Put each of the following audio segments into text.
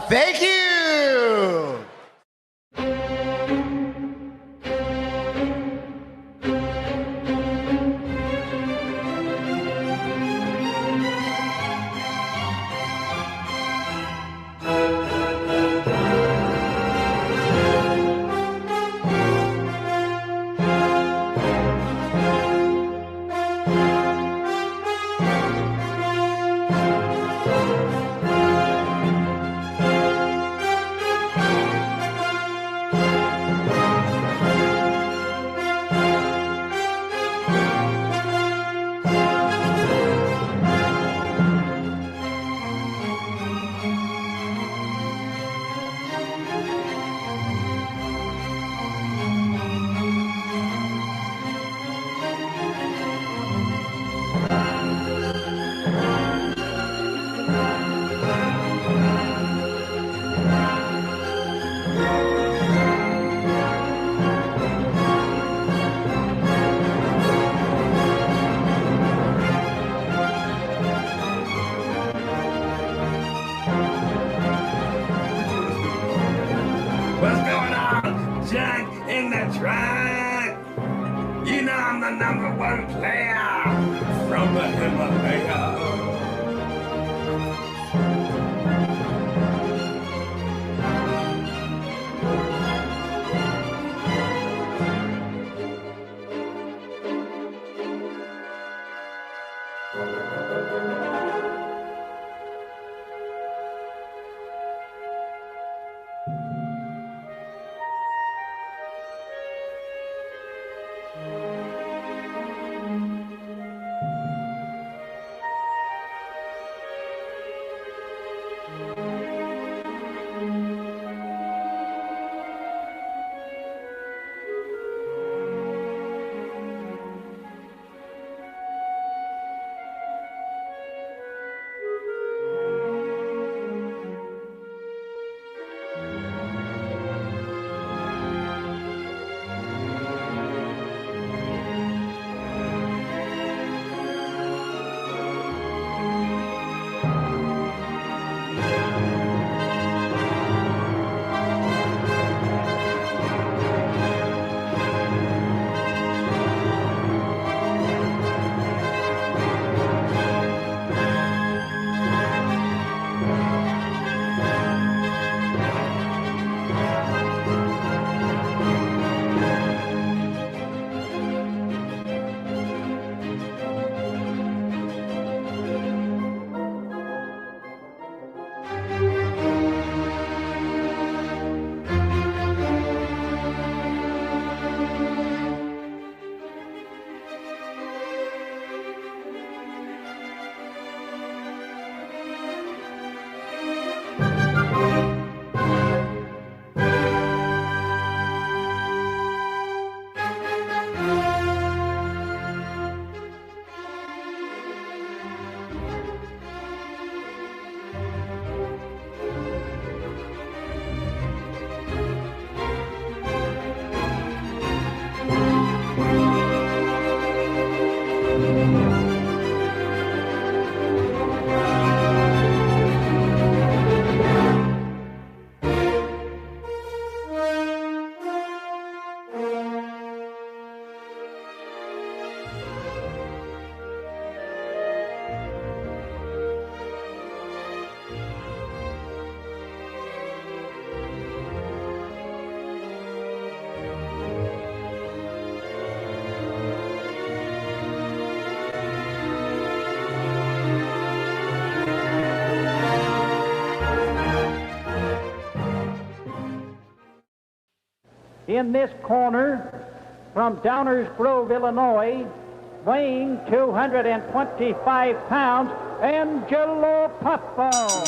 Thank you. What's going on? Jack in the track. You know I'm the #1 player from the Himalaya. In this corner, from Downers Grove, Illinois, weighing 225 pounds, Angelo Puffball.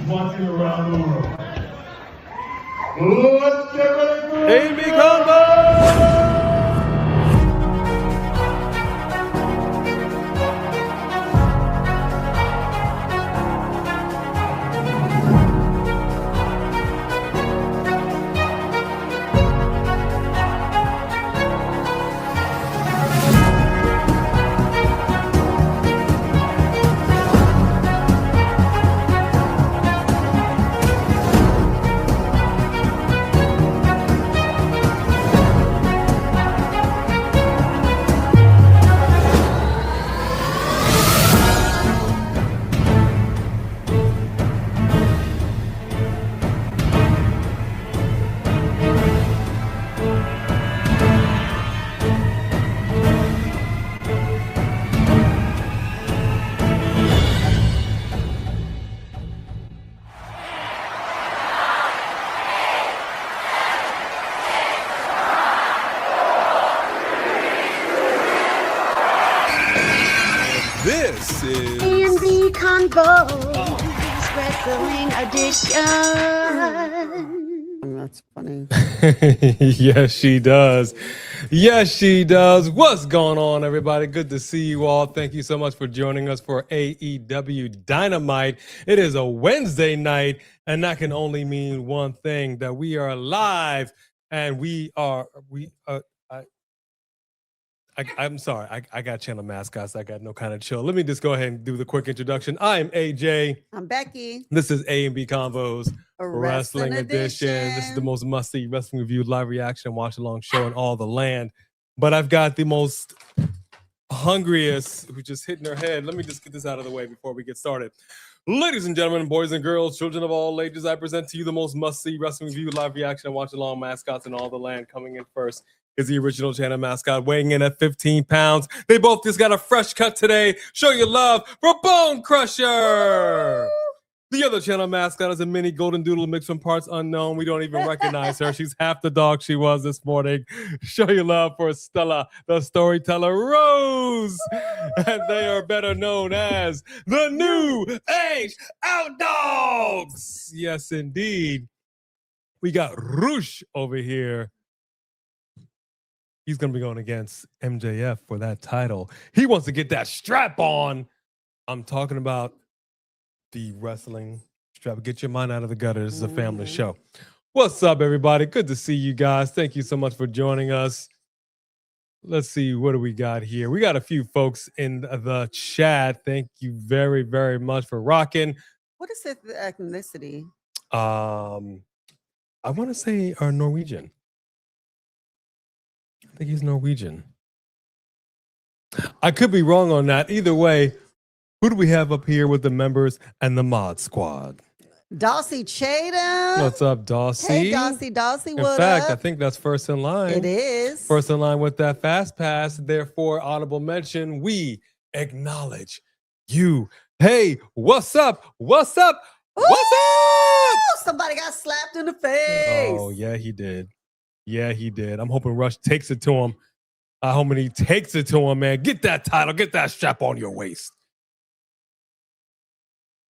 watching around the world. Let's get ready for AEW Convos! This is TNT Convos Wrestling Edition. That's funny. yes, she does. Yes, she does. What's going on, everybody? Good to see you all. Thank you so much for joining us for AEW Dynamite. It is a Wednesday night, and that can only mean one thing, that we are live, and I'm sorry. I got channel mascots. I got no kind of chill. Let me just go ahead and do the quick introduction. I am AJ. I'm Becky. This is A&B Convos, A Wrestling Edition. This is the most must-see wrestling review, live reaction, watch-along show in all the land. But I've got the most hungriest who just hitting her head. Let me just get this out of the way before we get started. Ladies and gentlemen, boys and girls, children of all ages, I present to you the most must-see wrestling review, live reaction, and watch-along mascots in all the land. Coming in first is the original channel mascot, weighing in at 15 pounds. They both just got a fresh cut today. Show your love for Bone Crusher. The other channel mascot is a mini golden doodle mix from parts unknown. We don't even recognize her. She's half the dog she was this morning. Show your love for Stella, the storyteller Rose. And they are better known as the New Age Outdogs. Yes, indeed. We got Roosh over here. He's going to be going against MJF for that title. He wants to get that strap on. I'm talking about the wrestling strap. Get your mind out of the gutter. This is a family show. What's up, everybody? Good to see you guys. Thank you so much for joining us. Let's see, what do we got here? We got a few folks in the chat. Thank you very, very much for rocking. What is it, the ethnicity? I want to say are Norwegian. I think he's Norwegian. I could be wrong on that. Either way, who do we have up here with the members and the mod squad? Dawsey Chatham. What's up, Dawsey? Hey, Dawsey, In what fact, up? I think that's first in line. It is. First in line with that fast pass. Therefore, audible mention, we acknowledge you. Hey, what's up? What's up? What's up? Somebody got slapped in the face. Oh, yeah, he did. Yeah, he did. I'm hoping Rush takes it to him. I'm hoping he takes it to him, man. Get that title. Get that strap on your waist.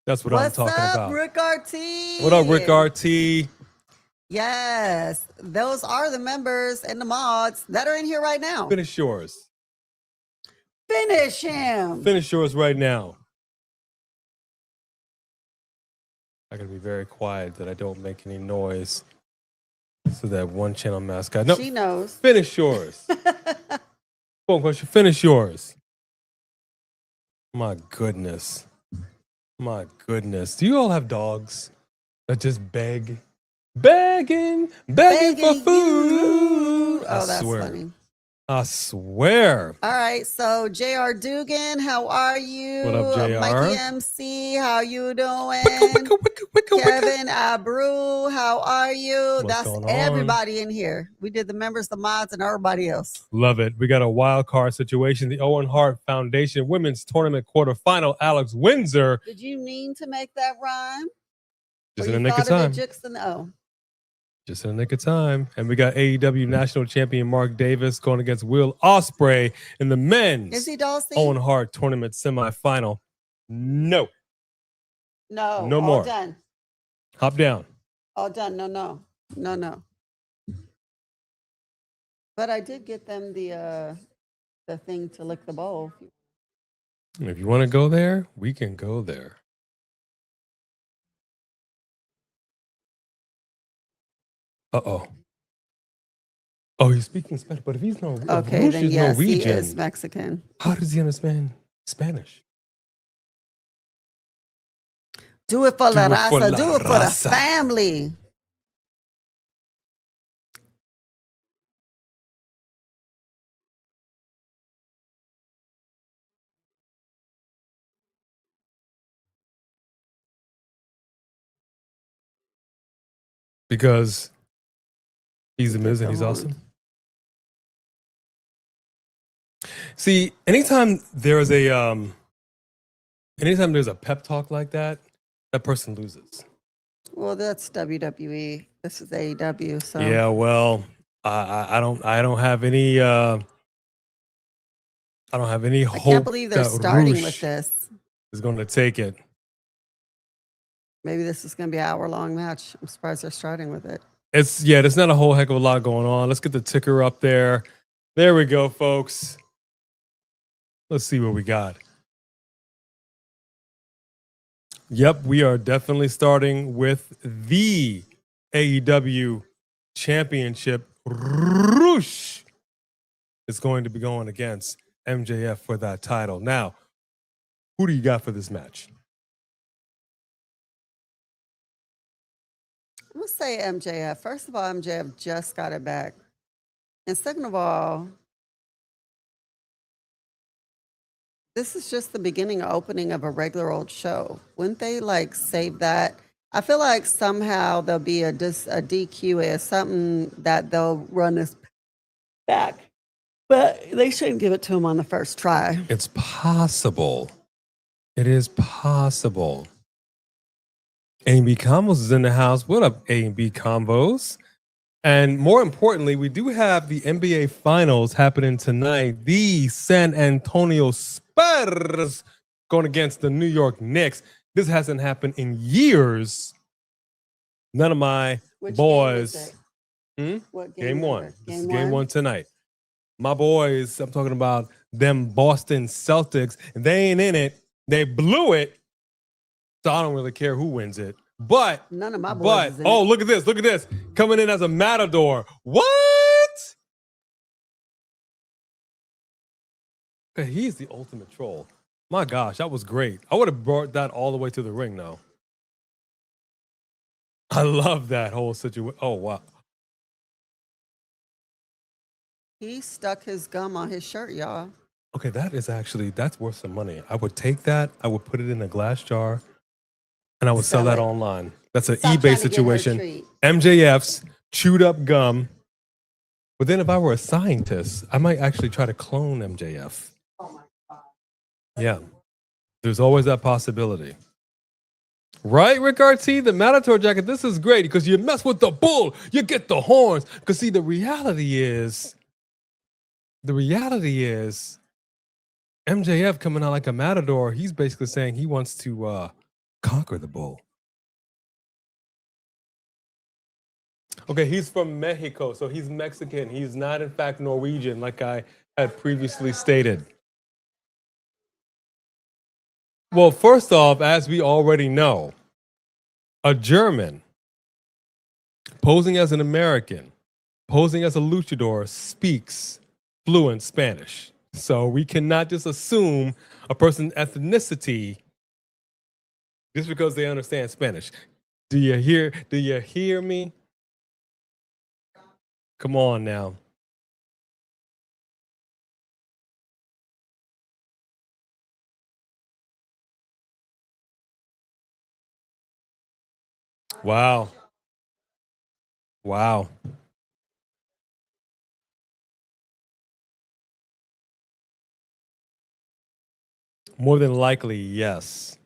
That's what I'm talking about. Rick RT? What up, Rick RT? Yes, those are the members and the mods that are in here right now. Finish yours. Finish him. Finish yours right now. I gotta be very quiet that I don't make any noise. So that one channel mascot. No, she knows. Finish yours. Phone question. Finish yours. My goodness. My goodness. Do you all have dogs that just begging for food? Oh, that's funny. I swear. All right, so JR Dugan, how are you? What up, JR? Mikey MC, how you doing? Wicka. Kevin Abreu, how are you? What's That's going on? everybody in here. We did the members, the mods, and everybody else. Love it. We got a wild card situation. The Owen Hart Foundation Women's Tournament quarterfinal. Alex Windsor. Did you mean to make that rhyme? Just Or in the you nick of thought time. Oh. Just in the nick of time. And we got AEW National Champion Mark Davis going against Will Ospreay in the men's Is he Dawsey? Owen Hart Tournament semifinal. No No. No all more. Done. Hop down. All done. No. But I did get them the thing to lick the bowl. If you want to go there, we can go there. Uh-oh. Oh, he's speaking Spanish, but if he's no, Okay, if then is yes, Norwegian, he is Mexican. how does he understand Spanish? Do it for Do la it for raza. la Do it for the raza. family. Because he's the Get Miz and the he's horns. awesome. See, anytime there's a pep talk like that, that person loses. Well, that's WWE. This is AEW. So Yeah, well, I don't have any I don't have any I hope can't believe they're that starting Roosh with this. is going to take it. Maybe this is going to be an hour-long match. I'm surprised they're starting with it. There's not a whole heck of a lot going on. Let's get the ticker up there. There we go, folks. Let's see what we got. Yep, we are definitely starting with the AEW Championship. Roosh is going to be going against MJF for that title. Now, who do you got for this match? I'm going to say MJF. First of all, MJF just got it back. And second of all, this is just the beginning or opening of a regular old show. Wouldn't they like save that? I feel like somehow there'll be a DQ or something that they'll run this back. But they shouldn't give it to him on the first try. It's possible. It is possible. A&B Convos is in the house. What up, A&B Convos? And more importantly, we do have the NBA Finals happening tonight. The San Antonio Spurs going against the New York Knicks. This hasn't happened in years. None of my Which boys. game is it? What Game one. is it? This is game one tonight. My boys, I'm talking about them Boston Celtics, and they ain't in it. They blew it. So I don't really care who wins it. But None of my boys is in oh, it. look at this. Look at this. Coming in as a matador. What? Okay, he's the ultimate troll. My gosh, that was great. I would have brought that all the way to the ring now. I love that whole situation. Oh, wow. He stuck his gum on his shirt, y'all. Okay, that's worth some money. I would take that. I would put it in a glass jar, and I would sell Sell that it. online. That's an Stop eBay trying to get her a situation. treat. MJF's chewed up gum. But then if I were a scientist, I might actually try to clone MJF. Oh my God. Yeah. There's always that possibility. Right, Rick RT? The Matador jacket, this is great because you mess with the bull, you get the horns. Because see, the reality is MJF coming out like a matador, he's basically saying he wants to conquer the bull. Okay, he's from Mexico, so he's Mexican. He's not, in fact, Norwegian, like I had previously stated. Well, first off, as we already know, a German posing as an American, posing as a luchador, speaks fluent Spanish. So we cannot just assume a person's ethnicity just because they understand Spanish. Do you hear me? Come on now. Wow. Wow. More than likely, yes.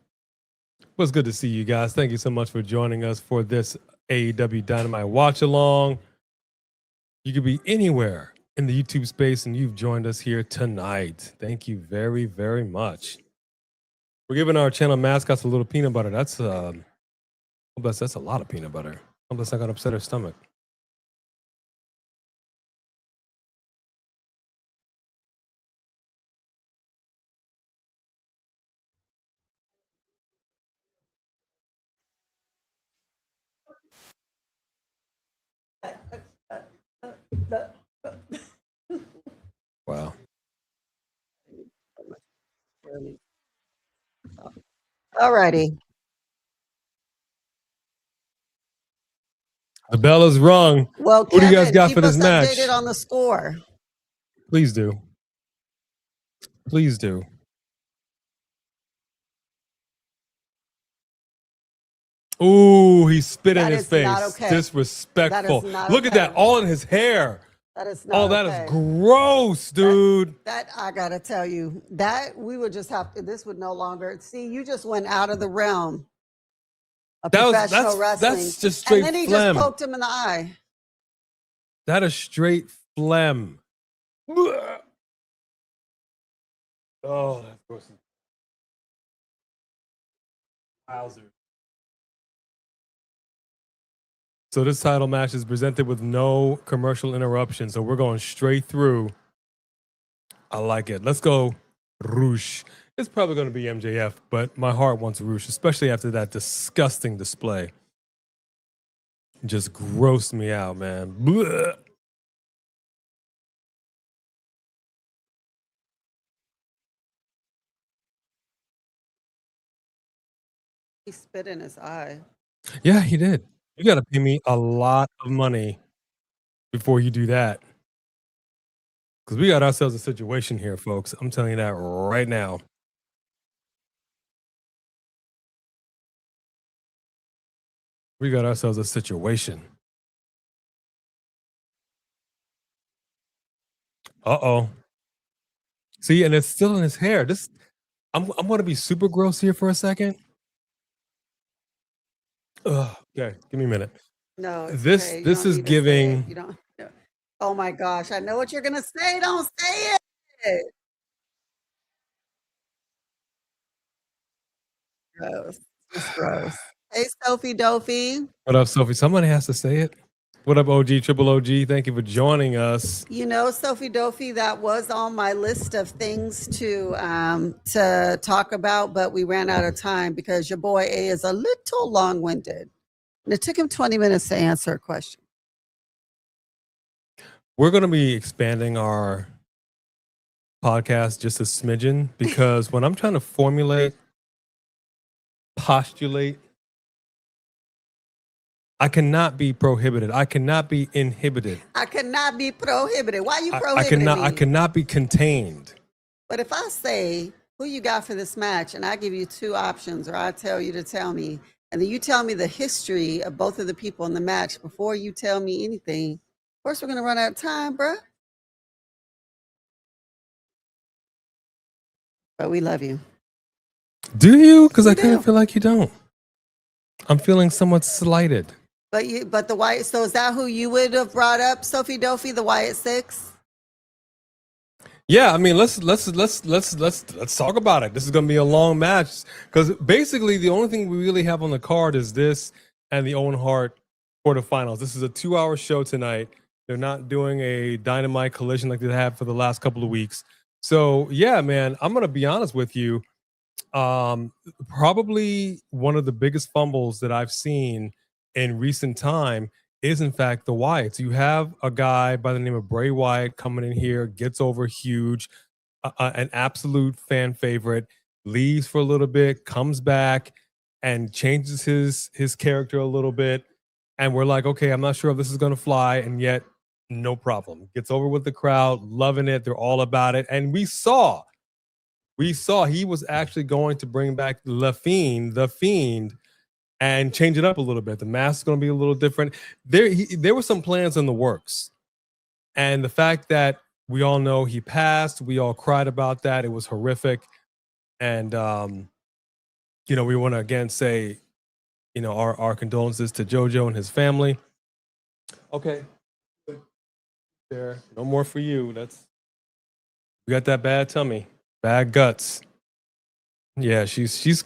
It was good to see you guys. Thank you so much for joining us for this AEW Dynamite watch along. You could be anywhere in the YouTube space and you've joined us here tonight. Thank you very, very much. We're giving our channel mascots a little peanut butter. That's Oh, that's a lot of peanut butter. Oh, that's not gonna upset her stomach. Wow. Alrighty. The bell is rung. Well, Who do you guys Kevin, got keep for this us match? updated on the score. Please do. Please do. Ooh, he spit in That his is face. not okay. Disrespectful. That is not Look at okay. that, all in his hair. That is not That okay. is gross, dude. That I gotta tell you, that we would just have to. This would no longer. See, you just went out of the realm of professional wrestling. That's just straight and then he phlegm. just poked him in the eye. That is straight phlegm. Oh, that's gross. Wowzer. So this title match is presented with no commercial interruption. So we're going straight through. I like it. Let's go, Roosh. It's probably going to be MJF, but my heart wants Roosh, especially after that disgusting display. Just grossed me out, man. Blech. He spit in his eye. Yeah, he did. You got to pay me a lot of money before you do that. Because we got ourselves a situation here, folks. I'm telling you that right now. We got ourselves a situation. Uh-oh. See, and it's still in his hair. I'm going to be super gross here for a second. Ugh, okay, give me a minute. No, it's This okay. You this don't is need to say it. giving. You don't. Oh my gosh! I know what you're gonna say. Don't say it. Gross. It's gross. Hey, Sophie Dopey. What up, Sophie? Somebody has to say it. What up, OG, Triple OG? Thank you for joining us. You know, Sophie Dopey, that was on my list of things to talk about, but we ran out of time because your boy A is a little long-winded. And it took him 20 minutes to answer a question. We're going to be expanding our podcast just a smidgen because when I'm trying to formulate, postulate, I cannot be prohibited. I cannot be inhibited. I cannot be prohibited. Why you prohibiting I cannot be contained. But if I say, who you got for this match, and I give you two options, or I tell you to tell me, and then you tell me the history of both of the people in the match before you tell me anything, of course we're going to run out of time, bruh. But we love you. Do you? Because I We kind of do. feel like you don't. I'm feeling somewhat slighted. But the Wyatt, so is that who you would have brought up, Sophie Dopey, the Wyatt Six? Yeah, I mean, let's talk about it. This is going to be a long match because basically the only thing we really have on the card is this and the Owen Hart quarterfinals. This is a 2-hour show tonight. They're not doing a Dynamite Collision like they have for the last couple of weeks. So yeah, man, I'm going to be honest with you. Probably one of the biggest fumbles that I've seen in recent time is in fact the Wyatts. You have a guy by the name of Bray Wyatt coming in here, gets over huge, an absolute fan favorite, leaves for a little bit, comes back and changes his character a little bit. And we're like, okay, I'm not sure if this is going to fly. And yet no problem. Gets over with the crowd, loving it. They're all about it. And we saw he was actually going to bring back the Fiend, and change it up a little bit. The mask is going to be a little different. There were some plans in the works. And the fact that we all know he passed, we all cried about that. It was horrific. And, we want to again say, our condolences to JoJo and his family. Okay. There, no more for you. We got that bad tummy, bad guts. Yeah, she's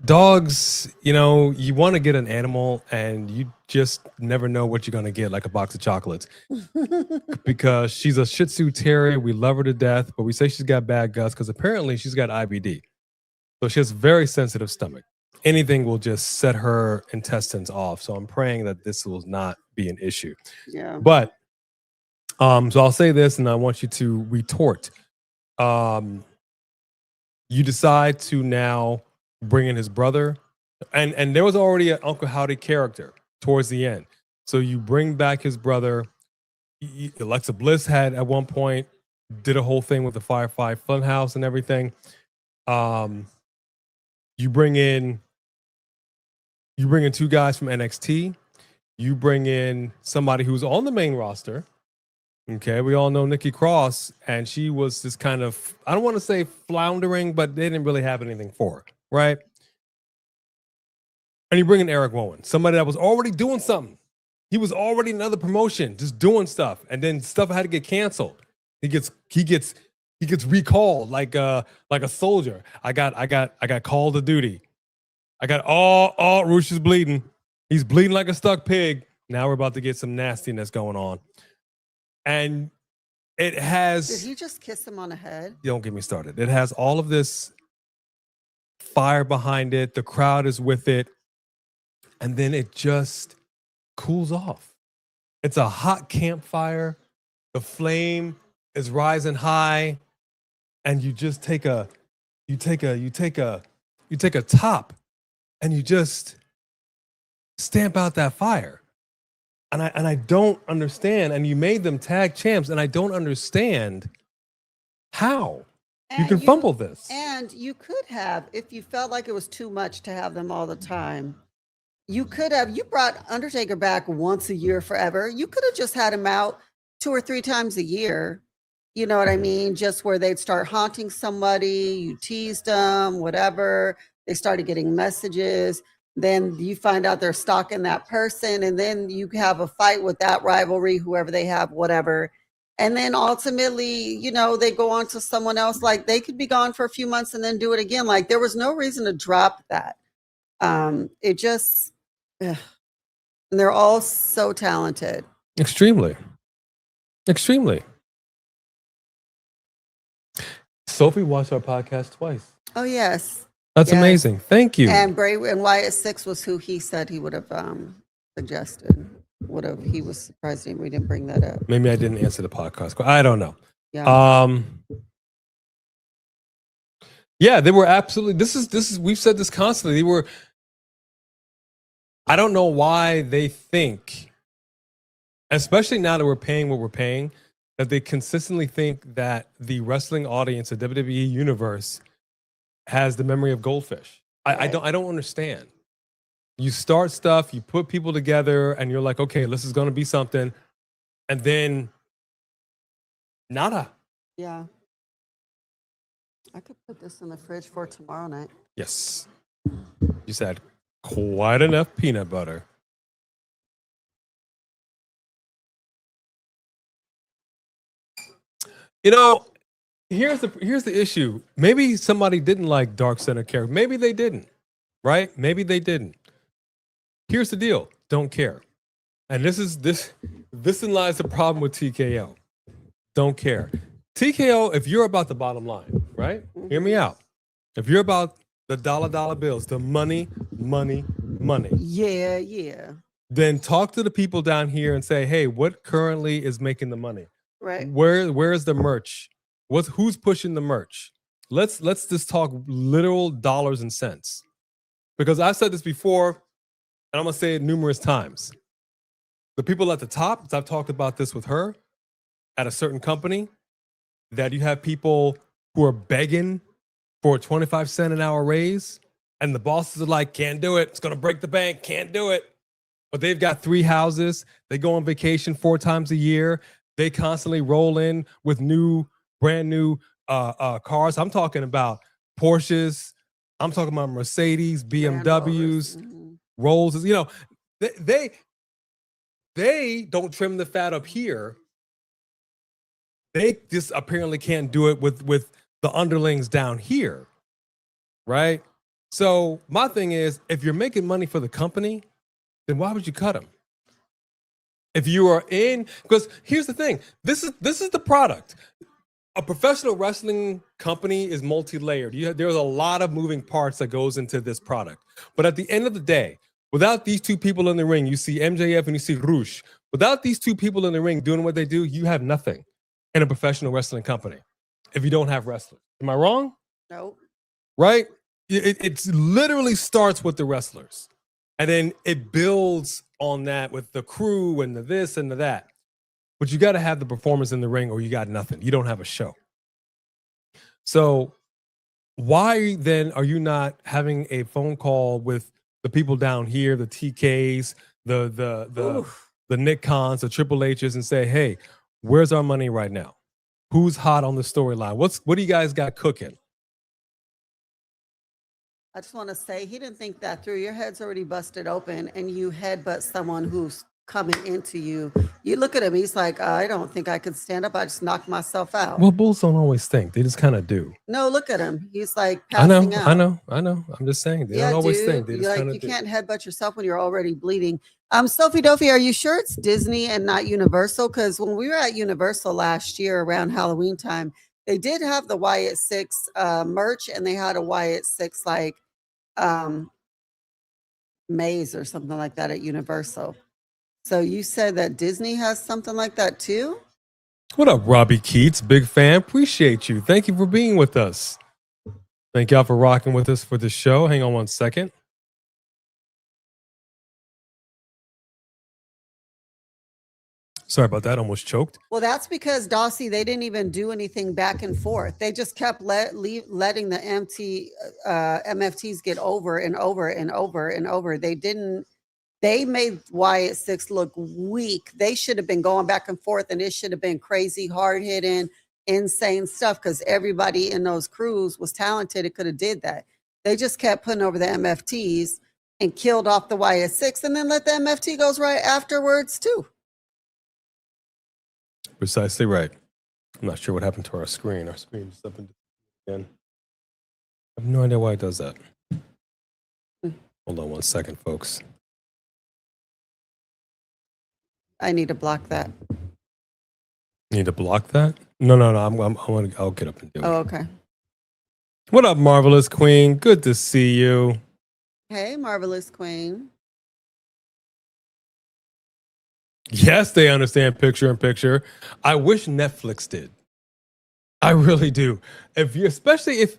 dogs, you want to get an animal and you just never know what you're going to get, like a box of chocolates. Because she's a Shih Tzu Terrier. We love her to death, but we say she's got bad guts because apparently she's got IBD. So she has very sensitive stomach. Anything will just set her intestines off. So I'm praying that this will not be an issue. Yeah. But so I'll say this and I want you to retort. You decide to now bring in his brother, and there was already an Uncle Howdy character towards the end. So you bring back his brother. Alexa Bliss had at one point did a whole thing with the Firefly Funhouse and everything. You bring in two guys from NXT. You bring in somebody who's on the main roster. Okay, we all know Nikki Cross, and she was this kind of, I don't want to say floundering, but they didn't really have anything for her, right? And you bring in Eric Rowan, somebody that was already doing something. He was already in another promotion, just doing stuff, and then stuff had to get canceled. He gets recalled like a soldier. I got called to duty. I got Roosh is bleeding. He's bleeding like a stuck pig. Now we're about to get some nastiness going on. And it has... Did he just kiss him on the head? Don't get me started. It has all of this fire behind it. The crowd is with it. And then it just cools off. It's a hot campfire. The flame is rising high. And you just take a top and you just stamp out that fire. And I don't understand. And you made them tag champs, and I don't understand how you can fumble this. And you could have, if you felt like it was too much to have them all the time, you brought Undertaker back once a year forever. You could have just had him out 2 or 3 times a year. You know what I mean? Just where they'd start haunting somebody, you teased them, whatever. They started getting messages. Then you find out they're stalking that person, and then you have a fight with that rivalry, whoever they have, whatever. And then ultimately, they go on to someone else. Like, they could be gone for a few months and then do it again. Like, there was no reason to drop that. It just, and they're all so talented. Extremely. Sophie watched our podcast twice. Oh, yes. That's amazing. Thank you. And Wyatt Six was who he said he would have suggested. He was surprised we didn't bring that up. Maybe I didn't answer the podcast. I don't know. Yeah. Yeah, they were absolutely. This is. We've said this constantly. They were. I don't know why they think, especially now that we're paying what we're paying, that they consistently think that the wrestling audience, the WWE universe, has the memory of goldfish. I don't understand. You start stuff, you put people together, and you're like, okay, this is going to be something, and then nada. Yeah. I could put this in the fridge for tomorrow night. Yes. You said quite enough peanut butter. Here's the issue. Maybe somebody didn't like Dark Center character. Maybe they didn't, right? Maybe they didn't. Here's the deal. Don't care. And this in lies the problem with TKO. Don't care. TKO, if you're about the bottom line, right? Hear me out. If you're about the dollar bills, the money. Yeah. Then talk to the people down here and say, hey, what currently is making the money? Right. Where's the merch? Who's pushing the merch? Let's just talk literal dollars and cents. Because I've said this before, and I'm gonna say it numerous times. The people at the top, I've talked about this with her, at a certain company, that you have people who are begging for a 25-cent an hour raise, and the bosses are like, can't do it. It's gonna break the bank. Can't do it. But they've got 3 houses. They go on vacation 4 times a year. They constantly roll in with brand new cars. I'm talking about Porsches. I'm talking about Mercedes, BMWs, Rolls. They don't trim the fat up here. They just apparently can't do it with the underlings down here, right? So my thing is, if you're making money for the company, then why would you cut them? If you are in, because here's the thing, this is the product. A professional wrestling company is multi-layered. There's a lot of moving parts that goes into this product. But at the end of the day, without these two people in the ring, you see MJF and you see Roosh. Without these two people in the ring doing what they do, you have nothing in a professional wrestling company if you don't have wrestlers. Am I wrong? Nope. Right? It literally starts with the wrestlers. And then it builds on that with the crew and the this and the that. But you got to have the performance in the ring or you got nothing. You don't have a show. So why then are you not having a phone call with the people down here, the TKs, the Nick Khans, the Triple H's, and say, hey, where's our money right now? Who's hot on the storyline? What do you guys got cooking? I just want to say he didn't think that through. Your head's already busted open and you headbutt someone who's coming into you. You look at him, he's like, I don't think I could stand up. I just knocked myself out. Well, bulls don't always think. They just kind of do. No, look at him. He's like passing out. I know. I'm just saying. They don't always think. They just kind of do. You can't headbutt yourself when you're already bleeding. Sophie Dophie, are you sure it's Disney and not Universal? Because when we were at Universal last year around Halloween time, they did have the Wyatt Six merch and they had a Wyatt Six like maze or something like that at Universal. So you said that Disney has something like that too? What up, Robbie Keats? Big fan. Appreciate you. Thank you for being with us. Thank y'all for rocking with us for this show. Hang on one second. Sorry about that. Almost choked. Well, that's because Dossie, they didn't even do anything back and forth. They just kept letting the MFTs get over and over and over and over. They made Wyatt Six look weak. They should have been going back and forth, and it should have been crazy, hard-hitting, insane stuff because everybody in those crews was talented. It could have did that. They just kept putting over the MFTs and killed off the Wyatt Six and then let the MFT goes right afterwards too. Precisely right. I'm not sure what happened to our screen. Our screen is up and again. I have no idea why it does that. Hold on one second, folks. I need to block that. You need to block that? No. I'll get up and do it. Oh, okay. What up, Marvelous Queen? Good to see you. Hey, Marvelous Queen. Yes, they understand picture in picture. I wish Netflix did. I really do. Especially if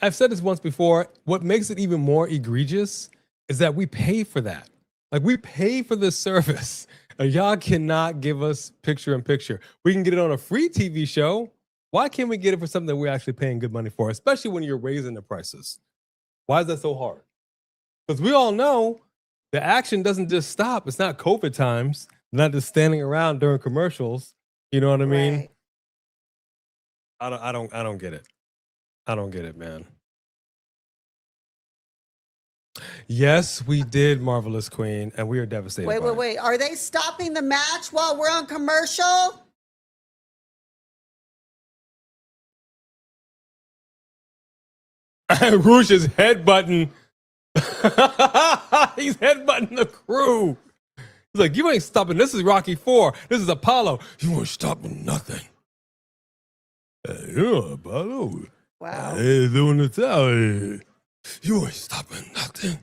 I've said this once before, what makes it even more egregious is that we pay for that. Like we pay for this service. Y'all cannot give us picture in picture. We can get it on a free TV show. Why can't we get it for something that we're actually paying good money for, especially when you're raising the prices? Why is that so hard? Because we all know the action doesn't just stop. It's not COVID times. Not just standing around during commercials. You know what I mean? Right. I don't get it. I don't get it, man. Yes, we did, Marvelous Queen, and we are devastated. Wait. Are they stopping the match while we're on commercial? Roosh is headbutting. He's headbutting the crew. He's like, you ain't stopping. This is Rocky IV. This is Apollo. You ain't stopping nothing. Apollo. Wow. Hey, doing the tower. You ain't stopping nothing.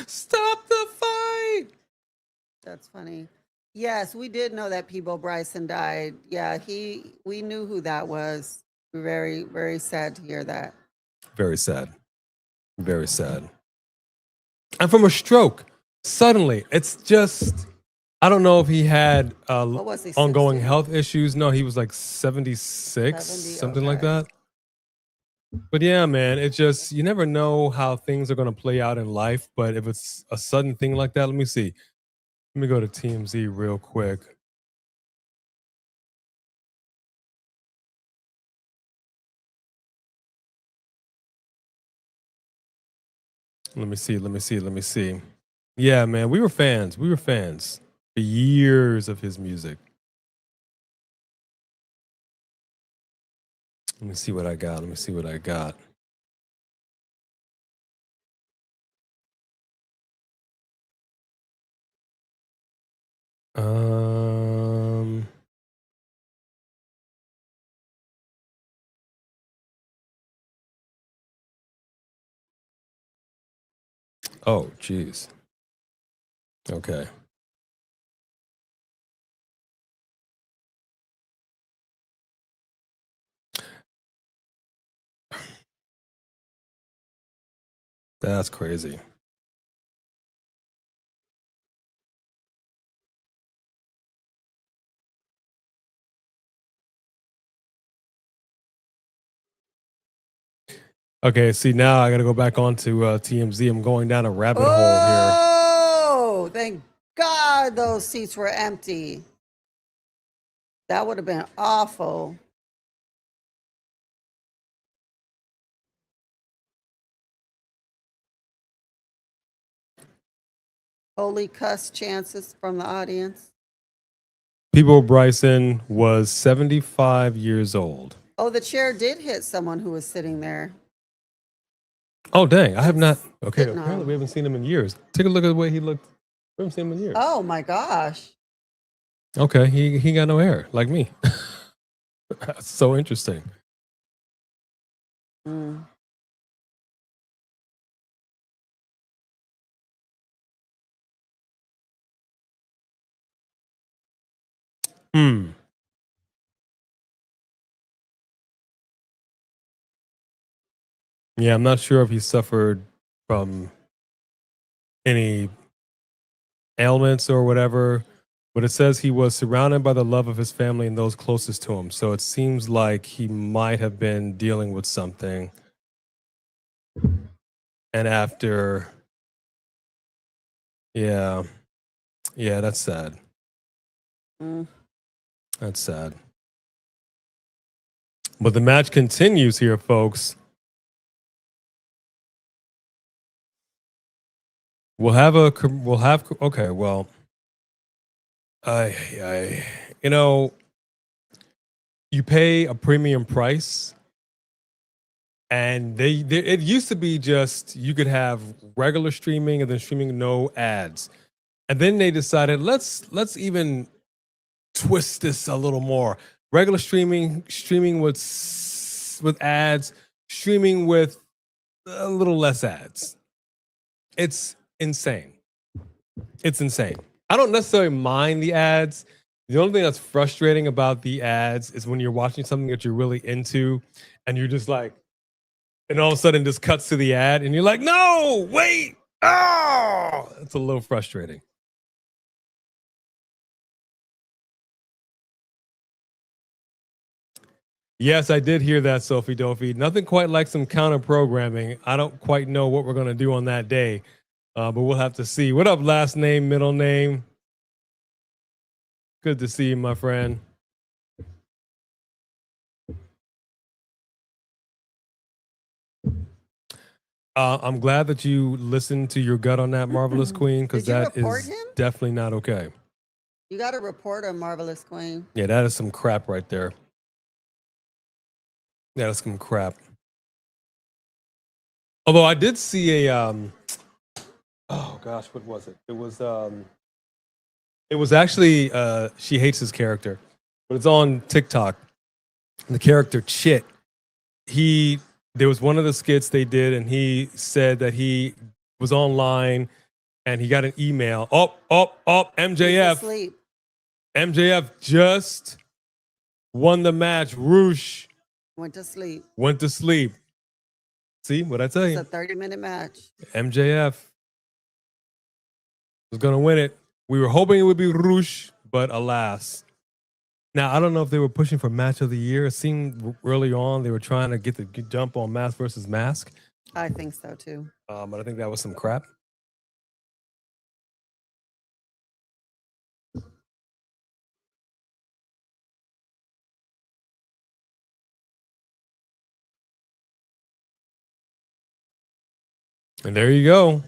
Stop the fight. That's funny. Yes, we did know that Peebo Bryson died. Yeah, we knew who that was. Very, very sad to hear that. Very sad. Very sad. And from a stroke. Suddenly, it's just, I don't know if he had ongoing health issues. No, he was like 76, something like that. But yeah, man, it just, you never know how things are going to play out in life. But if it's a sudden thing like that, let me see. Let me go to TMZ real quick. Let me see. Yeah, man, we were fans. For years of his music. Let me see what I got. Oh, jeez. Okay. That's crazy. Okay, see, now I got to go back onto TMZ. I'm going down a rabbit hole here. Oh, thank God those seats were empty. That would have been awful. Holy cuss chances from the audience. People Bryson was 75 years old. Oh, the chair did hit someone who was sitting there. Oh, dang. I have not. Okay, Didn't I? apparently we haven't seen him in years. Take a look at the way he looked. We haven't seen him in years. Oh my gosh. Okay, he got no hair like me. That's so interesting. Mm. Hmm. Yeah, I'm not sure if he suffered from any ailments or whatever, but it says he was surrounded by the love of his family and those closest to him. So it seems like he might have been dealing with something. And after, yeah, that's sad. Mm. That's sad. But the match continues here, folks. Okay, well, you know, you pay a premium price, and it used to be just you could have regular streaming and then streaming no ads, and then they decided let's even twist this a little more. Regular streaming with ads, streaming with a little less ads. It's insane. It's insane. I don't necessarily mind the ads. The only thing that's frustrating about the ads is when you're watching something that you're really into and you're just like, and all of a sudden just cuts to the ad and you're like, no, wait. Oh, it's a little frustrating. Yes, I did hear that, Sophie Dophie. Nothing quite like some counter programming. I don't quite know what we're going to do on that day, but we'll have to see. What up, last name, middle name? Good to see you, my friend. I'm glad that you listened to your gut on that, Marvelous Queen, because that is definitely not okay. You got to report a Marvelous Queen. Yeah, that is some crap right there. That is some crap. Although I did see a, oh gosh, what was it? It was actually, she hates his character, but it's on TikTok. The character Chit, there was one of the skits they did, and he said that he was online and he got an email. MJF. MJF just won the match. Roosh went to sleep. See what I tell you? It's a 30-minute match. MJF was going to win it. We were hoping it would be Roosh, but alas. Now, I don't know if they were pushing for match of the year. It seemed early on they were trying to get the jump on Mask versus Mask. I think so, too. But I think that was some crap. And there you go.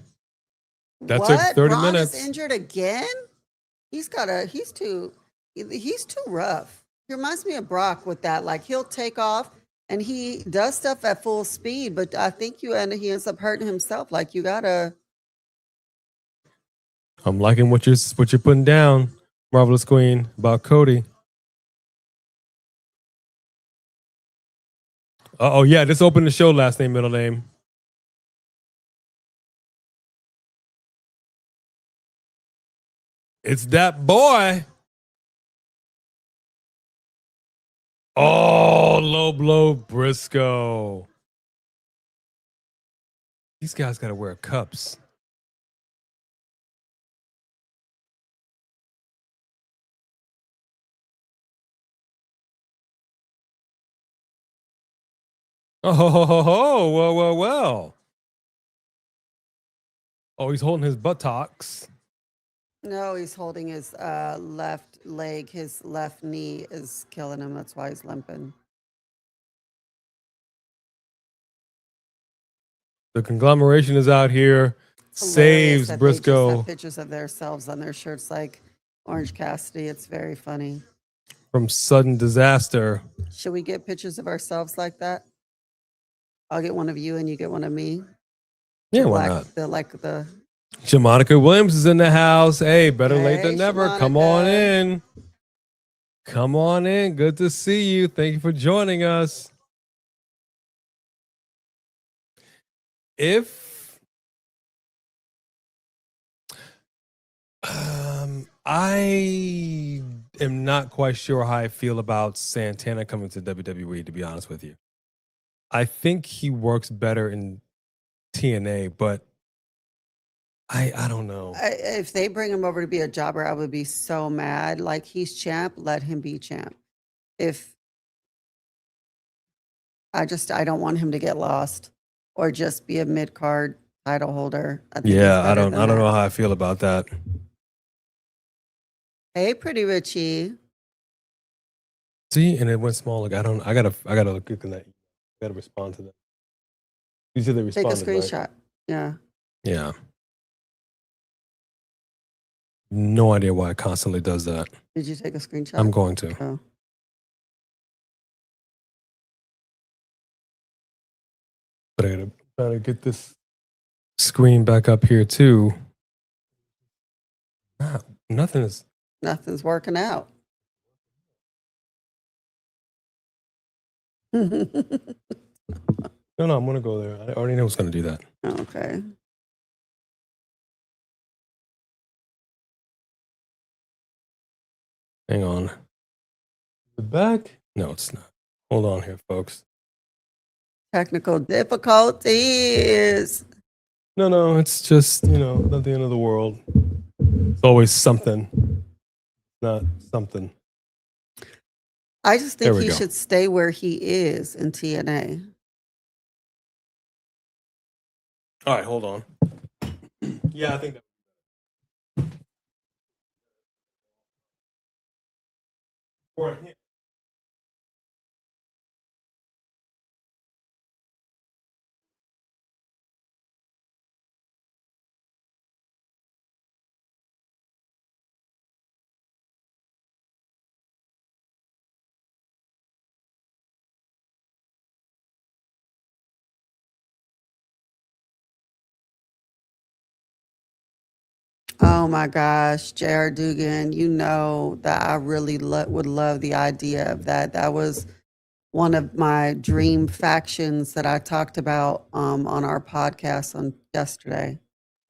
That took 30 Braun minutes. Is injured again? He's too rough. He reminds me of Brock with that. Like, he'll take off and he does stuff at full speed, but I think he ends up hurting himself. Like, you gotta. I'm liking what you're putting down, Marvelous Queen, about Cody. Oh yeah, just open the show. Last name, middle name. It's that boy. Oh, low blow Briscoe. These guys got to wear cups. Oh, well. Oh, he's holding his buttocks. No, he's holding his left leg. His left knee is killing him. That's why he's limping. The conglomeration is out here. Hilarious Saves that they just Briscoe have pictures of themselves on their shirts like Orange Cassidy. It's very funny. from sudden disaster. Should we get pictures of ourselves like that? I'll get one of you and you get one of me. Yeah, why not? The Jamonica Williams is in the house. Hey, better late than Hey, never. Come on Jamonica. in. Come on in. Good to see you. Thank you for joining us. If I am not quite sure how I feel about Santana coming to WWE, to be honest with you. I think he works better in TNA, but I don't know. if they bring him over to be a jobber, I would be so mad. Like, he's champ, let him be champ. If I don't want him to get lost or just be a mid card title holder. I think he's Yeah, I better don't than that. know how I feel about that. Hey, Pretty Richie. See, and it went small. Like I gotta look at that. I gotta respond to that. You said they Take a responded, right? screenshot. Yeah. Yeah. No idea why it constantly does that. Did you take a screenshot? I'm going to. Oh. But I gotta get this screen back up here too. Nothing is. Nothing's working out. No, I'm gonna go there. I already know what's gonna do that. Okay. Hang on. The back? No, it's not. Hold on here, folks. Technical difficulties. No, it's just, not the end of the world. It's always something. Not something. I just There think we he go. should stay where he is in TNA. All right, hold on. Yeah, I think that. Oh my gosh, J.R. Dugan, you know that I really would love the idea of that. That was one of my dream factions that I talked about on our podcast on yesterday.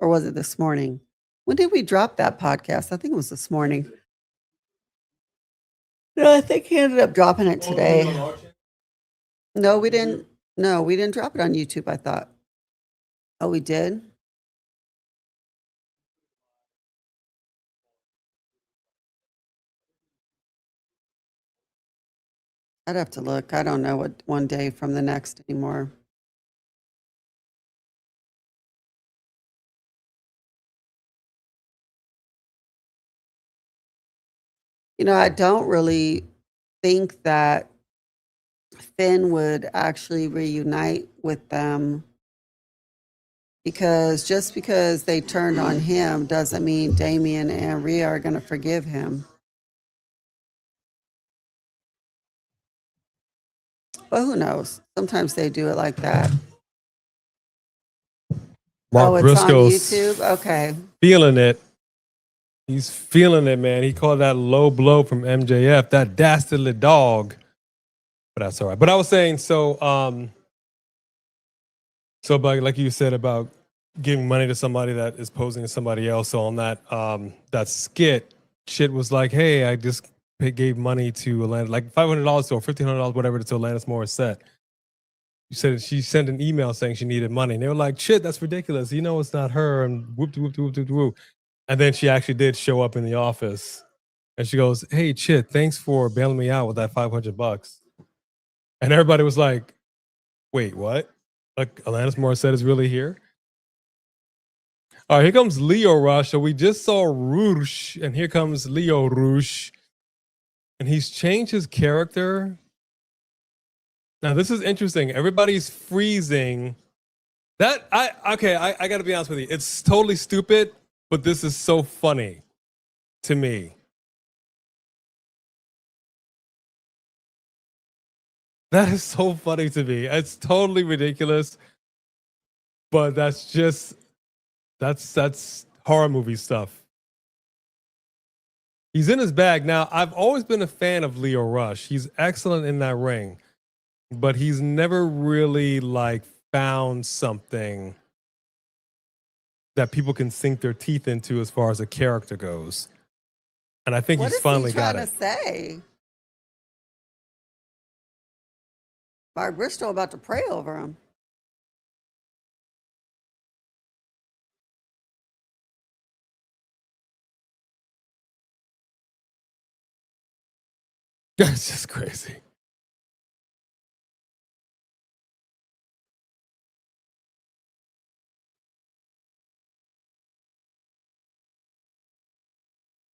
Or was it this morning? When did we drop that podcast? I think it was this morning. No, I think he ended up dropping it today. No, we didn't. No, we didn't drop it on YouTube, I thought. Oh, we did? I'd have to look. I don't know what one day from the next anymore. I don't really think that Finn would actually reunite with them because just because they turned on him doesn't mean Damien and Rhea are going to forgive him. But who knows? Sometimes they do it like that. Mark it's Briscoe's on YouTube? Okay. feeling it. He's feeling it, man. He called that low blow from MJF, that dastardly dog. But that's all right. But I was saying, so like you said about giving money to somebody that is posing as somebody else. So on that skit, shit was like, hey, I just gave money to Alanis, like $500 or $1,500, whatever, to Alanis Morissette. She sent an email saying she needed money, and they were like, shit, that's ridiculous. You know it's not her, and whoop, whoop, whoop, whoop, whoop. And then she actually did show up in the office, and she goes, hey, Chit, thanks for bailing me out with that $500. And everybody was like, wait, what? Like, Alanis Morissette is really here? All right, here comes Leo Rush. So we just saw Roosh, and here comes Leo Rush. And he's changed his character. Now, this is interesting. Everybody's freezing. I got to be honest with you. It's totally stupid, but this is so funny to me. That is so funny to me. It's totally ridiculous, but that's horror movie stuff. He's in his bag. Now, I've always been a fan of Leo Rush. He's excellent in that ring, but he's never really like found something that people can sink their teeth into as far as a character goes. And I think he's finally got it. What is he trying to say? Mark Briscoe about to pray over him. That's just crazy.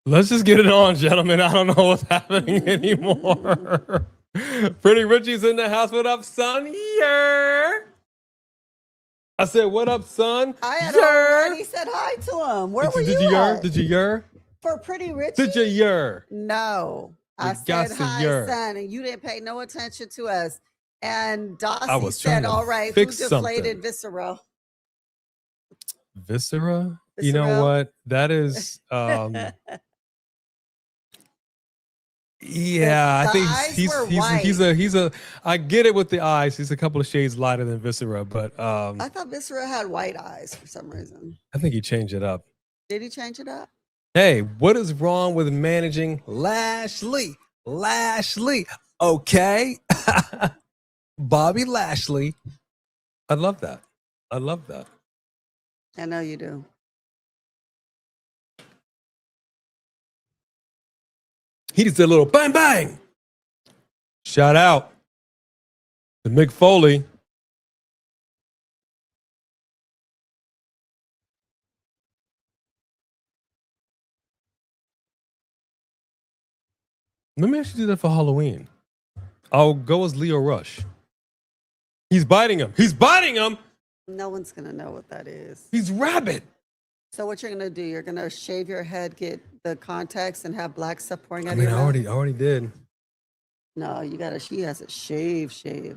Let's just get it on, gentlemen. I don't know what's happening anymore. Pretty Richie's in the house. What up, son? Yeah. I said, what up, son? I had already said hi to him. Where were you at? Did you yer? For Pretty Richie? Did you yer? No. I said hi, son, and you didn't pay no attention to us. And Dossie said, all right, who deflated Viscera? Viscera? You know what? That is... yeah, I think he's a I get it with the eyes. He's a couple of shades lighter than Viscera, but I thought Viscera had white eyes for some reason. I think he changed it up. Did he change it up? Hey, what is wrong with managing Lashley? Okay. Bobby Lashley. I love that. I know you do. He just did a little bang bang. Shout out to Mick Foley. Let me actually do that for Halloween. I'll go as Leo Rush. He's biting him. No one's going to know what that is. He's rabid. So what you're going to do, you're going to shave your head, get the contacts, and have black stuff pouring out of your mouth? I already did. No, she has it shave. The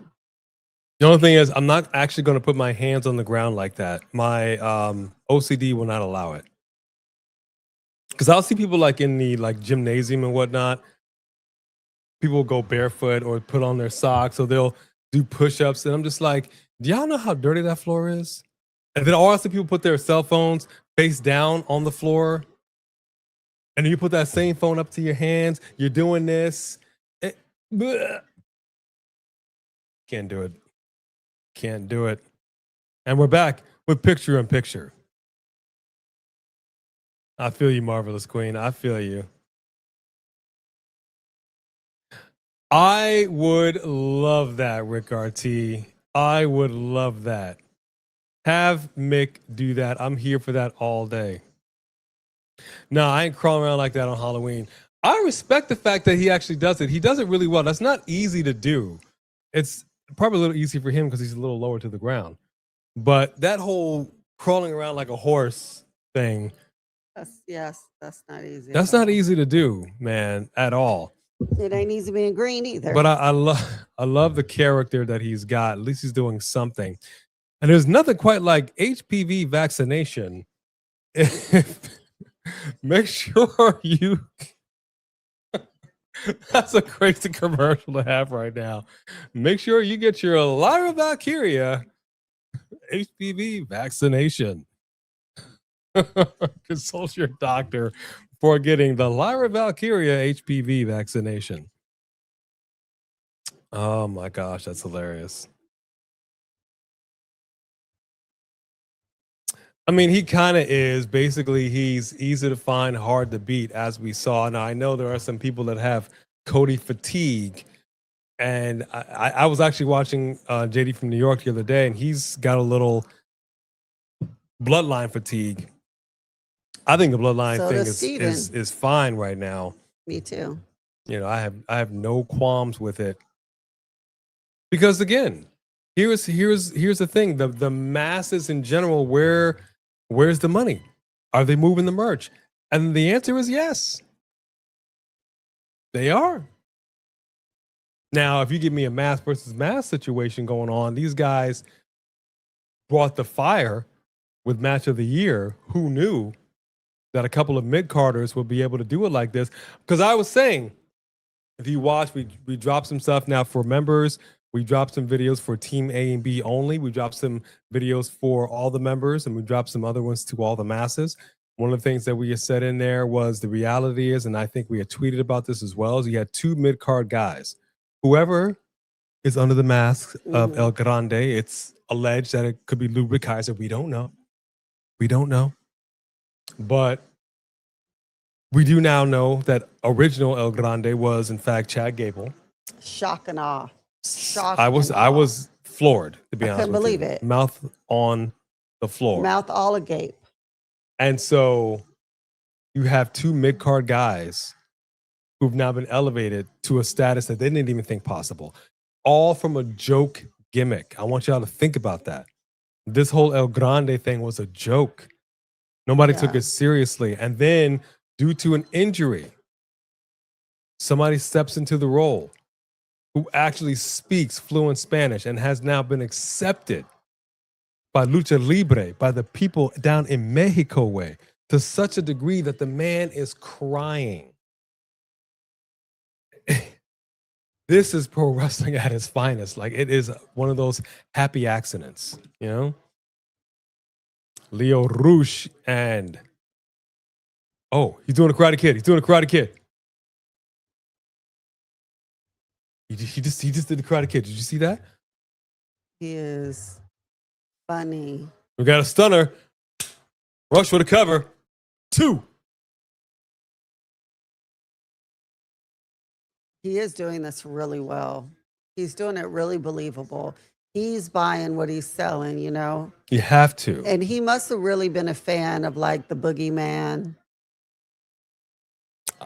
only thing is, I'm not actually going to put my hands on the ground like that. My OCD will not allow it. Because I'll see people like in the like gymnasium and whatnot. People will go barefoot or put on their socks, or they'll do push-ups. And I'm just like, do y'all know how dirty that floor is? And then also people put their cell phones face down on the floor. And then you put that same phone up to your hands. You're doing this. Can't do it. And we're back with Picture in Picture. I feel you, Marvelous Queen. I feel you. I would love that, Rick RT. I would love that. Have Mick do that. I'm here for that all day. No, I ain't crawling around like that on Halloween. I respect the fact that he actually does it. He does it really well. That's not easy to do. It's probably a little easy for him because he's a little lower to the ground. But that whole crawling around like a horse thing. That's not easy. That's not easy to do, man, at all. It ain't easy being green either. But I love the character that he's got. At least he's doing something. And there's nothing quite like HPV vaccination. Make sure you... That's a crazy commercial to have right now. Make sure you get your Lyra Valkyria HPV vaccination. Consult your doctor for getting the Lyra Valkyria HPV vaccination. Oh my gosh, that's hilarious. I mean, he kind of is. Basically, he's easy to find, hard to beat, as we saw. Now, I know there are some people that have Cody fatigue. And I was actually watching JD from New York the other day, and he's got a little bloodline fatigue. I think the bloodline thing is fine right now. Me too. You know, I have no qualms with it. Because again, here's the thing. The masses in general, where's the money? Are they moving the merch? And the answer is yes. They are. Now, if you give me a mass versus mass situation going on, these guys brought the fire with Match of the Year. Who knew that a couple of mid-carders would be able to do it like this? Because I was saying, if you watch, we dropped some stuff now for members. We dropped some videos for Team A and B only. We dropped some videos for all the members, and we dropped some other ones to all the masses. One of the things that we had said in there was the reality is, and I think we had tweeted about this as well, is you had two mid-card guys. Whoever is under the mask of El Grande, it's alleged that it could be Ludwig Kaiser. We don't know. We don't know. But we do now know that original El Grande was, in fact, Chad Gable. Shock and awe. I was floored, to be honest with you. I couldn't believe it. Mouth on the floor. Mouth all agape. And so you have two mid-card guys who've now been elevated to a status that they didn't even think possible. All from a joke gimmick. I want y'all to think about that. This whole El Grande thing was a joke. Nobody took it seriously. And then, due to an injury, somebody steps into the role who actually speaks fluent Spanish and has now been accepted by Lucha Libre, by the people down in Mexico way, to such a degree that the man is crying. This is pro wrestling at its finest. Like, it is one of those happy accidents, you know? Leo Rush and he's doing a Karate Kid. He's doing a Karate Kid. He just did the Karate Kid. Did you see that? He is funny. We got a stunner. Rush for the cover. 2. He is doing this really well. He's doing it really believable. He's buying what he's selling, you know? You have to. And he must have really been a fan of like the Boogeyman.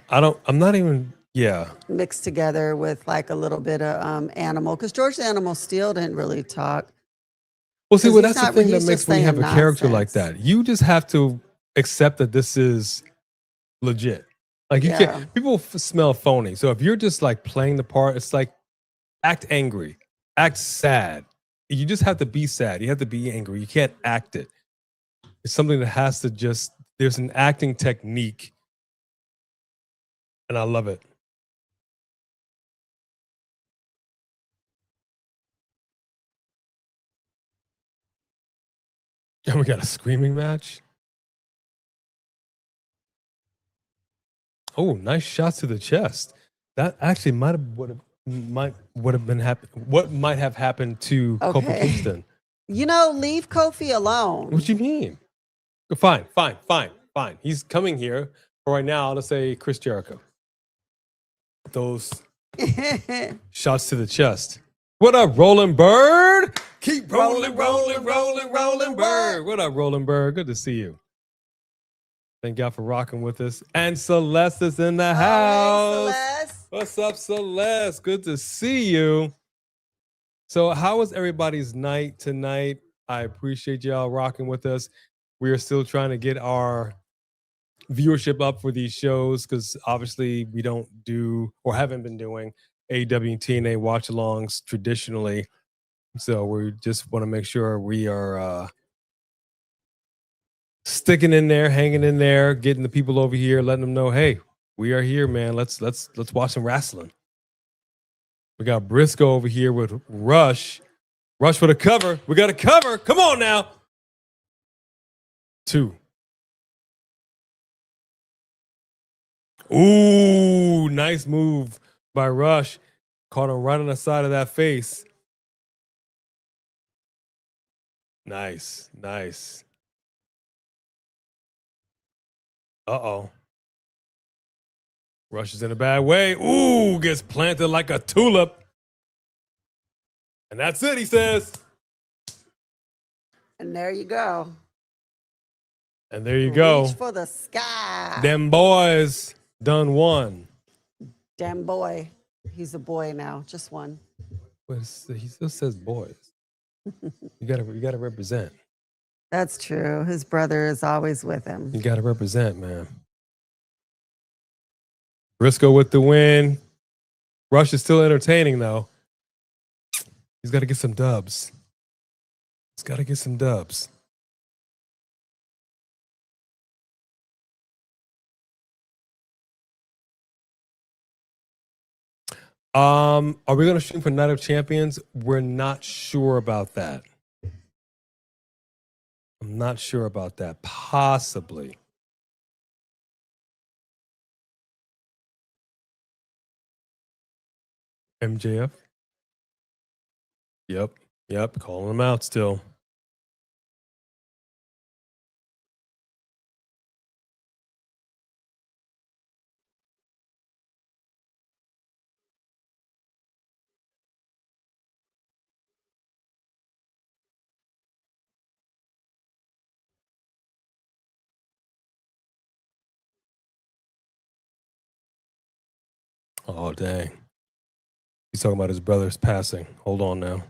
I'm not even, mixed together with like a little bit of Animal. Because George the Animal Steel didn't really talk. Well, see, that's the thing that makes when you have a character like that. You just have to accept that this is legit. Like, you can't, people smell phony. So if you're just like playing the part, it's like act angry, act sad. You just have to be sad. You have to be angry. You can't act it. It's something that has to just, there's an acting technique. And I love it. And we got a screaming match. Oh, nice shots to the chest. That actually might have been happen. What might have happened to Kofi Kingston? You know, leave Kofi alone. What do you mean? Fine. He's coming here. For right now, I'll just say Chris Jericho. Those shots to the chest. What up, Rolling Bird? Keep rolling, Bird. What up, Rolling Bird? Good to see you. Thank y'all for rocking with us. And Celeste is in the house. Celeste. What's up, Celeste? Good to see you. So how was everybody's night tonight? I appreciate y'all rocking with us. We are still trying to get our viewership up for these shows because obviously we don't do or haven't been doing AEW and TNA watch-alongs traditionally. So we just want to make sure we are sticking in there, hanging in there, getting the people over here, letting them know, hey, we are here, man. Let's watch some wrestling. We got Briscoe over here with Rush. Rush for the cover. We got a cover. Come on now. 2. Ooh, nice move by Rush. Caught him right on the side of that face. Nice, nice. Uh-oh. Rush is in a bad way. Ooh, gets planted like a tulip. And that's it, he says. And there you go. And there you go. Reach for the sky. Them boys done won. Damn boy. He's a boy now. Just one. But he still says boys. You gotta represent. That's true. His brother is always with him. You gotta represent, man. Briscoe with the win. Rush is still entertaining, though. He's got to get some dubs. He's got to get some dubs. Are we going to shoot for Night of Champions? We're not sure about that. I'm not sure about that. Possibly. MJF? Yep. Calling him out still. Oh, dang. He's talking about his brother's passing. Hold on now.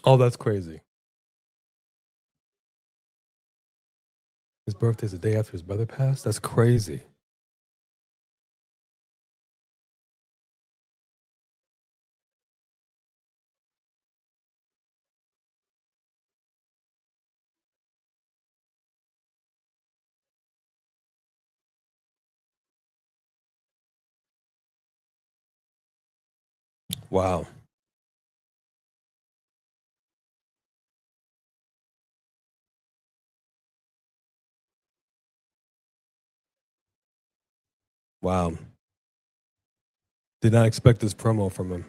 Oh, that's crazy. His birthday's the day after his brother passed? That's crazy. Wow. Wow. Did not expect this promo from him.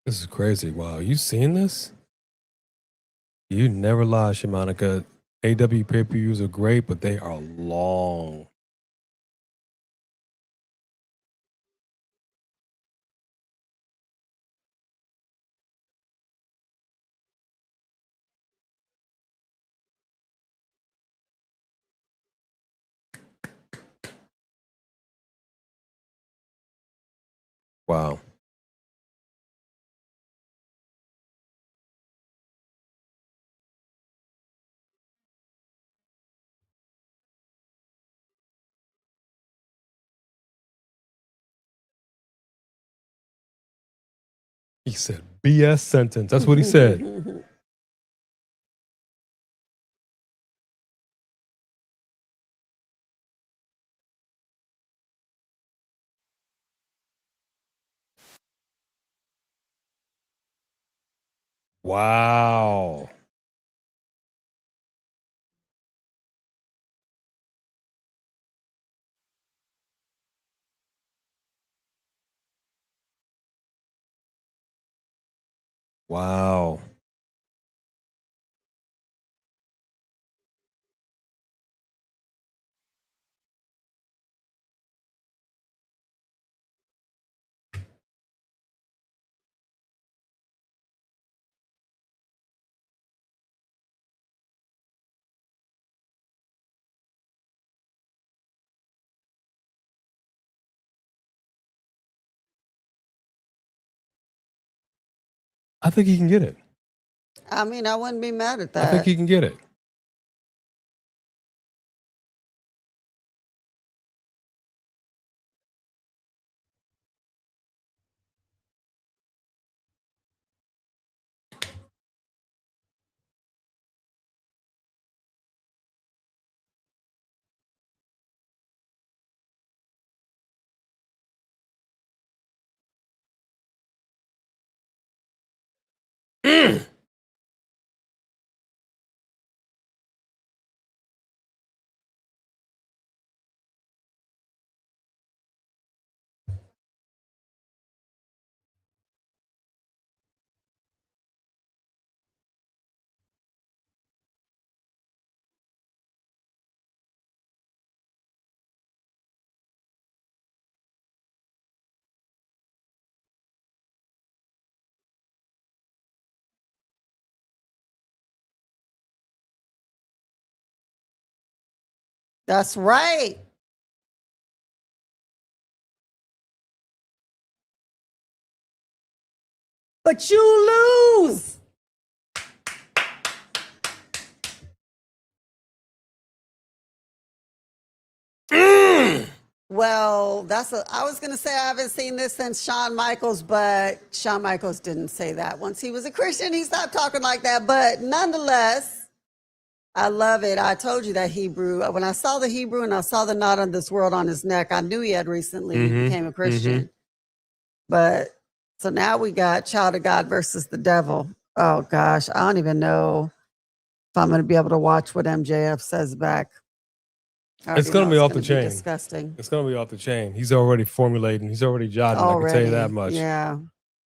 This is crazy. Wow. You seen this? You never lie, Shimonica. AW pay-per-views are great, but they are long. Wow. He said BS sentence. That's what he said. Wow. Wow. I think he can get it. I mean, I wouldn't be mad at I think that. he can get it. That's right. But you lose. Well, I was going to say I haven't seen this since Shawn Michaels, but Shawn Michaels didn't say that. Once he was a Christian, he stopped talking like that. But nonetheless, I love it. I told you that Hebrew. When I saw the Hebrew and I saw the knot on this world on his neck, I knew he had recently became a Christian. But so now we got Child of God versus the Devil. Oh gosh, I don't even know if I'm going to be able to watch what MJF says back. It's going to be off the chain. Disgusting. It's going to be off the chain. He's already formulating. He's already jotting. I can tell you that much. Yeah.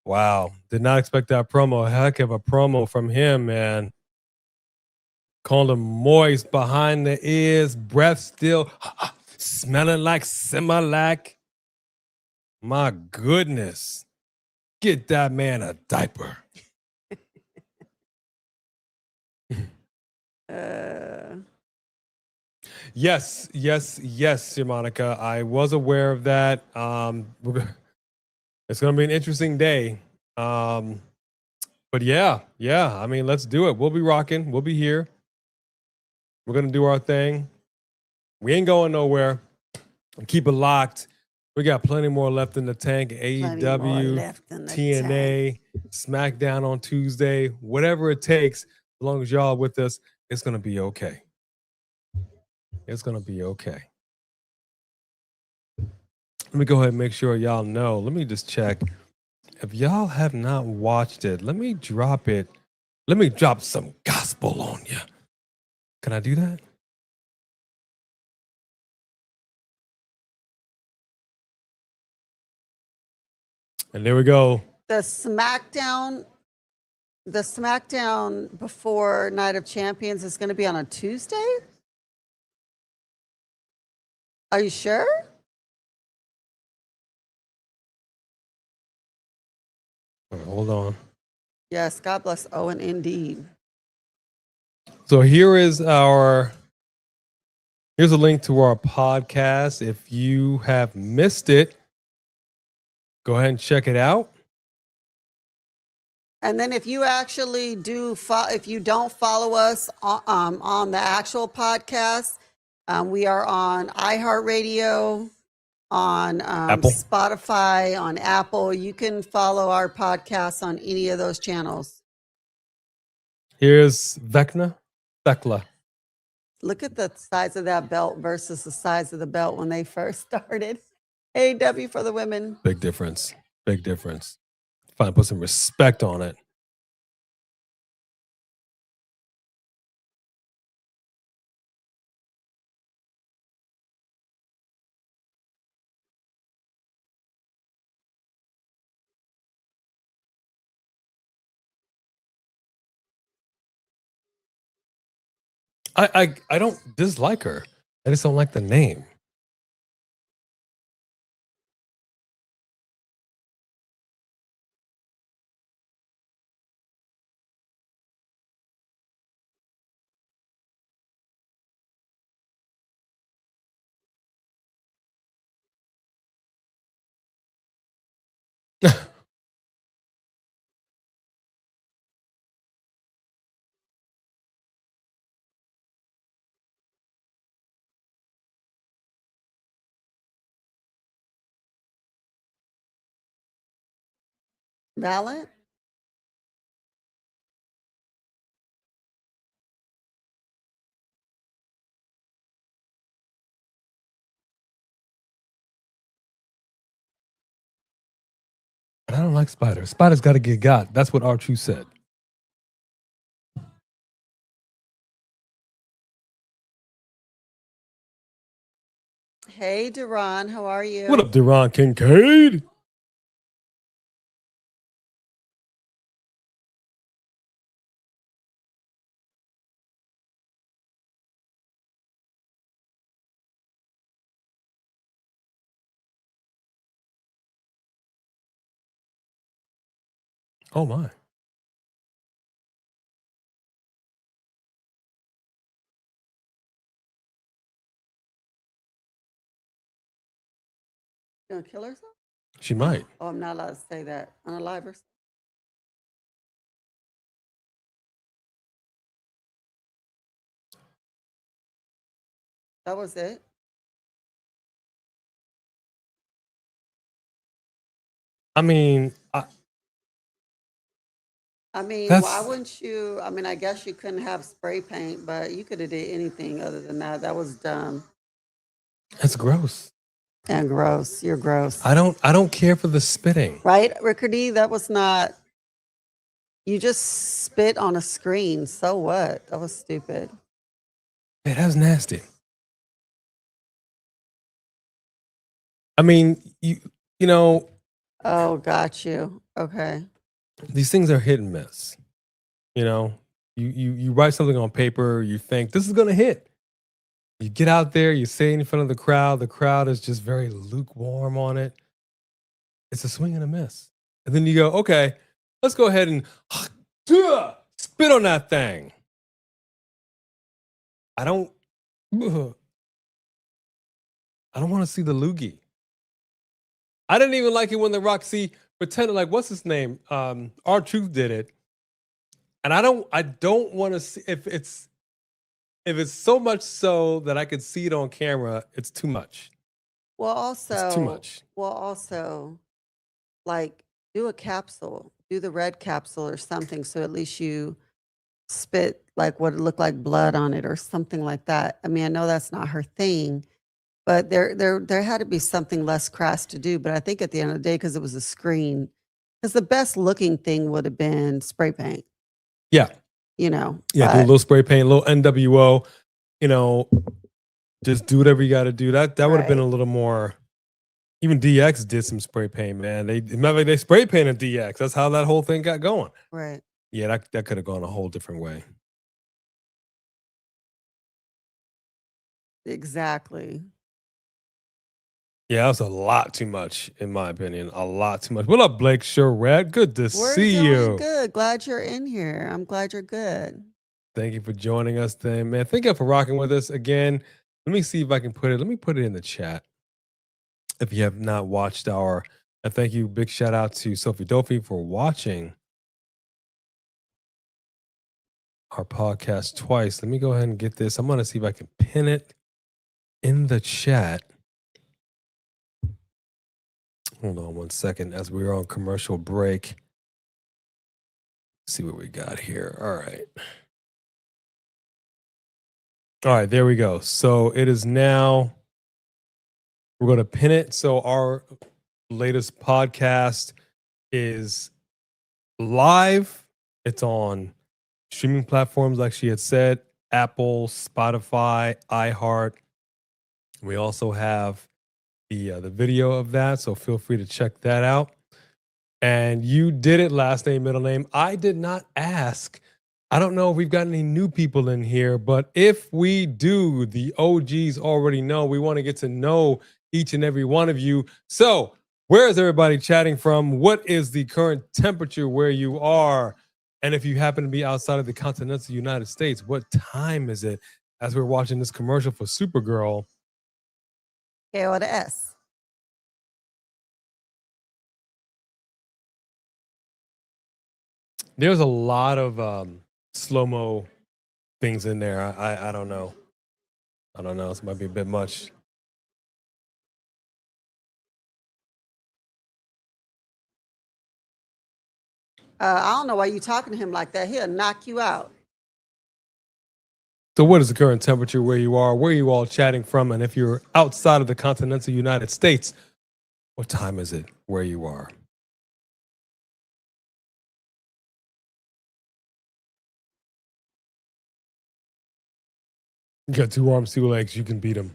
Wow. Did not expect that promo. Heck of a promo from him, man. Called him moist behind the ears, breath still smelling like Similac. My goodness. Get that man a diaper. Yes, Monica. I was aware of that. It's going to be an interesting day. But yeah. I mean, let's do it. We'll be rocking. We'll be here. We're going to do our thing. We ain't going nowhere. Keep it locked. We got plenty more left in the tank. AEW, TNA, SmackDown on Tuesday. Whatever it takes, as long as y'all are with us, it's going to be okay. It's going to be okay. Let me go ahead and make sure y'all know. Let me just check. If y'all have not watched it, let me drop it. Let me drop some gospel on you. Can I do that? And there we go. The SmackDown before Night of Champions is going to be on a Tuesday? Are you sure? Hold on. Yes, God bless Owen indeed. So here's a link to our podcast. If you have missed it, go ahead and check it out. And then if you actually if you don't follow us on the actual podcast, we are on iHeartRadio, on Spotify, on Apple. You can follow our podcast on any of those channels. Here's Thekla. Look at the size of that belt versus the size of the belt when they first started. AEW for the women. Big difference. Finally put some respect on it. I don't dislike her. I just don't like the name. Valid? I don't like spiders. Spiders got to get got. That's what R-Truth said. Hey, Duran, how are you? What up, Deron Kincaid? Oh, my. You gonna kill herself? She might. Oh, I'm not allowed to say that on a live or that was it. I mean, I mean, why that's wouldn't you? I mean, I guess you couldn't have spray paint, but you could have did anything other than that. That was dumb gross. and gross. You're gross. I don't care for the spitting. Right, Rickardy? That was not, you just spit on a screen. So what? That was stupid. Man, that's nasty. I mean, you know, Oh, got you. Okay. these things are hit and miss. You know, you write something on paper, you think this is gonna hit. You get out there, you say it in front of the crowd is just very lukewarm on it. It's a swing and a miss. And then you go, okay, let's go ahead and spit on that thing. I don't want to see the loogie. I didn't even like it when the Roxy pretended like, what's his name? R-Truth did it. And I don't want to see if it's so much so that I could see it on camera, it's too much. Well, also, It's too much. Well, also, like, do a capsule, do the red capsule or something, so at least you spit like what it looked like blood on it or something like that. I mean, I know that's not her thing, but there had to be something less crass to do. But I think at the end of the day, because it was a screen, because the best looking thing would have been spray paint. Yeah. You know. Yeah, do a little spray paint, a little NWO, you know, just do whatever you got to do. That would have been a little more. Even DX did some spray paint, man. They spray painted DX. That's how that whole thing got going. Right. Yeah, that could have gone a whole different way. Exactly. Yeah, that was a lot too much, in my opinion. A lot too much. What up, Blake Charette? Good to We're see doing you. good. Glad you're in here. I'm glad you're good. Thank you for joining us today, man. Thank you for rocking with us again. Let me see if I can put it. Let me put it in the chat. If you have not watched and thank you. Big shout out to Sophie Dofi for watching our podcast twice. Let me go ahead and get this. I'm going to see if I can pin it in the chat. Hold on one second as we're on commercial break. Let's see what we got here. All right. All right, there we go. So it is now, we're going to pin it. So our latest podcast is live. It's on streaming platforms, like she had said, Apple, Spotify, iHeart. We also have the video of that, so feel free to check that out. And you did it, last name, middle name. I did not ask. I don't know if we've got any new people in here, but if we do, the OGs already know. We want to get to know each and every one of you. So where is everybody chatting from? What is the current temperature where you are? And if you happen to be outside of the continental United States, what time is it as we're watching this commercial for Supergirl? KOS. There's a lot of slow-mo things in there. I don't know. I don't know. This might be a bit much. I don't know why you talking to him like that. He'll knock you out. So what is the current temperature where you are? Where are you all chatting from? And if you're outside of the continental United States, what time is it where you are? You got 2 arms, 2 legs. You can beat him.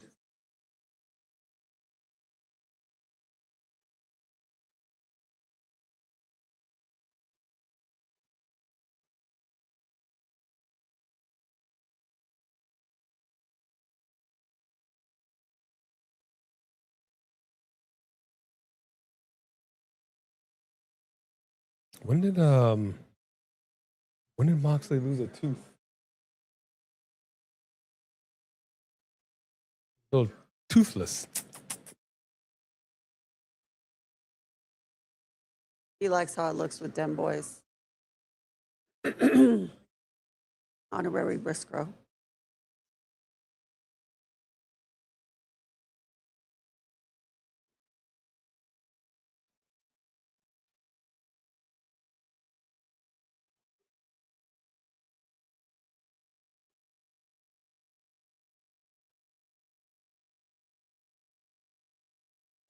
When did Moxley lose a tooth? Little toothless. He likes how it looks with them boys. Honorary Briscoe.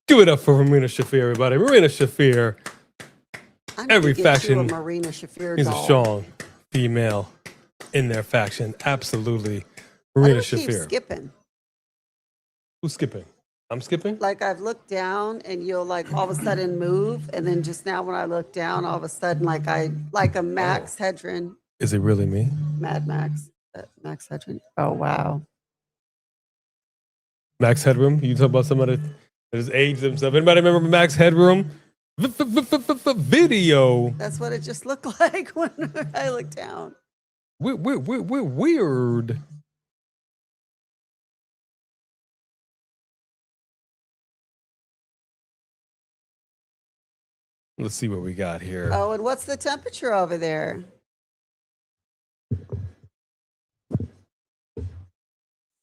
Give it up for Marina Shafir, everybody. Marina Shafir. I need Every to get you a faction Marina Shafir is a doll. strong female in their faction. Absolutely. Why Marina do you keep Shafir. skipping? Who's skipping? I'm skipping? Like I've looked down and you'll like all of a sudden move, and then just now when I look down, all of a sudden like a Max Hedron, Is it really me? Mad Max, Max Hedron. Oh wow. Max Headroom? You talk about somebody that has aged themselves. Anybody remember Max Headroom? Video. That's what it just looked like when I looked down. We're weird. Let's see what we got here. Oh, and what's the temperature over there?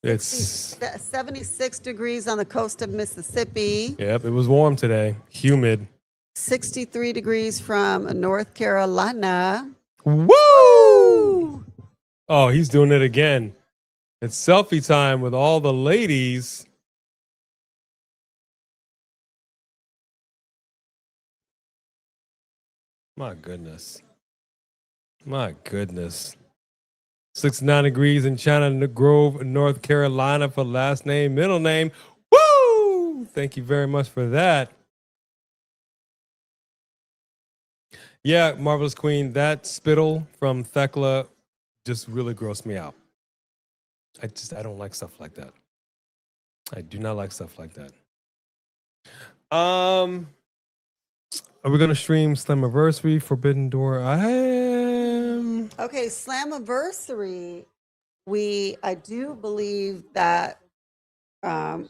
It's 76 degrees on the coast of Mississippi. Yep, it was warm today. Humid. 63 degrees from North Carolina. Woo! Oh, he's doing it again. It's selfie time with all the ladies. My goodness. My goodness. 69 degrees in China Grove, North Carolina for last name, middle name. Woo! Thank you very much for that. Yeah, Marvelous Queen, that spittle from Thekla just really grossed me out. I don't like stuff like that. I do not like stuff like that. Are we gonna stream Slammiversary, Forbidden Door? Okay, Slammiversary. I do believe that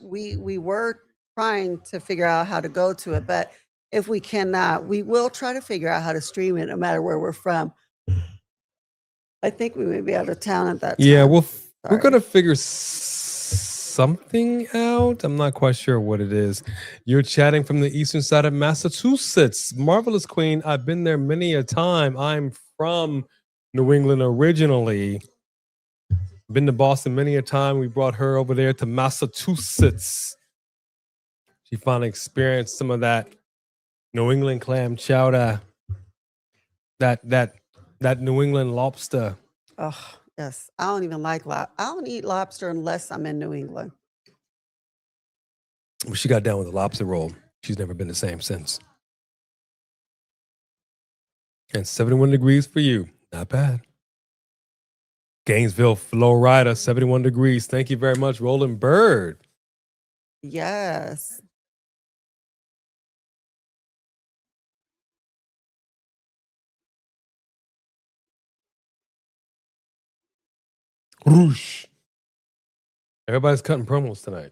we were trying to figure out how to go to it, but if we cannot, we will try to figure out how to stream it no matter where we're from. I think we may be out of town at that time. Yeah, we're gonna figure something out. I'm not quite sure what it is. You're chatting from the eastern side of Massachusetts. Marvelous Queen, I've been there many a time. I'm from New England originally. Been to Boston many a time. We brought her over there to Massachusetts. She finally experienced some of that New England clam chowder, that New England lobster. Oh, yes. I don't even like I don't eat lobster unless I'm in New England. Well, she got down with the lobster roll. She's never been the same since. And 71 degrees for you. Not bad. Gainesville, Florida, 71 degrees. Thank you very much, Roland Bird. Yes. Whoosh. Everybody's cutting promos tonight.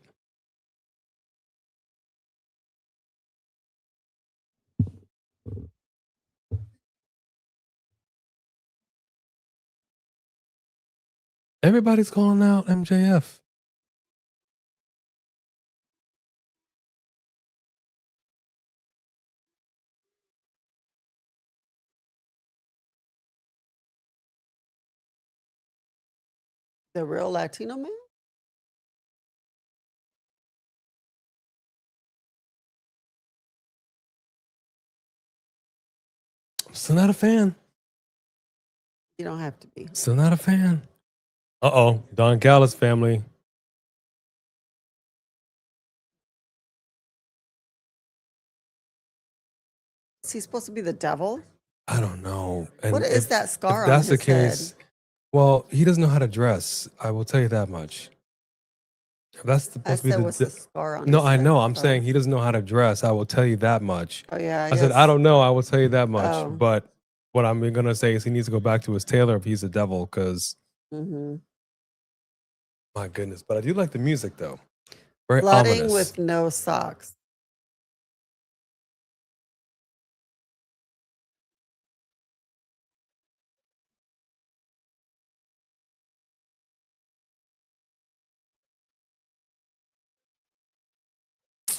Everybody's calling out MJF. The real Latino man? I'm still not a fan. You don't have to be. Still not a fan. Uh-oh. Don Callis family. Is he supposed to be the devil? I don't know. And What is that scar if on that's the his head? case, well, he doesn't know how to dress. I will tell you that much. If that's I supposed to be said, what's the the scar on no, his I head? know. I'm Oh. saying he doesn't know how to dress. I will tell you that much. Oh, yeah. I said, I don't know. I will tell you that much. Oh. But what I'm going to say is he needs to go back to his tailor if he's the devil, because Mm-hmm. my goodness. But I do like the music, though. Very Flooding ominous. with no socks.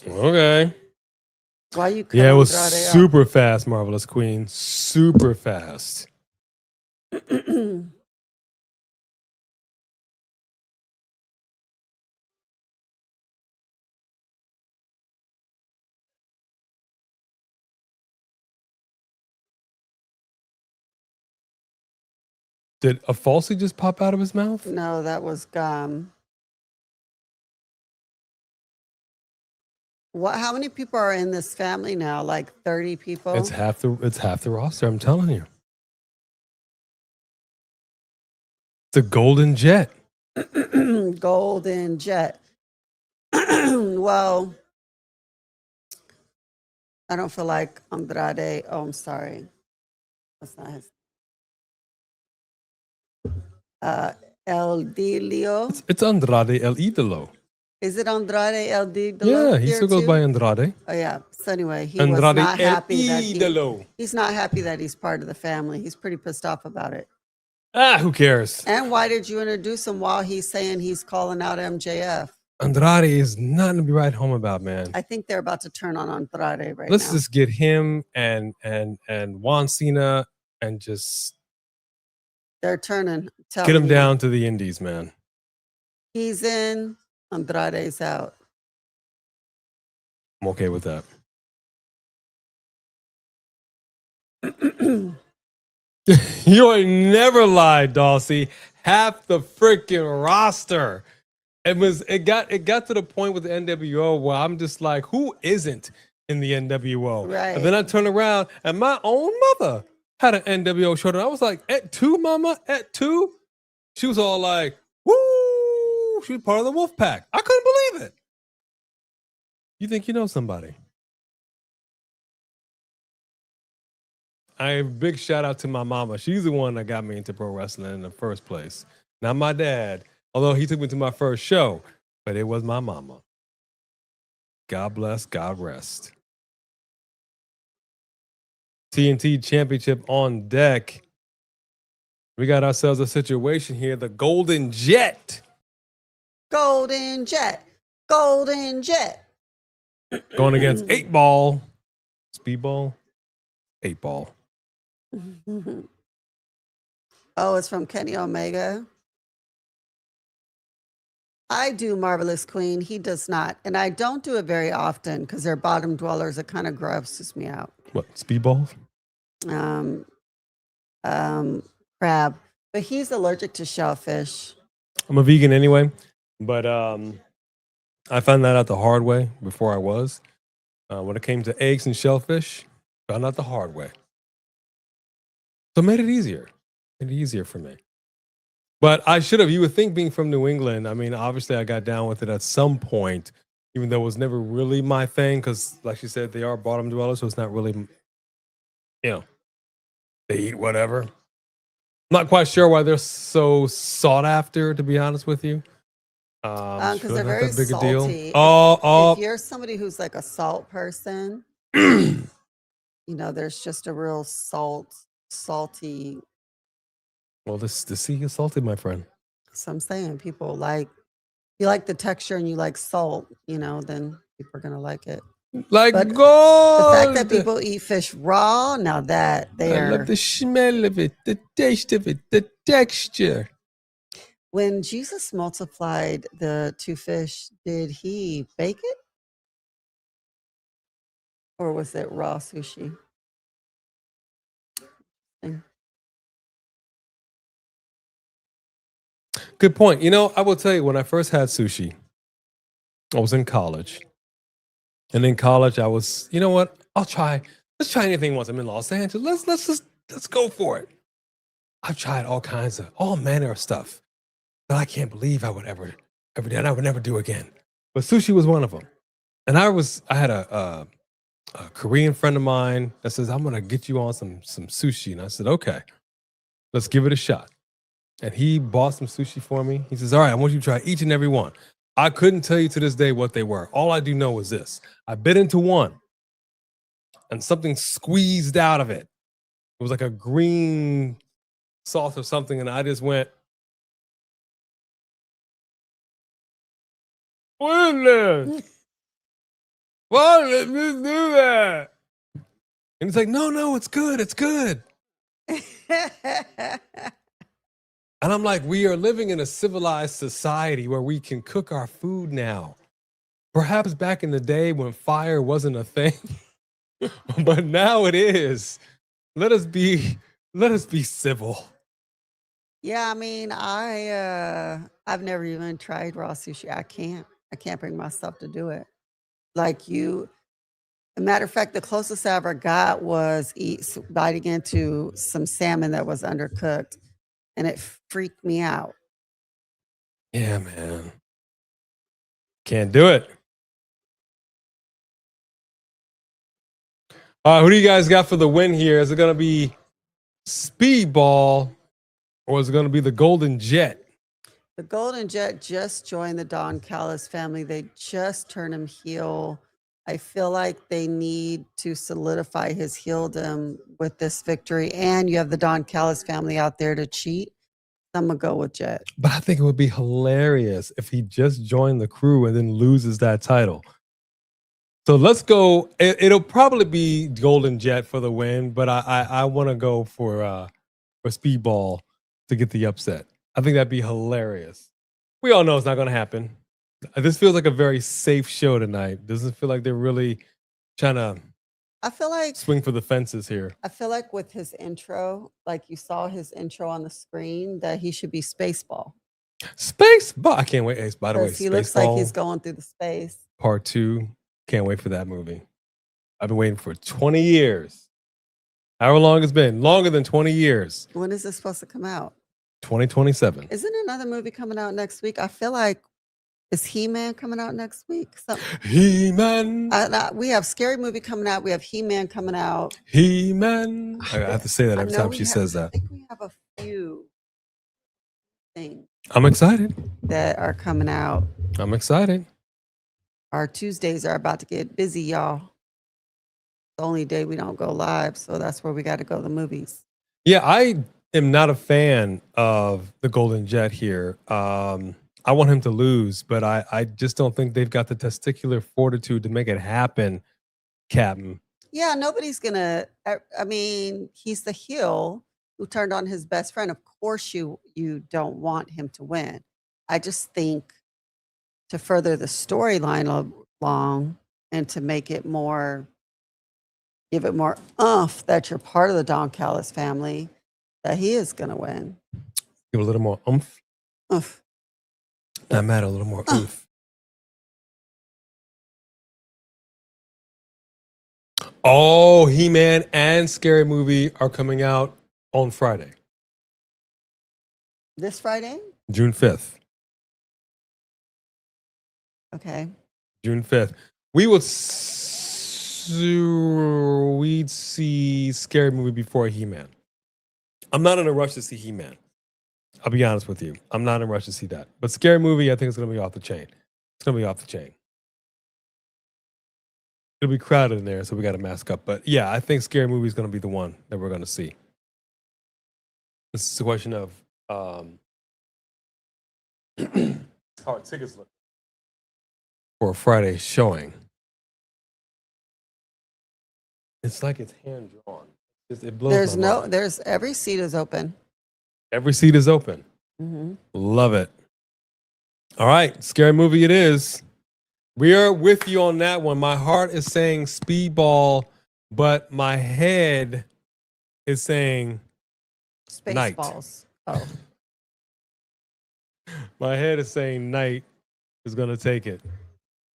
Okay. Why you cut Yeah, it was Andrade super fast, Marvelous Queen. Super fast. off? Did a falsy just pop out of his mouth? No, that was gum. What? How many people are in this family now? Like 30 people? It's half the roster, I'm telling you. It's a golden jet. Golden Jet. Well, I don't feel like Andrade. Oh, I'm sorry. That's not his. El Dilio. It's Andrade El Idolo. Is it Andrade El Dilio? Yeah, he here still goes too? by Andrade. Oh yeah. So anyway, he was Andrade not El happy that Idolo. he's not happy that he's part of the family. He's pretty pissed off about it. Ah, who cares? And why did you introduce him while he's saying he's calling out MJF? Andrade is nothing to be right home about, man. I think they're about to turn on Andrade right Let's now. just get him and Juan Cena and just They're turning. get him down to the indies, man. He's in. Andrade's out. I'm okay with that. You ain't never lied, Dawsey. Half the freaking roster. It got to the point with the NWO where I'm just like, who isn't in the NWO? Right. And then I turn around and my own mother had an NWO shirt, and I was like, "Et tu, mama? Et tu?" She was all like, "Woo!" She was part of the Wolf Pack. I couldn't believe it. You think you know somebody? Big shout out to my mama. She's the one that got me into pro wrestling in the first place. Not my dad, although he took me to my first show, but it was my mama. God bless, God rest. TNT Championship on deck. We got ourselves a situation here. The Golden Jet. Golden Jet. Golden Jet. Going against 8-Ball. Speedball? 8-Ball. Oh, it's from Kenny Omega. I do Marvelous Queen. He does not. And I don't do it very often because they're bottom dwellers. It kind of grosses me out. What, Speedballs? Crab. But he's allergic to shellfish. I'm a vegan anyway, but I found that out the hard way before I was. When it came to eggs and shellfish, found out the hard way. So it made it easier. Made it easier for me. But I should have. You would think, being from New England, I mean, obviously I got down with it at some point, even though it was never really my thing, because like she said, they are bottom dwellers, so it's not really, they eat whatever. I'm not quite sure why they're so sought after, to be honest with you. Because Sure, they're not very that big a salty. deal. If you're somebody who's like a salt person, there's just a real salty. Well, the sea is salty, my friend. So I'm saying people you like the texture and you like salt, then people are gonna like it. Like But gold. The fact that people eat fish raw, now that I love the smell of it, the taste of it, the texture. When Jesus multiplied the 2 fish, did he bake it? Or was it raw sushi? Good point. You know, I will tell you, when I first had sushi, I was in college. And in college, I was, you know what? Let's try anything once I'm in Los Angeles. Let's go for it. I've tried all manner of stuff that I can't believe I would ever do, and I would never do again. But sushi was one of them. And I had a Korean friend of mine that says, I'm gonna get you on some sushi. And I said, okay, let's give it a shot. And he bought some sushi for me. He says, all right, I want you to try each and every one. I couldn't tell you to this day what they were. All I do know is this. I bit into one and something squeezed out of it. It was like a green sauce or something. And I just went, what is this? Why did this do that? And he's like, no, it's good. It's good. And I'm like, we are living in a civilized society where we can cook our food now. Perhaps back in the day when fire wasn't a thing, but now it is. Let us be civil. Yeah, I mean, I've never even tried raw sushi. I can't bring myself to do it. Like you, a matter of fact, the closest I ever got was biting into some salmon that was undercooked, and it freaked me out. Yeah, man. Can't do it. Who do you guys got for the win here? Is it going to be Speedball or is it going to be the Golden Jet? The Golden Jet just joined the Don Callis family. They just turned him heel. I feel like they need to solidify his heeldom with this victory. And you have the Don Callis family out there to cheat. I'm going to go with Jet. But I think it would be hilarious if he just joined the crew and then loses that title. So let's go. It'll probably be Golden Jet for the win, but I want to go for Speedball to get the upset. I think that'd be hilarious. We all know it's not going to happen. This feels like a very safe show tonight. Doesn't feel like they're really trying to I feel like swing for the fences here. I feel like with his intro, like you saw his intro on the screen, that he should be Spaceball. Spaceball. I can't wait. Hey, by the way, He looks like he's going through the space. Part 2. Can't wait for that movie. I've been waiting for 20 years. However long it's been. Longer than 20 years. When is this supposed to come out? 2027. Isn't another movie coming out next week? I feel like, is He-Man coming out next week? He-Man. We have Scary Movie coming out. We have He-Man coming out. He-Man. I have to say that every time she says that. I think we have a few things I'm excited. that are coming out. I'm excited. Our Tuesdays are about to get busy, y'all. The only day we don't go live, so that's where we got to go to the movies. Yeah, I am not a fan of the Golden Jet here. I want him to lose, but I just don't think they've got the testicular fortitude to make it happen, Captain. Yeah, nobody's gonna. I mean, he's the heel who turned on his best friend. Of course, you don't want him to win. I just think to further the storyline along and to make it more, give it more oomph that you're part of the Don Callis family, that he is gonna win. Give a little more oomph. Oomph. That matter, a little more oomph. Oh, He-Man and Scary Movie are coming out on Friday. This Friday? June 5th. Okay. June 5th. We'd see Scary Movie before He-Man. I'm not in a rush to see He-Man. I'll be honest with you. I'm not in a rush to see that. But Scary Movie, I think it's going to be off the chain. It's going to be off the chain. It'll be crowded in there, so we got to mask up. But yeah, I think Scary Movie is going to be the one that we're going to see. This is a question of how our tickets look for a Friday showing. It's like it's hand drawn. It blows my mind. There's every seat is open. Every seat is open. Love it. All right, scary movie it is. We are with you on that one. My heart is saying Speedball, but my head is saying Night. Spaceballs. Oh. My head is saying Night is going to take it.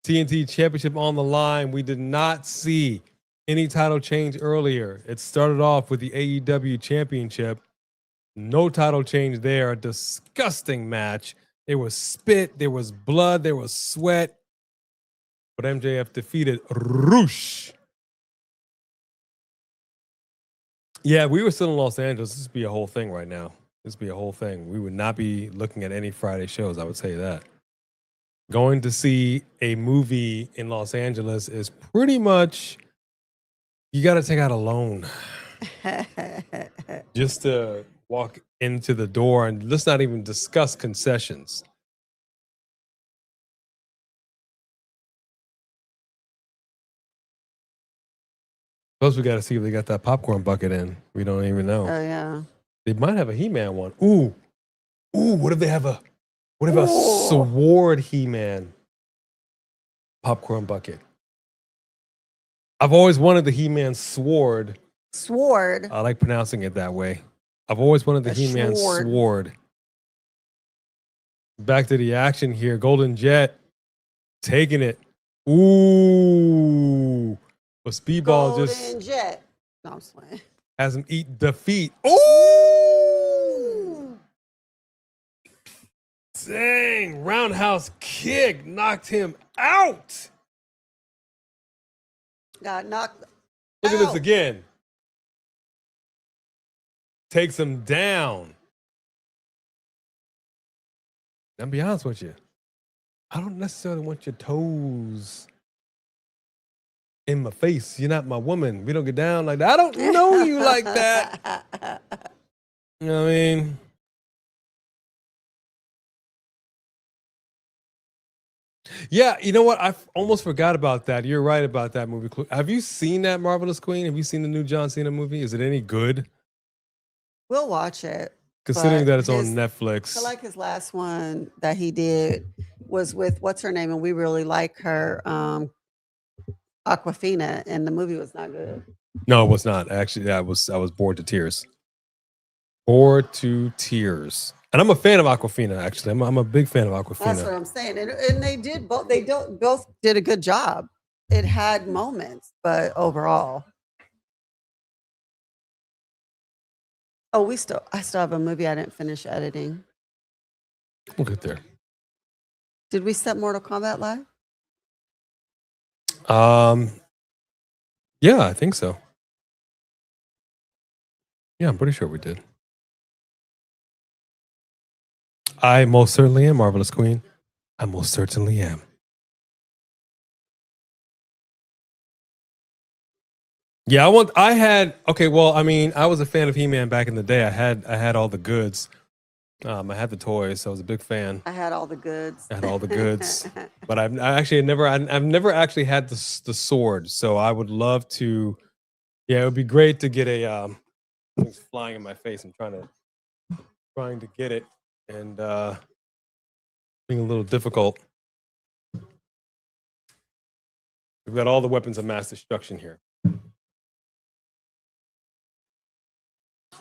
TNT Championship on the line. We did not see any title change earlier. It started off with the AEW Championship. No title change there. A disgusting match. There was spit, there was blood, there was sweat. But MJF defeated Roosh. Yeah, we were still in Los Angeles. This would be a whole thing right now. This would be a whole thing. We would not be looking at any Friday shows, I would say that. Going to see a movie in Los Angeles is pretty much, you got to take out a loan just to walk into the door, and let's not even discuss concessions. Plus, we got to see if they got that popcorn bucket in. We don't even know. Oh yeah. They might have a He-Man one. Ooh. What if they have a sword He-Man popcorn bucket? I've always wanted the He-Man sword. Sword. I like pronouncing it that way. I've always wanted the He-Man sword. Back to the action here. Golden Jet taking it. Ooh. But Speedball Golden Jet. No, I'm playing. has him eat defeat. Ooh! Dang. Roundhouse kick knocked him out. Got knocked. Look at this again. Takes him down. I'll be honest with you. I don't necessarily want your toes in my face. You're not my woman. We don't get down like that. I don't know you like that. You know what I mean? Yeah, you know what? I almost forgot about that. You're right about that movie. Have you seen that Marvelous Queen? Have you seen the new John Cena movie? Is it any good? We'll watch it. Considering but that it's on his- Netflix. I like his last one that he did was with what's her name, and we really like her, Aquafina, and the movie was not good. No, it was not. Actually, I was bored to tears. Bored to tears. And I'm a fan of Aquafina, actually. I'm a big fan of Aquafina. That's what I'm saying. And they did both. Both did a good job. It had moments, but overall. Oh, I still have a movie I didn't finish editing. We'll get there. Did we set Mortal Kombat live? Yeah, I think so. Yeah, I'm pretty sure we did. I most certainly am, Marvelous Queen. I most certainly am. Yeah, okay, well, I mean, I was a fan of He-Man back in the day. I had all the goods. I had the toys, so I was a big fan. I had all the goods. I had all the goods. But I've never actually had the sword. So I would love to. Yeah, it would be great to get a thing's flying in my face. I'm trying to get it, and being a little difficult. We've got all the weapons of mass destruction here.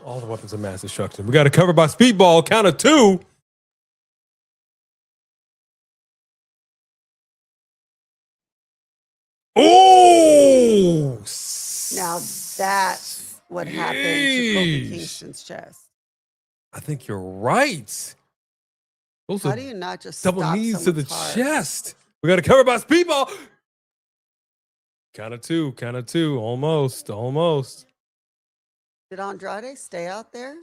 All the weapons of mass destruction. We got it covered by Speedball. Count of two. Oh! Now that's what happened to Kofi Kingston's chest. I think you're right. Those How are do you not just double stop knees to the someone's heart? chest. We got it covered by Speedball. Count of two. Almost. Did Andrade stay out there?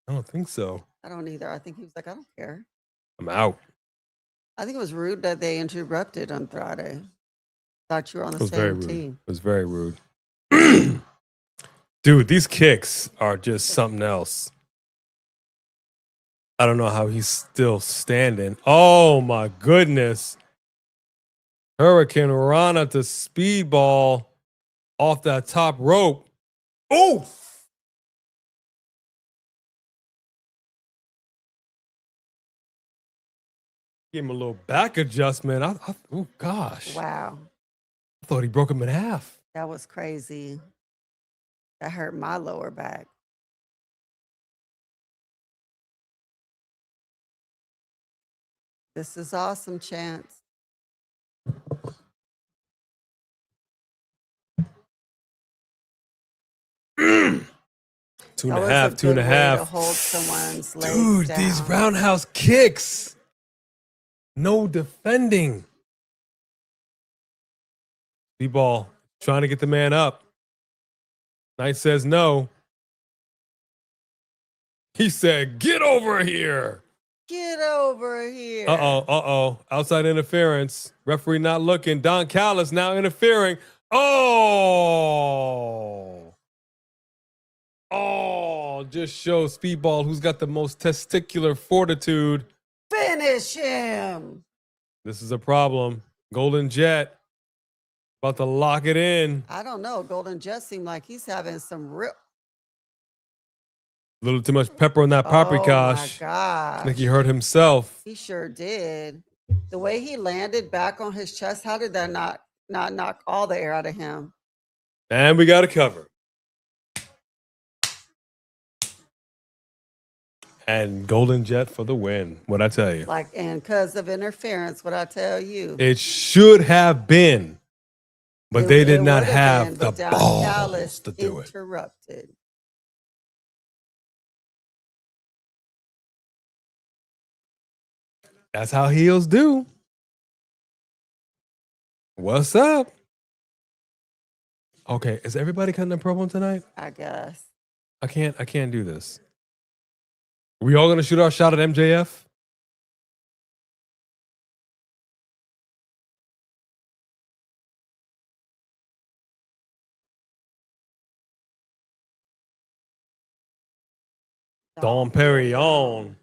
I don't think so. I don't either. I think he was like, I don't care. I'm out. I think it was rude that they interrupted Andrade. Thought you were on It the was very same rude. team. It was very rude. Dude, these kicks are just something else. I don't know how he's still standing. Oh my goodness. Hurricane Rana to Speedball off that top rope. Oh! Gave him a little back adjustment. Oh gosh. Wow. I thought he broke him in half. That was crazy. That hurt my lower back. This is awesome, Chance. Two That and a was half, a two and a good way half. to hold someone's legs Dude, down. these roundhouse kicks. No defending. D-ball trying to get the man up. Knight says no. He said, get over here. Get over here. Uh-oh. Outside interference. Referee not looking. Don Callis now interfering. Oh, just shows Speedball who's got the most testicular fortitude. Finish him. This is a problem. Golden Jet about to lock it in. I don't know. Golden Jet seemed like he's having some real. A little too much pepper on that paprika. Oh my gosh. I think he hurt himself. He sure did. The way he landed back on his chest, how did that not knock all the air out of him? And we got a cover. And Golden Jet for the win. What'd I tell you? Like, and because of interference, what I tell you. It should have been, but they did It not would have been, the but Don balls Callis to do it. interrupted. That's how heels do. What's up? Okay, is everybody cutting a promo tonight? I guess. I can't do this. We all gonna shoot our shot at MJF? Dom Perignon.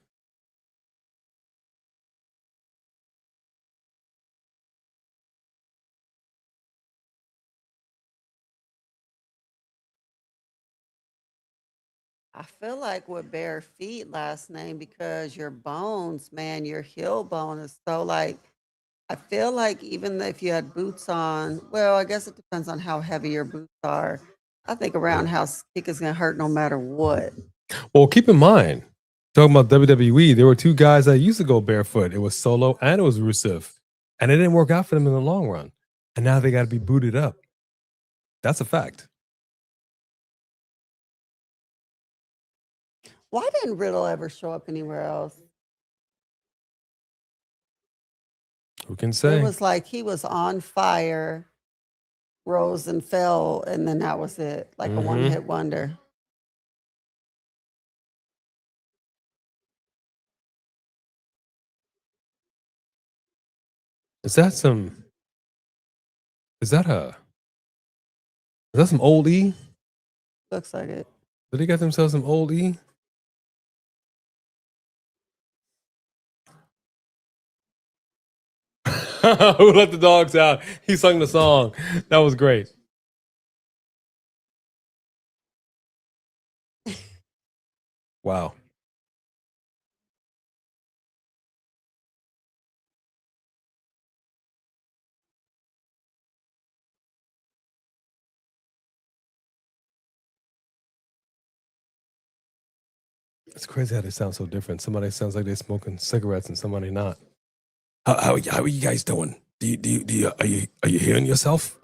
I feel like with bare feet last name because your bones, man, your heel bone is so like. I feel like even if you had boots on, well, I guess it depends on how heavy your boots are. I think a roundhouse kick is gonna hurt no matter what. Well, keep in mind, talking about WWE, there were two guys that used to go barefoot. It was Solo and it was Rusev. And it didn't work out for them in the long run. And now they got to be booted up. That's a fact. Why didn't Riddle ever show up anywhere else? Who can say? It was like he was on fire, rose and fell, and then that was it. Like a one-hit wonder. Is that some old E? Looks like it. Did they get themselves some old E? Who let the dogs out? He sung the song. That was great. Wow. It's crazy how they sound so different. Somebody sounds like they're smoking cigarettes and somebody not. How are you guys doing? Are you hearing yourself?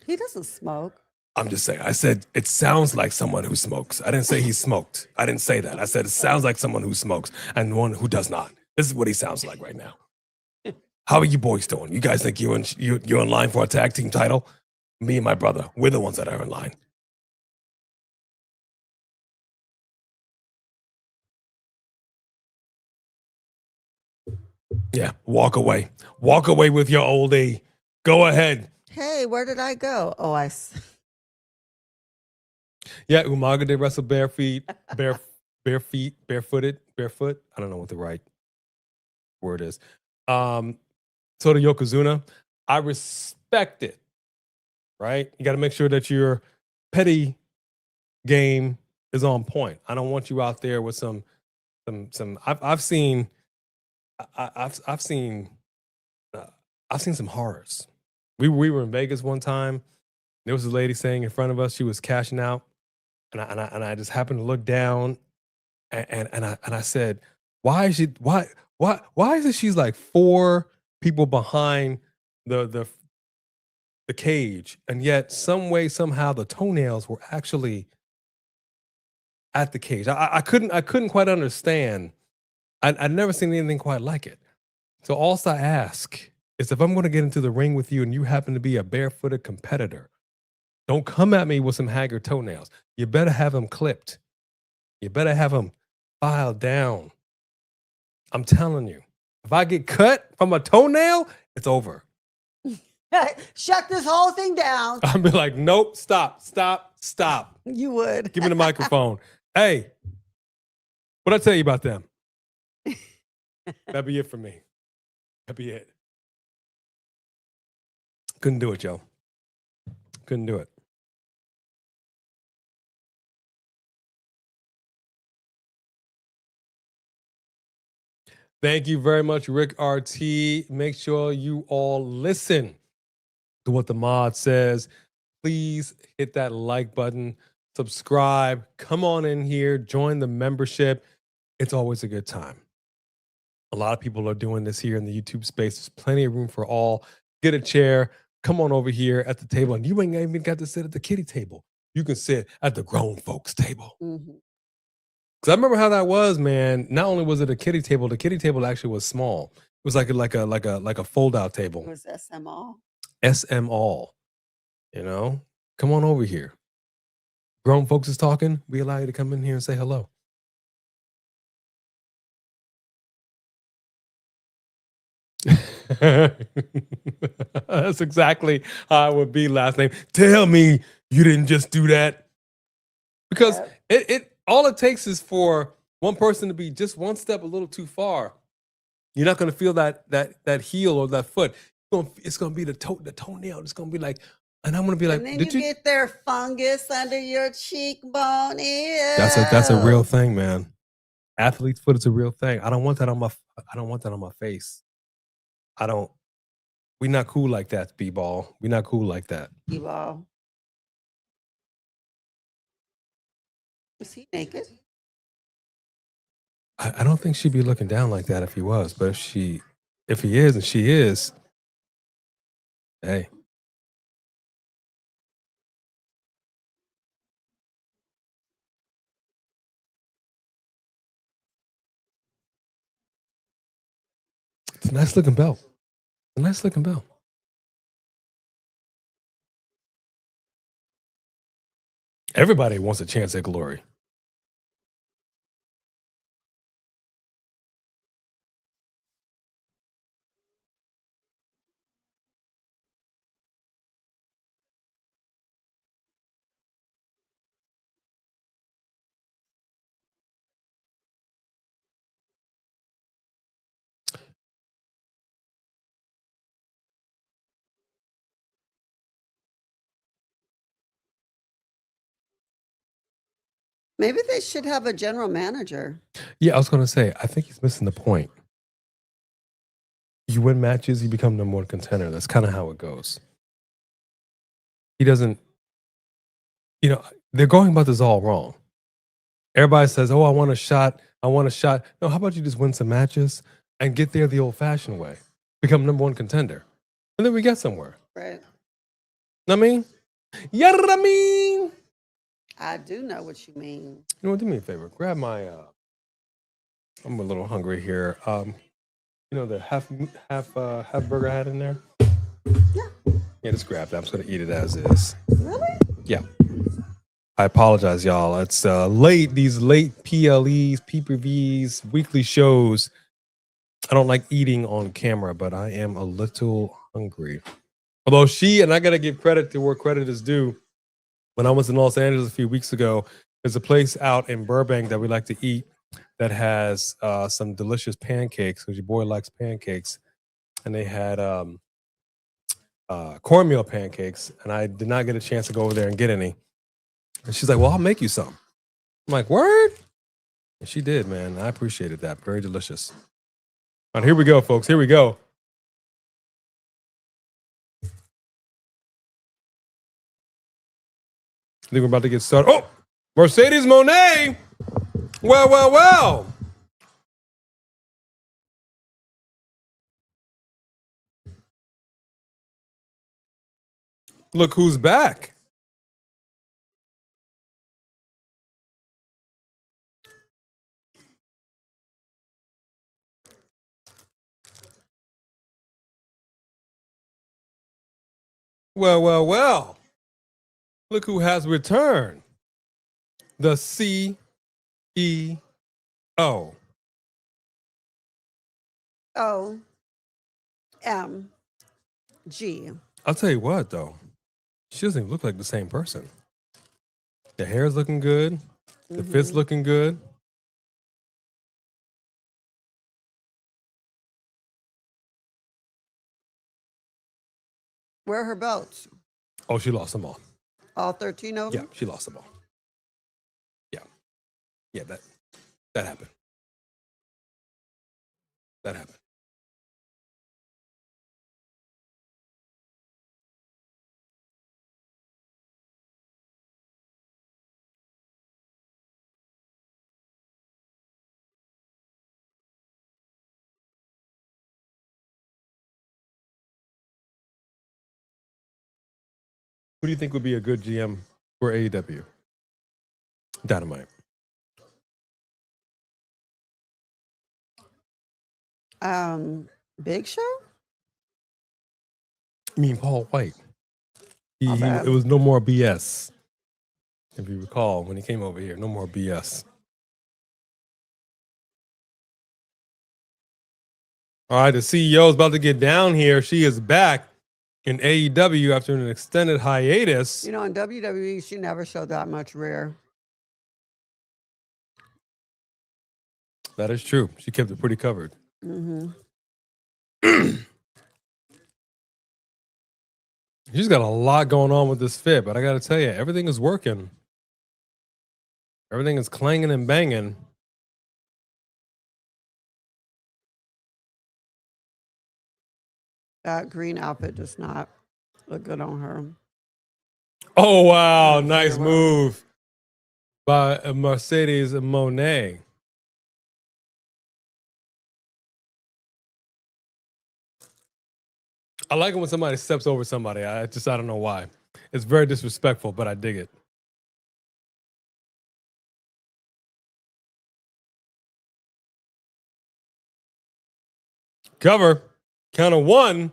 He doesn't smoke. I'm just saying. I said it sounds like someone who smokes. I didn't say he smoked. I didn't say that. I said it sounds like someone who smokes and one who does not. This is what he sounds like right now. How are you boys doing? You guys think you're in line for a tag team title? Me and my brother, we're the ones that are in line. Yeah, walk away. Walk away with your old E. Go ahead. Hey, where did I go? Oh, Yeah, Umaga did wrestle barefoot. I don't know what the right word is. Sota Yokozuna, I respect it, right? You got to make sure that your petty game is on point. I don't want you out there with some. I've seen I've seen some horrors. We were in Vegas one time. There was a lady saying in front of us she was cashing out, and I just happened to look down, and I said, why is it she's like 4 people behind the cage, and yet some way somehow the toenails were actually at the cage. I couldn't quite understand. I'd never seen anything quite like it. So all I ask is, if I'm going to get into the ring with you and you happen to be a barefooted competitor, don't come at me with some haggard toenails. You better have them clipped. You better have them filed down. I'm telling you, if I get cut from a toenail, it's over. Shut this whole thing down. I'd be like, nope, stop. You would. Give me the microphone. Hey, what'd I tell you about them? That'd be it for me. That'd be it. Couldn't do it, Joe. Couldn't do it. Thank you very much, Rick RT. Make sure you all listen to what the mod says. Please hit that like button, subscribe, come on in here, join the membership. It's always a good time. A lot of people are doing this here in the YouTube space. There's plenty of room for all. Get a chair, come on over here at the table. And you ain't even got to sit at the kiddie table. You can sit at the grown folks table. Mm-hmm. Because I remember how that was, man. Not only was it a kiddie table, the kiddie table actually was small. It was like a fold-out table. It was SM all. SM all. You know? Come on over here. Grown folks is talking. We allow you to come in here and say hello. That's exactly how it would be last name. Tell me you didn't just do that. Because it all it takes is for one person to be just one step a little too far. You're not going to feel that heel or that foot. It's going to be the toenail. It's going to be like, and I'm going to be like, and then did you get their fungus under your cheekbone? Ew. That's a real thing, man. Athlete's foot is a real thing. I don't want that on my face. We're not cool like that, B-ball. We're not cool like that. B-ball. Is he naked? I don't think she'd be looking down like that if he was, but if he is and she is, hey. It's a nice looking belt. A nice looking belt. Everybody wants a chance at glory. Maybe they should have a general manager. Yeah, I was going to say, I think he's missing the point. You win matches, you become number one contender. That's kind of how it goes. He doesn't, they're going about this all wrong. Everybody says, oh, I want a shot. No, how about you just win some matches and get there the old-fashioned way? Become number one contender. And then we get somewhere. Right. Know what I mean? You know what I mean? I do know what you mean. You know what? Do me a favor. Grab my. I'm a little hungry here. The half burger I had in there. Yeah, just grab that. I'm just gonna eat it as is. Really? Yeah. I apologize, y'all. It's late. These late PLEs, pay-per-views, weekly shows. I don't like eating on camera, but I am a little hungry. Although and I gotta give credit to where credit is due. When I was in Los Angeles a few weeks ago, there's a place out in Burbank that we like to eat that has some delicious pancakes, because your boy likes pancakes. And they had cornmeal pancakes, and I did not get a chance to go over there and get any. And she's like, well, I'll make you some. I'm like, word? And she did, man. I appreciated that. Very delicious. All right, here we go, folks. Here we go. I think we're about to get started. Oh, Mercedes Moné. Well. Look who's back. Well. Look who has returned. The CEO. OMG. I'll tell you what, though. She doesn't even look like the same person. The hair's looking good. The fit's looking good. Where are her belts? Oh, she lost them all. All 13 of them? Yeah, she lost them all. Yeah, that happened. That happened. Who do you think would be a good GM for AEW? Dynamite. Big Show? I mean, Paul White. bad. It was no more BS. If you recall, when he came over here, no more BS. All right, the CEO is about to get down here. She is back in AEW after an extended hiatus. You know, in WWE, she never showed that much rear. That is true. She kept it pretty covered. She's got a lot going on with this fit, but I got to tell you, everything is working. Everything is clanging and banging. That green outfit does not look good on her. Oh, wow. Yeah, Nice very well. move by Mercedes Moné. I like it when somebody steps over somebody. I don't know why. It's very disrespectful, but I dig it. Cover. Count of one.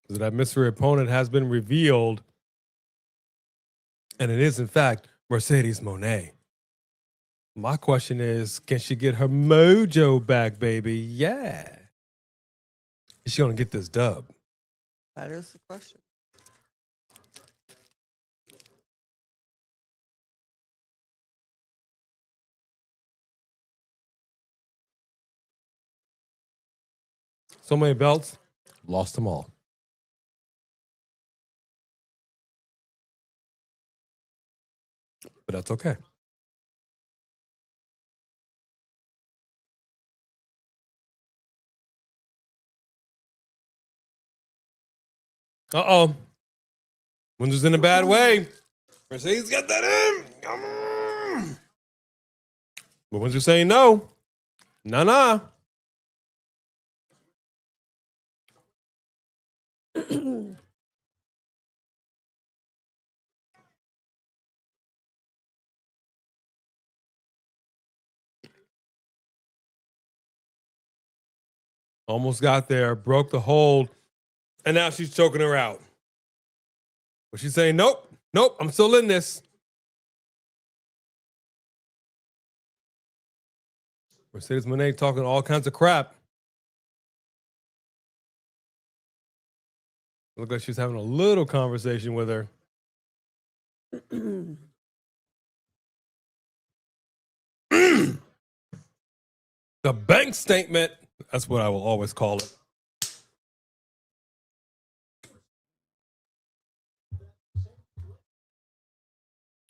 That mystery opponent has been revealed. And it is, in fact, Mercedes Moné. My question is, can she get her mojo back, baby? Yeah. Is she going to get this dub? That is the question. So many belts, lost them all. But that's okay. Uh-oh. Windsor's in a bad way. Mercedes got that in. Come on. But Windsor's saying no. Nah. Almost got there, broke the hold, and now she's choking her out. But she's saying, nope, I'm still in this. Mercedes Moné talking all kinds of crap. Looked like she was having a little conversation with her. The bank statement. That's what I will always call it.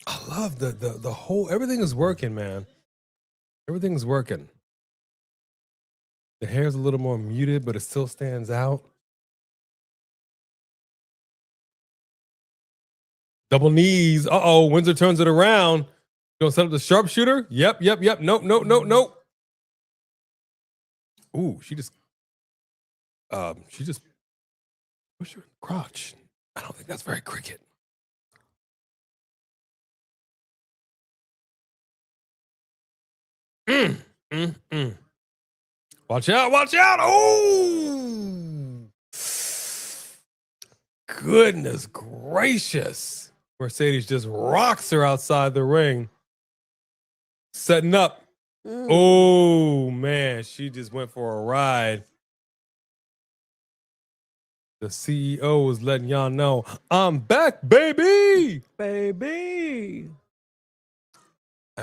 I love the whole, everything is working, man. Everything's working. The hair's a little more muted, but it still stands out. Double knees. Uh-oh, Windsor turns it around. Gonna set up the sharpshooter? Yep. Nope. Ooh, she just pushed her in the crotch. I don't think that's very cricket. Watch out. Oh, goodness gracious. Mercedes just rocks her outside the ring. Setting up. Oh, man, she just went for a ride. The CEO is letting y'all know, I'm back, baby. And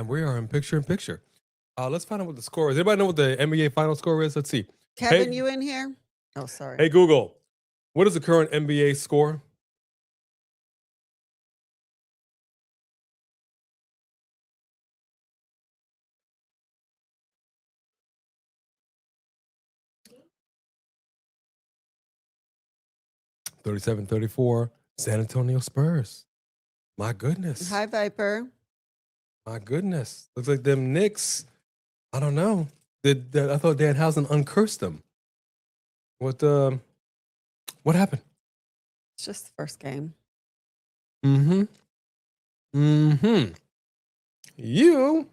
we are in picture. Let's find out what the score is. Anybody know what the NBA final score is? Let's see. Kevin, you in here? Oh, sorry. Hey, Google, what is the current NBA score? $37-34, San Antonio Spurs. My goodness. Hi, Viper. My goodness. Looks like them Knicks, I don't know. I thought Danhausen uncursed them. What happened? It's just the first game. You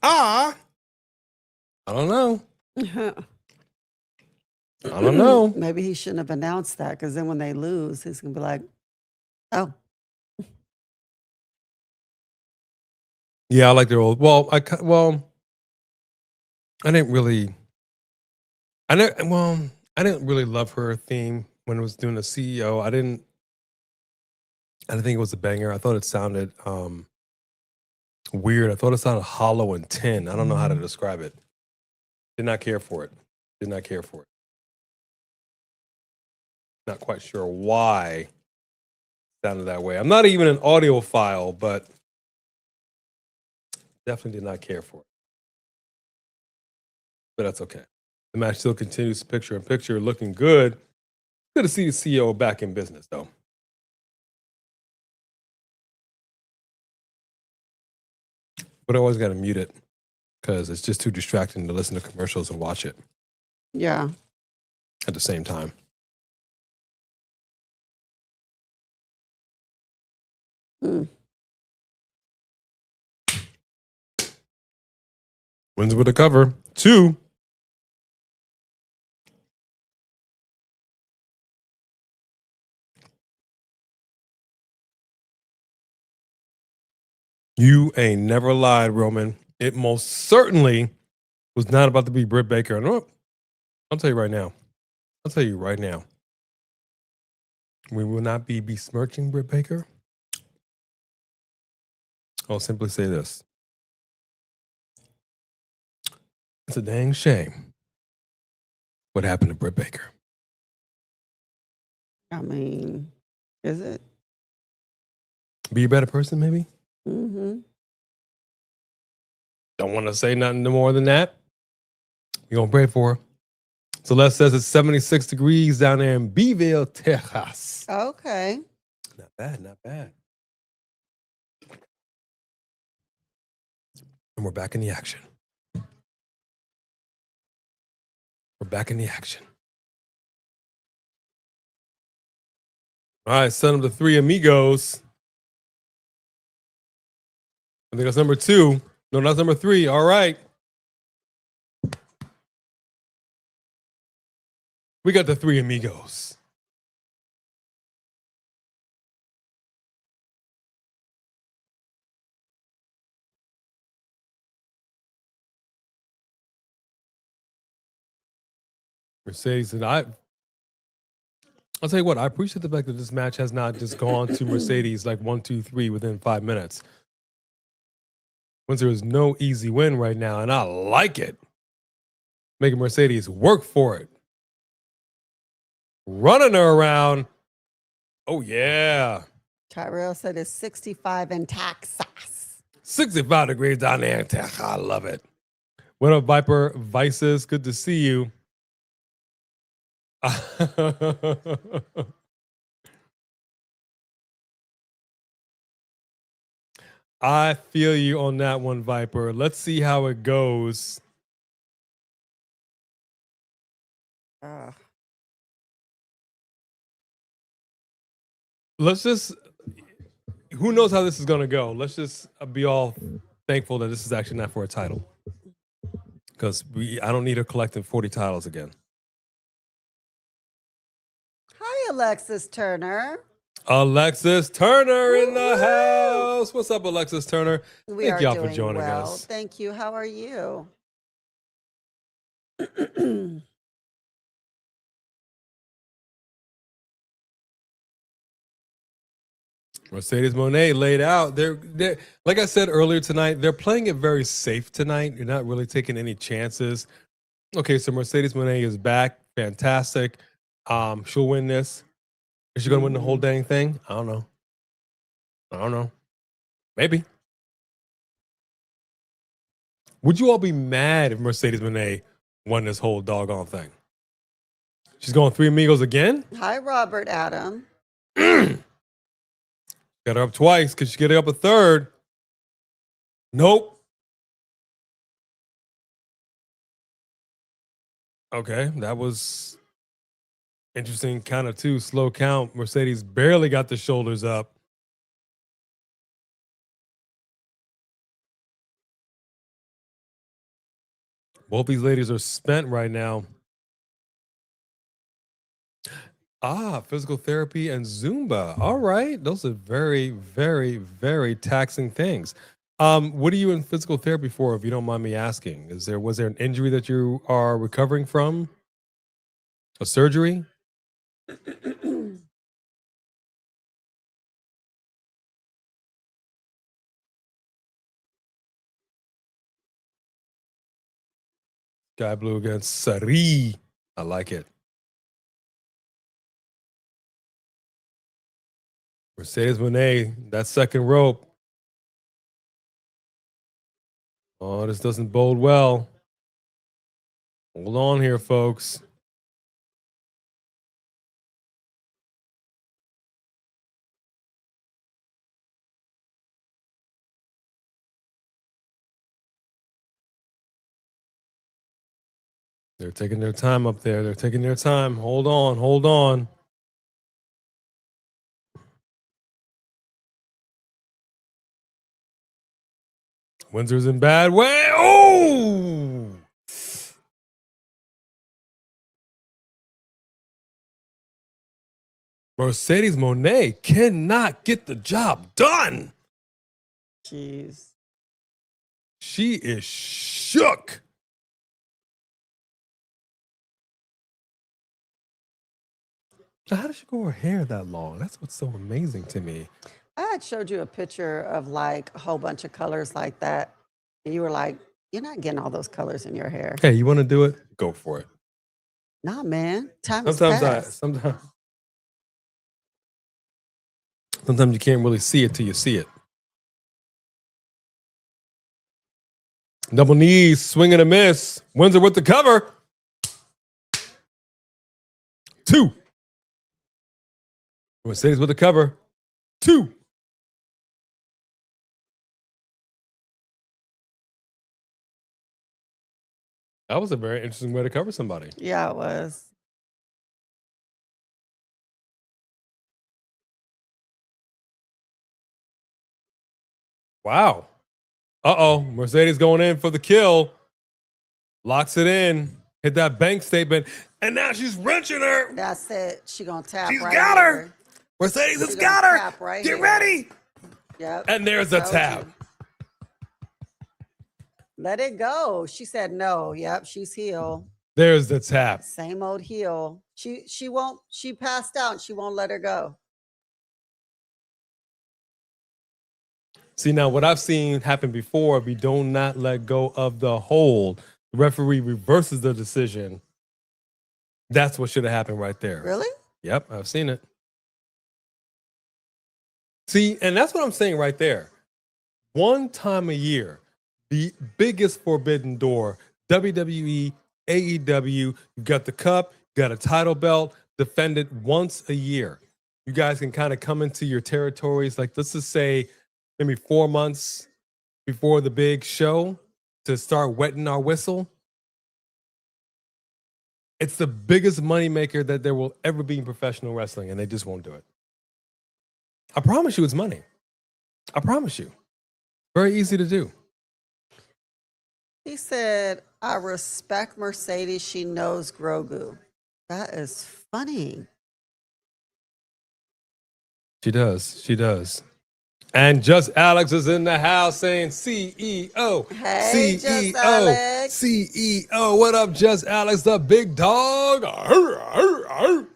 are, I don't know. I don't know. Maybe he shouldn't have announced that, because then when they lose, he's going to be like, oh. Yeah, I like their old. I didn't really love her theme when it was doing the CEO. I didn't think it was a banger. I thought it sounded weird. I thought it sounded hollow and tin. I don't know how to describe it. Did not care for it. Not quite sure why it sounded that way. I'm not even an audiophile, but definitely did not care for it. But that's okay. The match still continues picture in picture, looking good. Good to see the CEO back in business, though. But I always got to mute it because it's just too distracting to listen to commercials and watch it. Yeah. At the same time. Wins with a cover. 2. You ain't never lied, Roman. It most certainly was not about to be Britt Baker. No, I'll tell you right now. We will not be besmirching Britt Baker. I'll simply say this. It's a dang shame what happened to Britt Baker. I mean, is it? Be a better person, maybe? Mm-hmm. Don't want to say nothing more than that. We're going to pray for her. Celeste says it's 76 degrees down there in Beeville, Texas. Okay. Not bad. And we're back in the action. All right, send them to 3 amigos. I think that's number 2. No, that's number 3. All right. We got the 3 amigos. Mercedes and I'll tell you what, I appreciate the fact that this match has not just gone to Mercedes like 1, 2, 3 within 5 minutes. Windsor is no easy win right now, and I like it. Making Mercedes work for it. Running her around. Oh, yeah. Tyrell said it's 65 in Texas. 65 degrees down there in Texas. I love it. What up, Viper Vices? Good to see you. I feel you on that one, Viper. Let's see how it goes. Let's just, who knows how this is going to go? Let's just be all thankful that this is actually not for a title. Because I don't need her collecting 40 titles again. Hi, Alexis Turner. Alexis Turner in the house. What's up, Alexis Turner? We Thank are y'all doing for joining well. us. Thank you. How are you? Mercedes Moné laid out. They're like I said earlier tonight, they're playing it very safe tonight. You're not really taking any chances. Okay, so Mercedes Moné is back. Fantastic. She'll win this. Is she gonna win the whole dang thing? I don't know. Maybe. Would you all be mad if Mercedes Moné won this whole doggone thing? She's going 3 amigos again? Hi, Robert Adam. Got her up twice. Could she get her up a third? Nope. Okay, that was interesting. Kind of too slow count. Mercedes barely got the shoulders up. Both these ladies are spent right now. Physical therapy and Zumba. All right. Those are very, very, very taxing things. What are you in physical therapy for, if you don't mind me asking? Was there an injury that you are recovering from? A surgery? Sky Blue against Sari. I like it. Mercedes Moné, that second rope. Oh, this doesn't bode well. Hold on here, folks. They're taking their time up there. They're taking their time. Hold on, hold on. Windsor's in bad way. Oh! Mercedes Moné cannot get the job done. Jeez. She is shook. How did she grow her hair that long? That's what's so amazing to me. I had showed you a picture of like a whole bunch of colors like that. And you were like, you're not getting all those colors in your hair. Hey, you want to do it? Go for it. Nah, man. Time has Sometimes passed. sometimes you can't really see it till you see it. Double knees, swing and a miss. Windsor with the cover. 2. Mercedes with the cover. 2. That was a very interesting way to cover somebody. Yeah, it was. Wow. Uh-oh. Mercedes going in for the kill. Locks it in. Hit that bank statement. And now she's wrenching her. That's it. She gonna tap She's right got her. here. Mercedes has She got gonna her. tap right Get here. ready. Yep. And there's the Told tap. you. Let it go. She said no. Yep, she's heel. There's the tap. Same old heel. She passed out. She won't let her go. See, now what I've seen happen before, if you do not let go of the hold, the referee reverses the decision. That's what should have happened right there. Really? Yep, I've seen it. See, and that's what I'm saying right there. One time a year, the biggest forbidden door WWE, AEW, you got the cup, you got a title belt, defend it once a year. You guys can kind of come into your territories, like let's just say maybe 4 months before the big show to start wetting our whistle. It's the biggest moneymaker that there will ever be in professional wrestling, and they just won't do it. I promise you it's money. I promise you. Very easy to do. He said, I respect Mercedes. She knows Grogu. That is funny. She does. She does. And Just Alex is in the house saying CEO. Hey, CEO. Just Alex. CEO. What up, Just Alex, the big dog? Arr, arr, arr.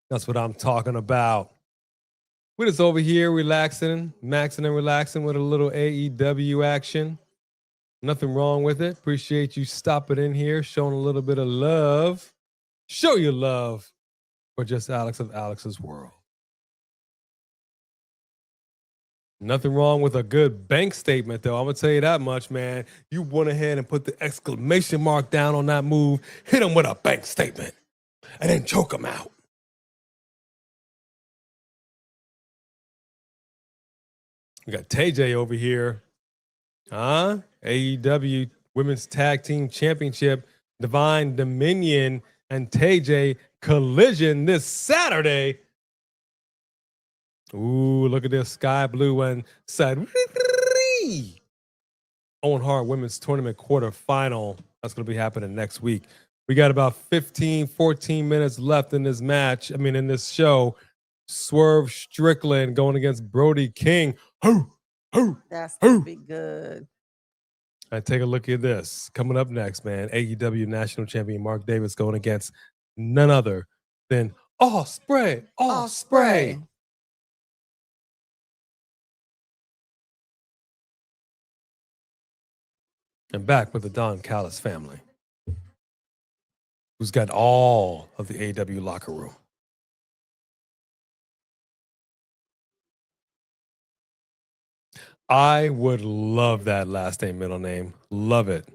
That's what I'm talking about. We're just over here relaxing, maxing and relaxing with a little AEW action. Nothing wrong with it. Appreciate you stopping in here, showing a little bit of love. Show your love for Just Alex of Alex's World. Nothing wrong with a good bank statement, though. I'm going to tell you that much, man. You went ahead and put the exclamation mark down on that move, hit him with a bank statement, and then choke him out. We got TJ over here. AEW Women's Tag Team Championship, Divine Dominion, and TJ Collision this Saturday. Ooh, look at this sky blue and said Owen Hart Women's Tournament quarterfinal. That's going to be happening next week. We got about 14 minutes left in this match. In this show. Swerve Strickland going against Brody King. That's going to be good. And take a look at this. Coming up next, man, AEW National Champion Mark Davis going against none other than Ospreay. Ospreay. And back with the Don Callis family, who's got all of the AEW locker room. I would love that last name, middle name. Love it.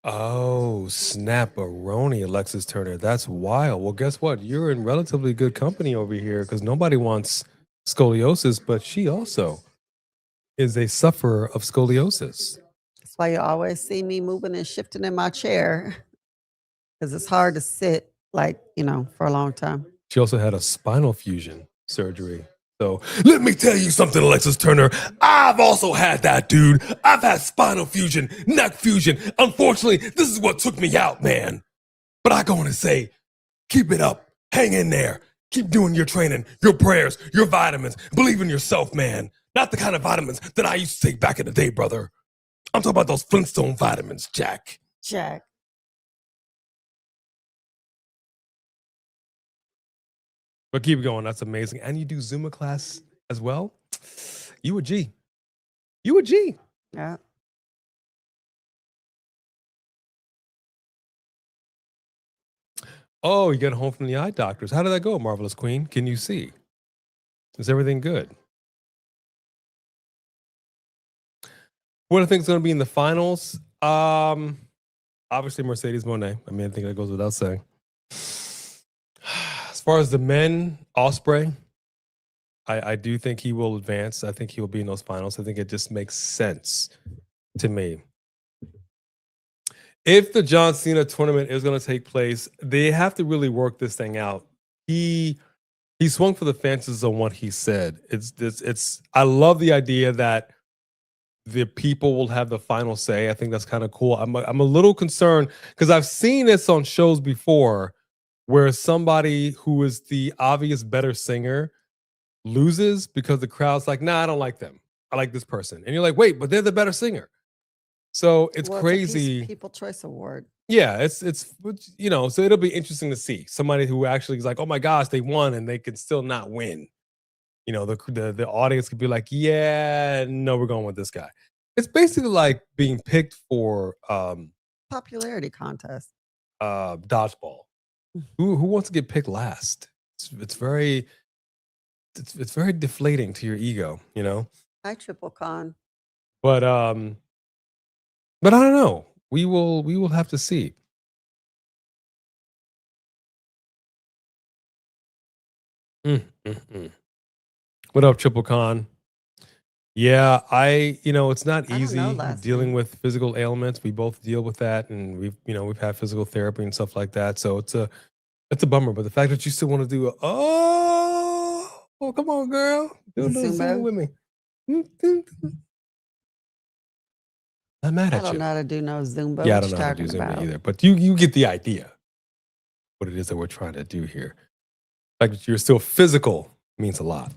Oh, snap-a-roni, Alexis Turner. That's wild. Well, guess what? You're in relatively good company over here because nobody wants scoliosis, but she also is a sufferer of scoliosis. That's why you always see me moving and shifting in my chair because it's hard to sit for a long time. She also had a spinal fusion surgery. So let me tell you something, Alexis Turner. I've also had that, dude. I've had spinal fusion, neck fusion. Unfortunately, this is what took me out, man. But I go on and say, keep it up. Hang in there. Keep doing your training, your prayers, your vitamins. Believe in yourself, man. Not the kind of vitamins that I used to take back in the day, brother. I'm talking about those Flintstone vitamins, Jack. But keep going. That's amazing. And you do Zumba class as well? You a G. You a G. Yeah. Oh, you got home from the eye doctors. How did that go, Marvelous Queen? Can you see? Is everything good? What do you think is going to be in the finals? Obviously, Mercedes Moné. I think that goes without saying. As far as the men, Ospreay, I do think he will advance. I think he will be in those finals. I think it just makes sense to me. If the John Cena tournament is going to take place, they have to really work this thing out. He swung for the fences on what he said. It's. I love the idea that the people will have the final say. I think that's kind of cool. I'm a little concerned because I've seen this on shows before where somebody who is the obvious better singer loses because the crowd's like, nah, I don't like them. I like this person. And you're like, wait, but they're the better singer. So it's crazy. It's a People Choice Award. Yeah, it's so it'll be interesting to see somebody who actually is like, oh my gosh, they won and they can still not win. The audience could be like, yeah, no, we're going with this guy. It's basically like being picked for popularity contest. Dodgeball. Who wants to get picked last? It's very it's very deflating to your ego, you know. Hi, Triple Con. But I don't know. We will have to see. What up, Triple Con? Yeah, it's not I don't know easy last dealing name. with physical ailments. We both deal with that, and we've had physical therapy and stuff like that. So it's a bummer. But the fact that you still want to do come on, girl, do a little Zumba Zumba. with me. I'm mad I at don't you. know how to do no Zumba. Yeah, I What don't you know how to do talking Zumba about? either. But you get the idea. What it is that we're trying to do here. The fact that you're still physical means a lot.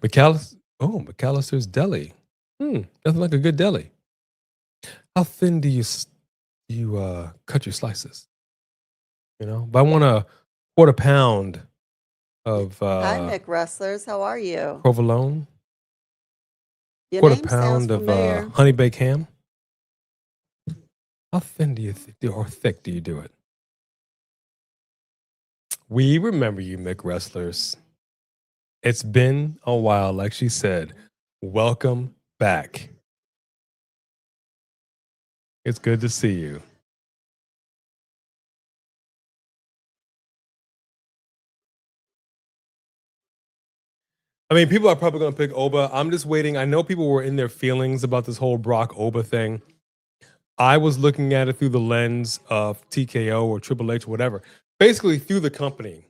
McAllister's Deli. Nothing like a good deli. How thin do you cut your slices? You know, if I want a quarter pound of Hi, Mick Wrestlers. How are you? provolone, Your quarter name sounds pound of familiar. honey baked ham. How thin do you or thick do you do it? We remember you, Mick Wrestlers. It's been a while, like she said. Welcome back. It's good to see you. I mean, people are probably going to pick Oba. I'm just waiting. I know people were in their feelings about this whole Brock Oba thing. I was looking at it through the lens of TKO or Triple H, whatever, basically through the company.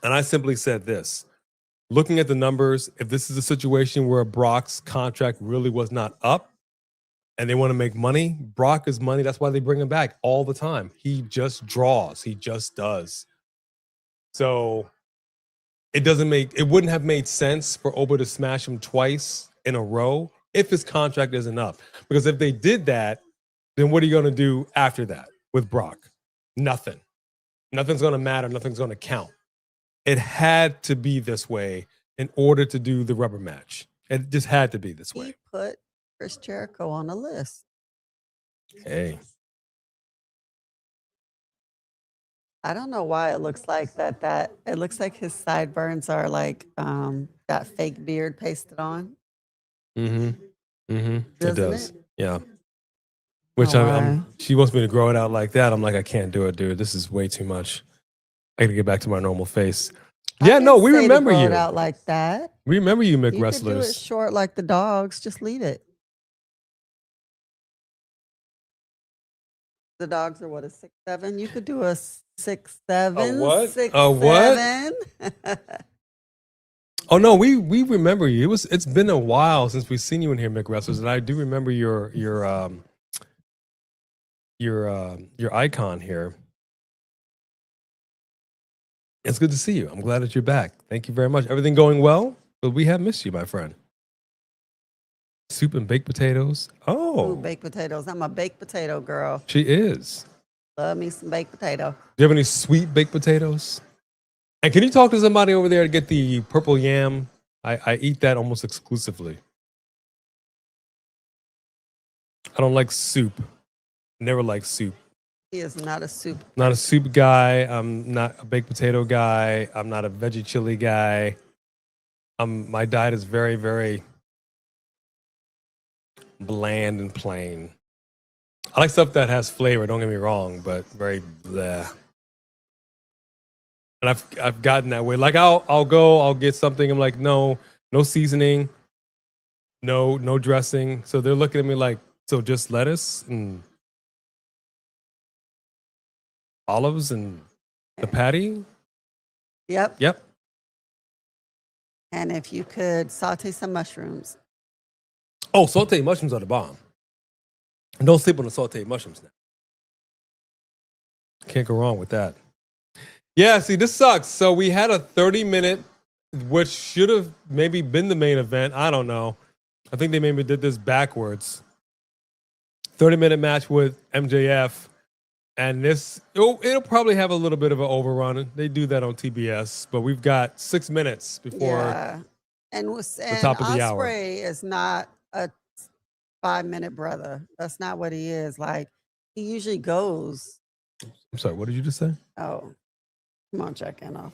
And I simply said this, looking at the numbers, if this is a situation where Brock's contract really was not up and they want to make money, Brock is money. That's why they bring him back all the time. He just draws. He just does. So it wouldn't have made sense for Oba to smash him twice in a row if his contract isn't up. Because if they did that, then what are you going to do after that with Brock? Nothing. Nothing's going to matter. Nothing's going to count. It had to be this way in order to do the rubber match. It just had to be this way. He put Chris Jericho on the list. Hey. I don't know why it looks like that. It looks like his sideburns are like got fake beard pasted on. It Doesn't does. it? Yeah. Which she wants me to grow it out like that. I'm like, I can't do it, dude. This is way too much. I got to get back to my normal face. Yeah, no, we remember you. Grow it out like that. We remember you, Mick You could do it Wrestlers. short like the dogs. Just leave it. The dogs are what, a 6'7"? You could do a 6'7". A what? 6'7". A what? Oh no, we remember you. It's been a while since we've seen you in here, Mick Wrestlers, and I do remember your icon here. It's good to see you. I'm glad that you're back. Thank you very much. Everything going well? But we have missed you, my friend. Soup and baked potatoes. Oh, Ooh, baked potatoes. I'm a baked potato girl. She is. Love me some baked potato. Do you have any sweet baked potatoes? And can you talk to somebody over there to get the purple yam? I eat that almost exclusively. I don't like soup. Never liked soup. He is not a soup. Not a soup guy. I'm not a baked potato guy. I'm not a veggie chili guy. My diet is very, very bland and plain. I like stuff that has flavor, don't get me wrong, but very bleh. And I've gotten that way. Like I'll get something, I'm like, no seasoning, no dressing. So they're looking at me like, so just lettuce and olives and the patty? Yep. And if you could saute some mushrooms. Oh, sauteed mushrooms are the bomb. And don't sleep on the sauteed mushrooms now. Can't go wrong with that. Yeah, see, this sucks. So we had a 30-minute, which should have maybe been the main event. I don't know. I think they maybe did this backwards. 30-minute match with MJF. And it'll probably have a little bit of an overrun. They do that on TBS, but we've got 6 minutes before And the top of the hour. Ospreay is not a 5-minute brother. That's not what he is. Like, he usually goes I'm sorry, what did you just say? Oh, come on, Jack Antoff.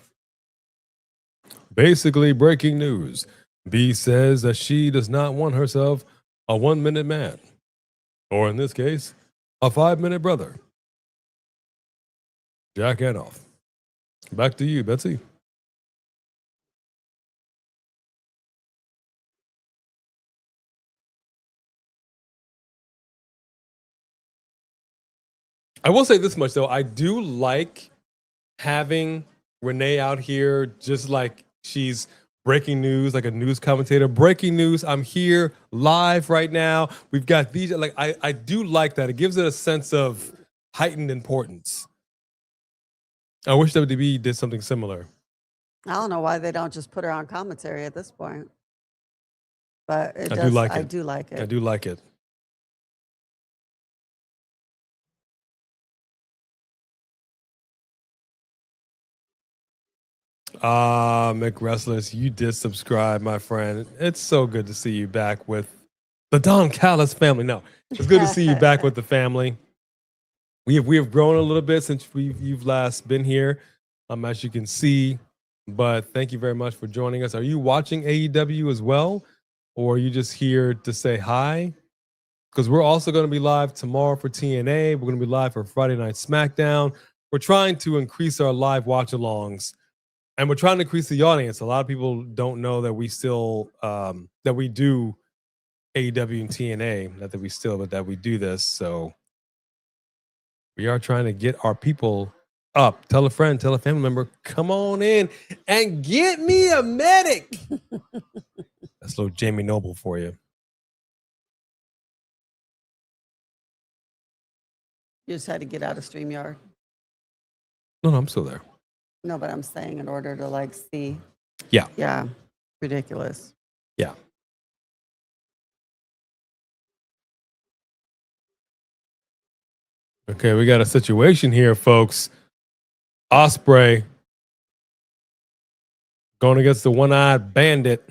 Basically, breaking news. B says that she does not want herself a 1-minute man, or in this case, a 5-minute brother. Jack Antoff. Back to you, Betsy. I will say this much, though. I do like having Renee out here just like she's breaking news, like a news commentator. Breaking news, I'm here live right now. We've got these. Like, I do like that. It gives it a sense of heightened importance. I wish WDB did something similar. I don't know why they don't just put her on commentary at this point. But I do like it. I do like it. I do like it. Mick Restless, you did subscribe, my friend. It's so good to see you back with the Don Callis family. No, it's good to see you back with the family. We have grown a little bit since you've last been here, as you can see. But thank you very much for joining us. Are you watching AEW as well, or are you just here to say hi? Because we're also going to be live tomorrow for TNA. We're going to be live for Friday Night SmackDown. We're trying to increase our live watch-alongs, and we're trying to increase the audience. A lot of people don't know that we still that we do AEW and TNA. Not that we still, but that we do this. So we are trying to get our people up. Tell a friend, tell a family member, come on in and get me a medic. That's a little Jamie Noble for you. You just had to get out of StreamYard. No, I'm still there. No, but I'm saying in order to like see. Yeah. Yeah. Ridiculous. Yeah. Okay, we got a situation here, folks. Osprey going against the one-eyed bandit.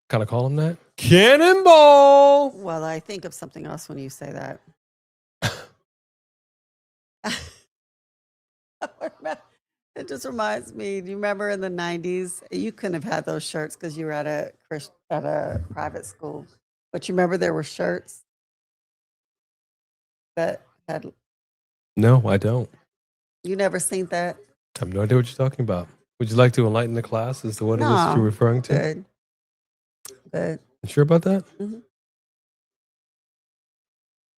Kind of call him that? Cannonball! Well, I think of something else when you say that. It just reminds me, do you remember in the 90s? You couldn't have had those shirts because you were at a private school. But you remember there were shirts that had. No, I don't. You never seen that? I have no idea what you're talking about. Would you like to enlighten the class as to what it is No, you're referring to? Good. Good. You sure about that? Mhm.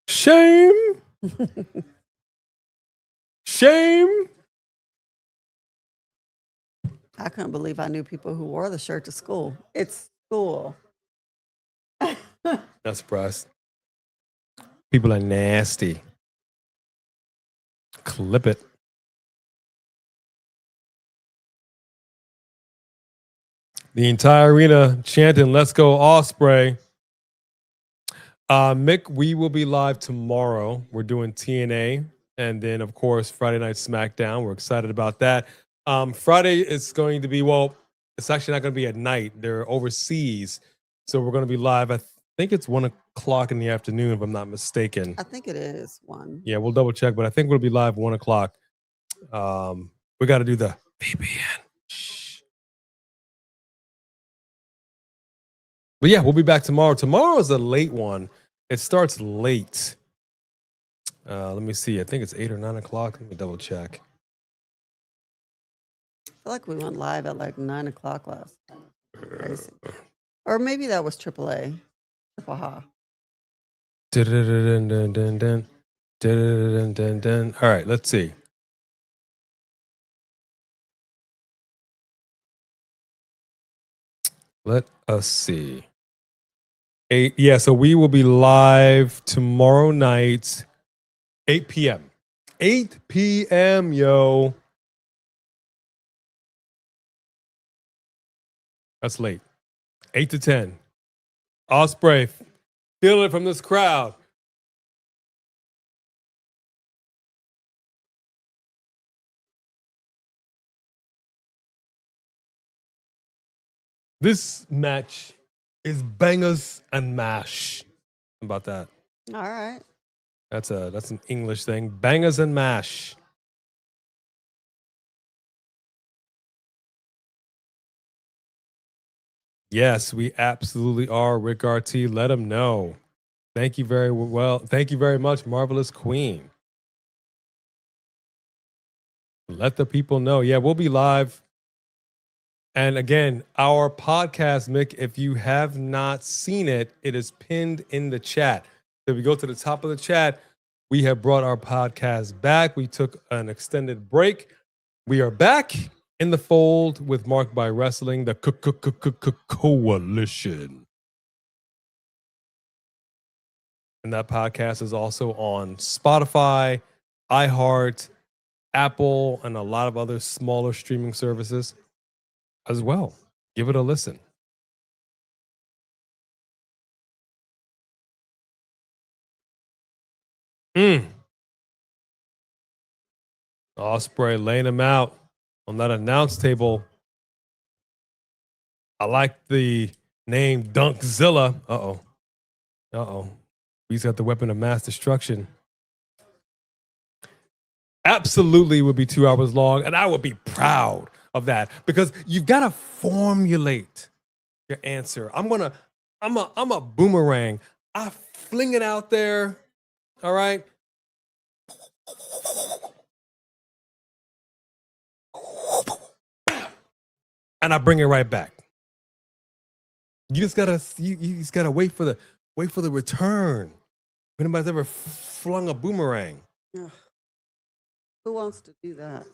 Shame! Shame! I couldn't believe I knew people who wore the shirt to school. It's school. Not surprised. People are nasty. Clip it. The entire arena chanting, "Let's go, Osprey." Mick, we will be live tomorrow. We're doing TNA, and then, of course, Friday Night SmackDown. We're excited about that. Friday is going to be, well, it's actually not going to be at night. They're overseas. So we're going to be live. I think it's 1 o'clock in the afternoon, if I'm not mistaken. I think it is one. Yeah, we'll double check, but I think we'll be live 1 o'clock. We got to do the VPN. Shh. But yeah, we'll be back tomorrow. Tomorrow is a late one. It starts late. Let me see. I think it's 8 or 9 o'clock. Let me double check. I feel like we went live at like 9 o'clock last time. Crazy. Or maybe that was AAA. Triple Ha. All right, let's see. Let us see. 8, yeah, so we will be live tomorrow night, 8 p.m. 8 p.m., yo. That's late. 8 to 10. Osprey, feel it from this crowd. This match is bangers and mash. How about that? All right. That's an English thing. Bangers and mash. Yes, we absolutely are. Rick RT, let him know. Thank you very well. Thank you very much, Marvelous Queen. Let the people know. Yeah, we'll be live. And again, our podcast, Mick, if you have not seen it, it is pinned in the chat. So if you go to the top of the chat, we have brought our podcast back. We took an extended break. We are back in the fold with Marked by Wrestling, the Coalition. And that podcast is also on Spotify, iHeart, Apple, and a lot of other smaller streaming services as well. Give it a listen. Ospreay laying him out on that announce table. I like the name Dunkzilla. Uh-oh. He's got the weapon of mass destruction. Absolutely would be 2 hours long, and I would be proud of that because you've got to formulate your answer. I'm a boomerang. I fling it out there. All right. And I bring it right back. You just gotta wait for the return. If anybody's ever flung a boomerang. Ugh. Who wants to do that?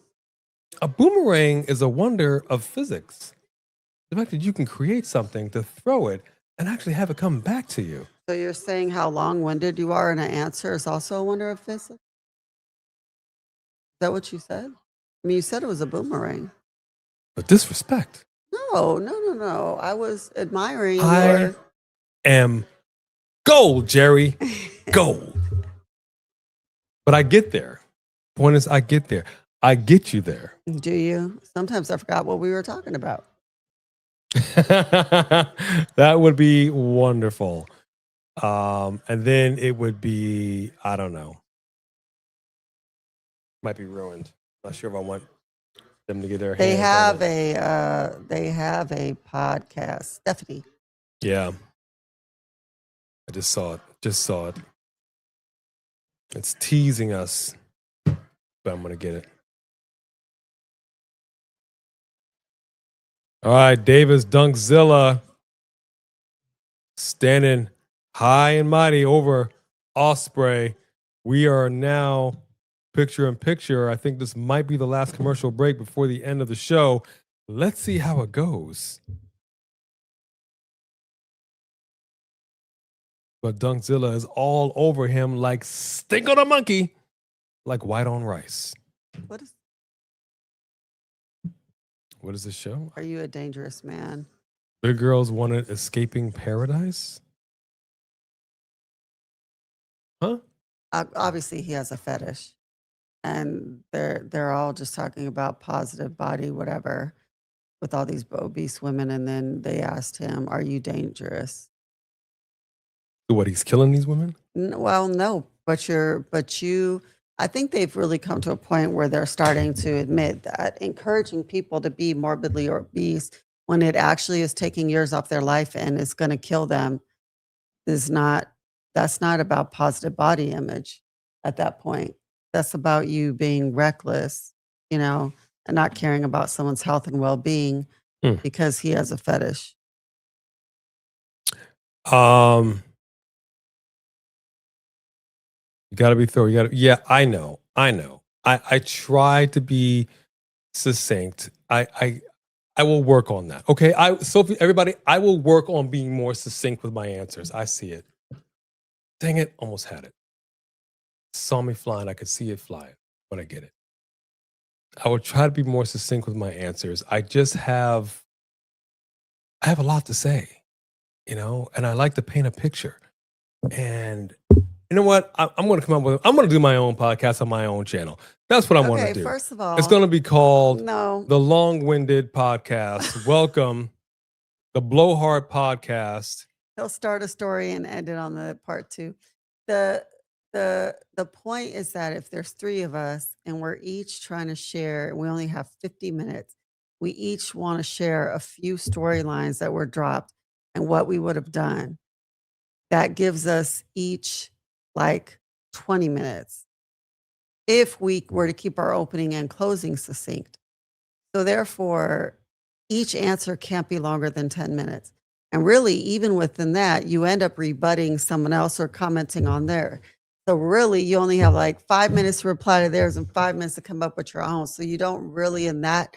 A boomerang is a wonder of physics. The fact that you can create something to throw it and actually have it come back to you. So you're saying how long-winded you are in an answer is also a wonder of physics? Is that what you said? I mean, you said it was a boomerang. But disrespect. No. I was admiring I am gold, Jerry. Gold. But I get there. Point is, I get there. I get you there. Do you? Sometimes I forgot what we were talking about. That would be wonderful. And then it would be, I don't know. Might be ruined. Not sure if I want them to get their They hands have a podcast. Stephanie. Yeah. I just saw it. It's teasing us, but I'm going to get it. All right, Davis Dunkzilla standing high and mighty over Ospreay. We are now picture in picture. I think this might be the last commercial break before the end of the show. Let's see how it goes. But Dunkzilla is all over him like stink on a monkey, like white on rice. What is this show? Are you a dangerous man? Big girls wanted escaping paradise? Huh? Obviously, he has a fetish, and they're all just talking about positive body, whatever, with all these obese women. And then they asked him, "Are you dangerous?" What, he's killing these women? Well, no, but you. I think they've really come to a point where they're starting to admit that encouraging people to be morbidly obese when it actually is taking years off their life and is going to kill them that's not about positive body image at that point. That's about you being reckless, and not caring about someone's health and well-being because he has a fetish. You got to be thorough. Yeah, I know. I try to be succinct. I will work on that. Okay, Sophie, everybody, I will work on being more succinct with my answers. I see it. Dang it, almost had it. Saw me flying. I could see it flying, but I get it. I will try to be more succinct with my answers. I have a lot to say, and I like to paint a picture. And you know what? I'm going to do my own podcast on my own channel. That's what I want to do. First of all, it's going to be called The Long-Winded Podcast. Welcome, the Blowhard Podcast. He'll start a story and end it on the part two. The The point is that if there's three of us and we're each trying to share, and we only have 50 minutes, we each want to share a few storylines that were dropped and what we would have done. That gives us each like 20 minutes if we were to keep our opening and closing succinct. So therefore, each answer can't be longer than 10 minutes. And really, even within that, you end up rebutting someone else or commenting on there. So really, you only have like 5 minutes to reply to theirs and 5 minutes to come up with your own. So you don't really in that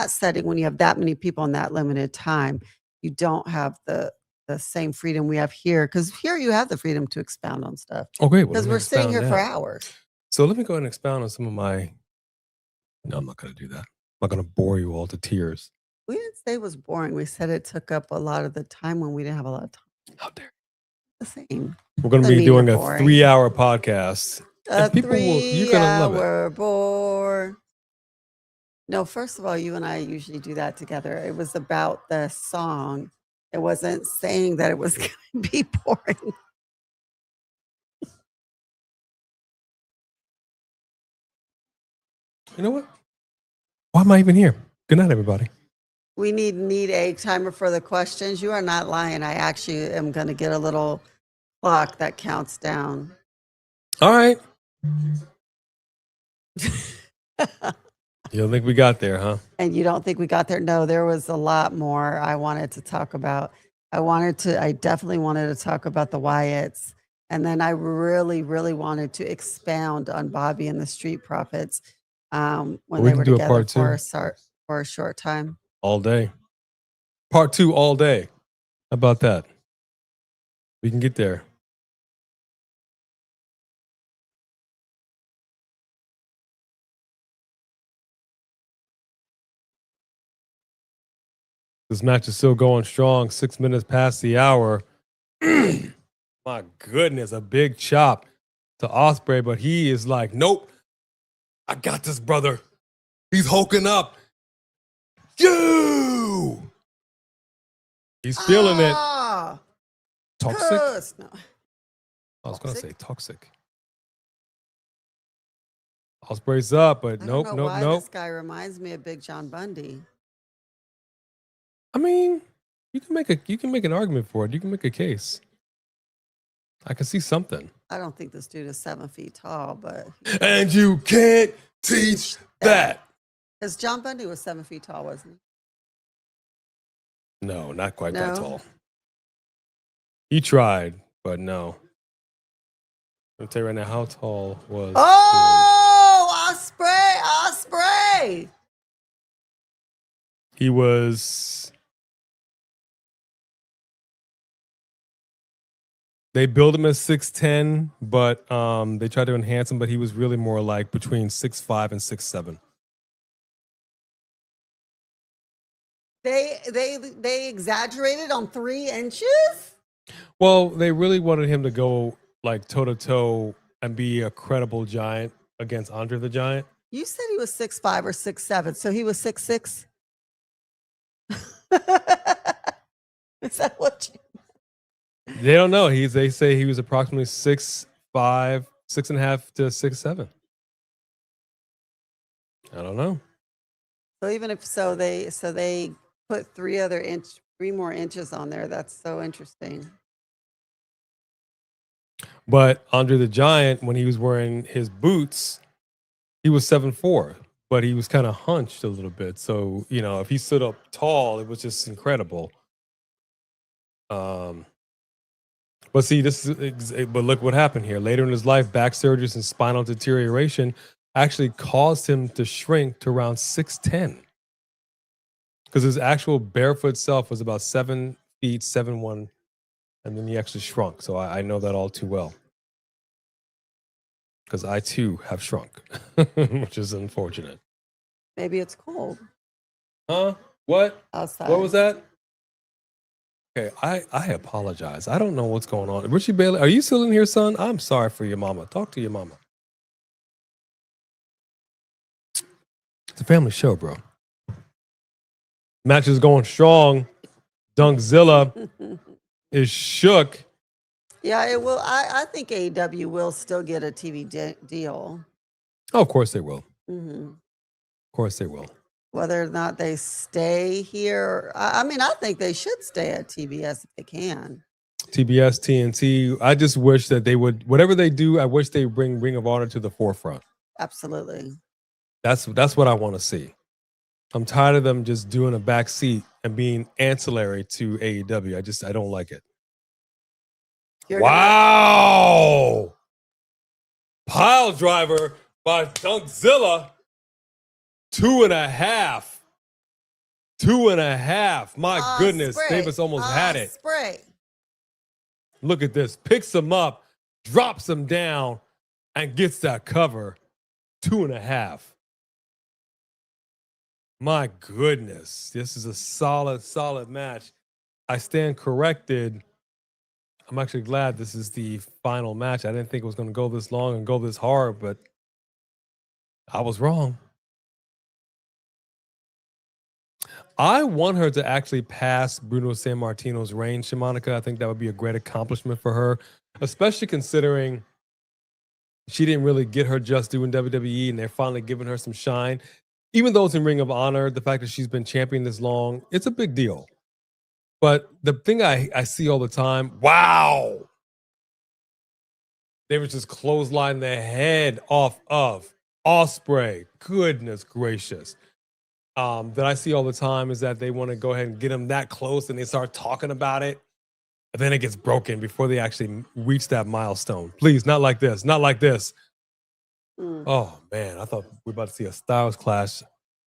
setting, when you have that many people in that limited time, you don't have the same freedom we have here. Because here you have the freedom to expound on stuff. Okay, Because we're sitting here for hours. So let me go ahead and expound on some of my. No, I'm not going to do that. I'm not going to bore you all to tears. We didn't say it was boring. We said it took up a lot of the time when we didn't have a lot of time. How dare The same. We're going to Doesn't be mean doing you're a boring. 3-hour podcast. A And you're going to love it. 3-hour bore. No, first of all, you and I usually do that together. It was about the song. It wasn't saying that it was going to be boring. You know what? Why am I even here? Good night, everybody. We need a timer for the questions. You are not lying. I actually am going to get a little clock that counts down. All right. You don't think we got there, huh? And you don't think we got there? No, there was a lot more I wanted to talk about. I definitely wanted to talk about the Wyatts. And then I really, really wanted to expound on Bobby and the Street Profits when We they can were do a together part two. for a short time. All day. Part 2 all day. How about that? We can get there. This match is still going strong. 6 minutes past the hour. My goodness, a big chop to Ospreay, but he is like, nope, I got this, brother. He's hulking up. You! He's feeling it. Toxic? No. I was going to Toxic? say toxic. Ospreay's up, but I nope, don't know nope, why nope. this guy reminds me of Big John Bundy. I mean, you can make an argument for it. You can make a case. I can see something. I don't think this dude is 7 feet tall, but And you can't teach that. because John Bundy was 7 feet tall, wasn't No, not quite that No? tall. He tried, but no. I'll tell you right now, how tall was he? Oh, Ospreay! he was. They built him as 6'10", but they tried to enhance him, but he was really more like between 6'5" and 6'7". They exaggerated on 3 inches. Well, they really wanted him to go like toe to toe and be a credible giant against Andre the Giant. You said he was 6'5" or 6'7", so he was 6'6". Is that what you? They don't know. They say he was approximately 6'5", 6.5 to 6'7". I don't know. So even if they put 3 more inches on there. That's so interesting. But Andre the Giant, when he was wearing his boots, he was 7'4", but he was kind of hunched a little bit. So, you know, if he stood up tall, it was just incredible. But see, but look what happened here. Later in his life, back surgeries and spinal deterioration actually caused him to shrink to around 6'10", because his actual barefoot self was about 7 feet, 7'1", and then he actually shrunk. So I know that all too well, because I too have shrunk, which is unfortunate. Maybe it's cold Huh? What? outside. What was that? Okay, I apologize. I don't know what's going on. Richie Bailey, are you still in here, son? I'm sorry for your mama. Talk to your mama. It's a family show, bro. Match is going strong. Dunkzilla is shook. Yeah, it will. I think AEW will still get a TV deal. Oh, of course they will. Hmm. Of course they will. Whether or not they stay here, I mean, I think they should stay at TBS if they can. TBS, TNT. I just wish that they would, whatever they do, I wish they bring Ring of Honor to the forefront. Absolutely. That's what I want to see. I'm tired of them just doing a back seat and being ancillary to AEW. I don't like it. Wow. Pile driver by Dunkzilla. 2.5. 2.5. My goodness. Davis almost had it. Spray. Look at this. Picks him up, drops him down, and gets that cover. 2.5. My goodness. This is a solid match. I stand corrected. I'm actually glad this is the final match. I didn't think it was going to go this long and go this hard, but I was wrong. I want her to actually pass Bruno Sammartino's reign, Shimonica. I think that would be a great accomplishment for her, especially considering she didn't really get her just due in WWE, and they're finally giving her some shine. Even though it's in Ring of Honor, the fact that she's been champion this long, it's a big deal. But the thing I see all the time, wow, they were just clotheslining the head off of Ospreay. Goodness gracious. That I see all the time is that they want to go ahead and get them that close and they start talking about it. And then it gets broken before they actually reach that milestone. Please, not like this. Not like this. Oh, man. I thought we were about to see a Styles clash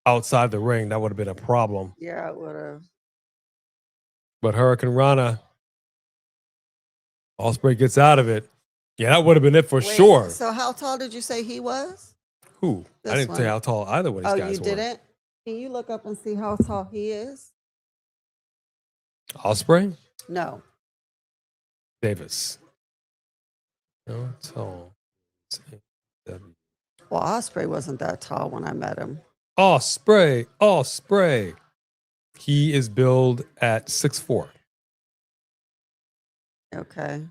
outside the ring. That would have been a problem. Yeah, it would have. But Hurricane Rana, Ospreay gets out of it. Yeah, that would have been it for sure. So how tall did you say he was? Who? I didn't say how tall either one of these guys were. Oh, you didn't? Can you look up and see how tall he is? Ospreay? No. Davis. No tall. Well, Ospreay wasn't that tall when I met him. Ospreay. He is billed at 6'4". Okay.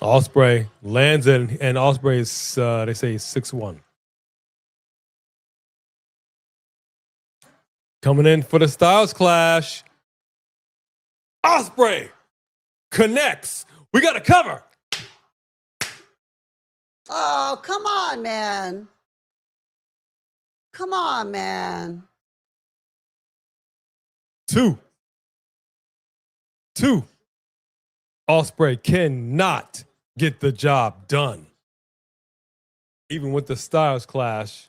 Ospreay lands in, and Ospreay is, they say, 6'1". Coming in for the Styles Clash. Ospreay connects. We got a cover. Oh, come on, man. Come on, man. 2. Ospreay cannot get the job done. Even with the Styles Clash.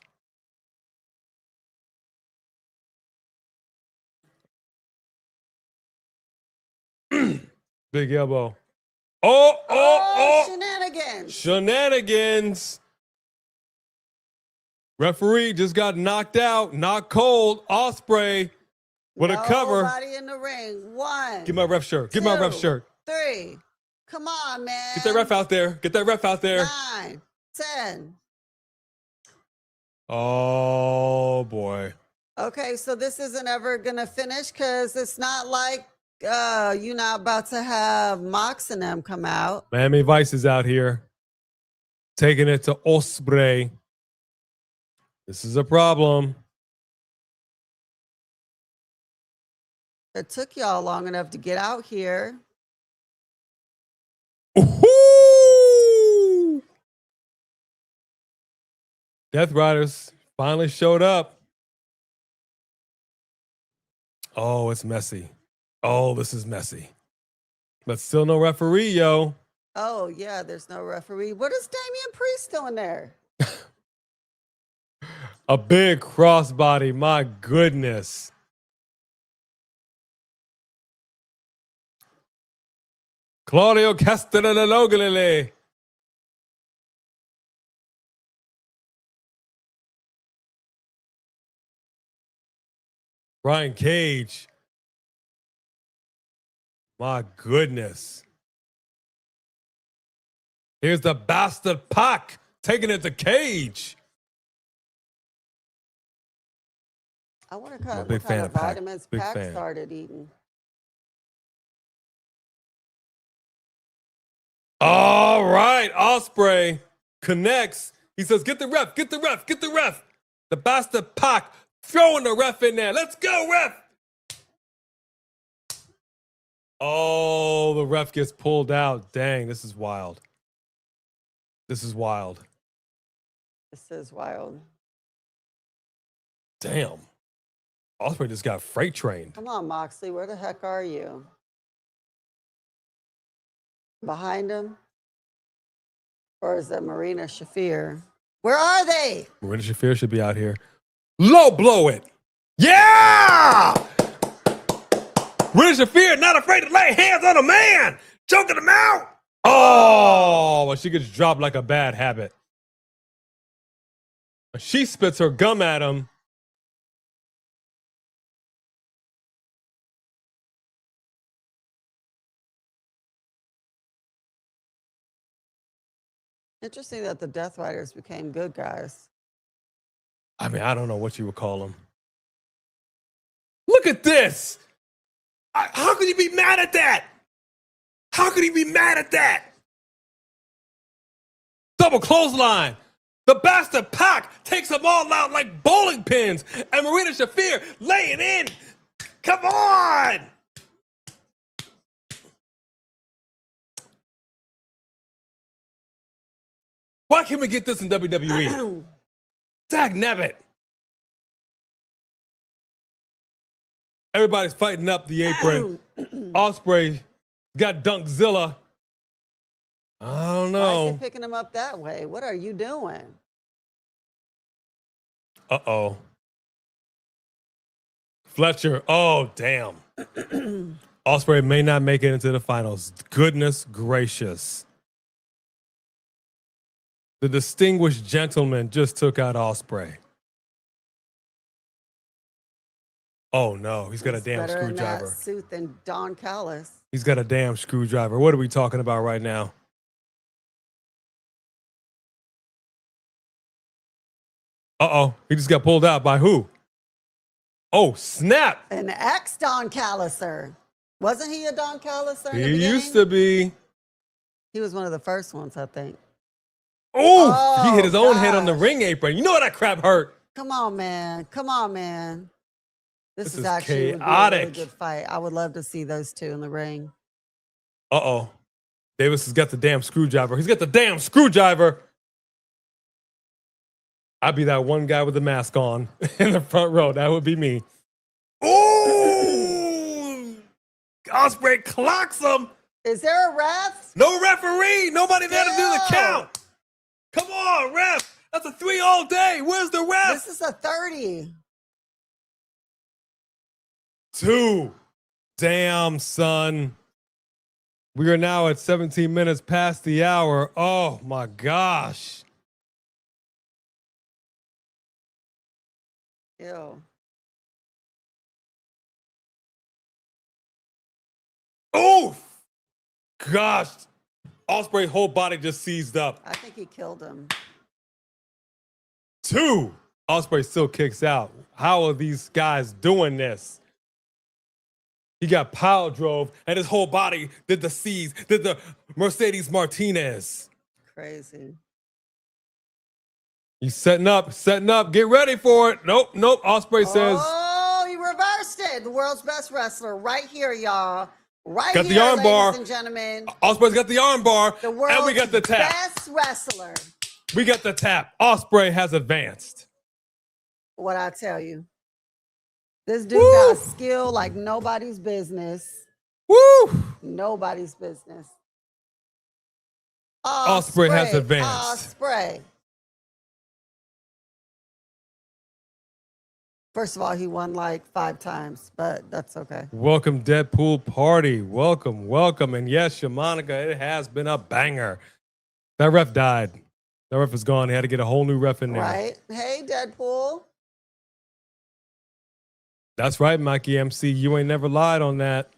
Big elbow. Oh! Shenanigans. Shenanigans. Referee just got knocked out, knocked cold. Ospreay with a cover. Nobody in the ring. 1. Get my ref shirt. Get 2, my ref shirt. 3. Come on, man. Get that ref out there. Get that ref out there. 9, 10. Oh, boy. Okay, so this isn't ever going to finish because it's not like you're not about to have Mox and them come out. Miami Vice is out here taking it to Ospreay. This is a problem. It took y'all long enough to get out here. Ooh! Death Riders finally showed up. Oh, it's messy. Oh, this is messy. But still no referee, yo. Oh, yeah, there's no referee. What is Damian Priest doing there? A big crossbody, my goodness. Claudio Castagnoli. Brian Cage. My goodness. Here's the bastard Pac taking it to Cage. I wonder I'm a what big kind fan of of Pac. vitamins Big Pac fan. started eating. All right, Ospreay connects. He says, get the ref, get the ref, get the ref. The bastard Pac throwing the ref in there. Let's go, ref. Oh, the ref gets pulled out. Dang, this is wild. This is wild. This is wild. Damn. Ospreay just got freight trained. Come on, Moxley. Where the heck are you? Behind him? Or is that Marina Shafir? Where are they? Marina Shafir should be out here. Low blow it. Yeah! Marina Shafir not afraid to lay hands on a man. Choking him out. Oh, but she gets dropped like a bad habit. She spits her gum at him. Interesting that the Death Riders became good guys. I mean, I don't know what you would call them. Look at this. How could you be mad at that? How could he be mad at that? Double clothesline. The bastard Pac takes them all out like bowling pins. And Marina Shafir laying in. Come on. Why can't we get this in WWE? Dag nabbit. Everybody's fighting up the apron. Ospreay got Dunkzilla. I don't Why know. is he picking him up that way? What are you doing? Uh-oh. Fletcher. Oh, damn. Ospreay may not make it into the finals. Goodness gracious. The distinguished gentleman just took out Ospreay. Oh, no. He's got a damn Better in that screwdriver. suit than Don Callis. He's got a damn screwdriver. What are we talking about right now? Uh-oh. He just got pulled out by who? Oh, snap. An ex-Don Calliser. Wasn't he a Don Calliser in the He beginning? used to be. He was one of the first ones, I think. Oh, he hit his own head on the gosh. ring apron. You know that crap hurt. Come on, man. Come on, man. This This is is actually would be a chaotic. really good fight. I would love to see those two in the ring. Uh-oh. Davis has got the damn screwdriver. He's got the damn screwdriver. I'd be that one guy with the mask on in the front row. That would be me. Ooh! Ospreay clocks him. Is there a ref? No referee. Nobody there to do the Damn. count. Come on, ref. That's a 3 all day. Where's the ref? This is a 30. 2. Damn, son. We are now at 17 minutes past the hour. Oh, my gosh. Ew. Oof! Gosh. Ospreay's whole body just seized up. I think he killed him. 2. Ospreay still kicks out. How are these guys doing this? He got power drove, and his whole body did the seize, did the Mercedes Martinez. Crazy. He's setting up, get ready for it. Nope, Ospreay says, Oh, he reversed it. The world's best wrestler right here, y'all. Right Got the here, arm ladies bar. and gentlemen. Ospreay's got the arm bar, The world's and we got the tap. best wrestler. We got the tap. Ospreay has advanced. What I tell you. This dude Woo. got skill like nobody's business. Woo! Nobody's business. Ospreay has advanced. Ospreay. First of all, he won like 5 times, but that's okay. Welcome, Deadpool Party. Welcome. And yes, Shamanica, it has been a banger. That ref died. That ref is gone. They had to get a whole new ref in there. Right? Hey, Deadpool. That's right, Mikey MC. You ain't never lied on that.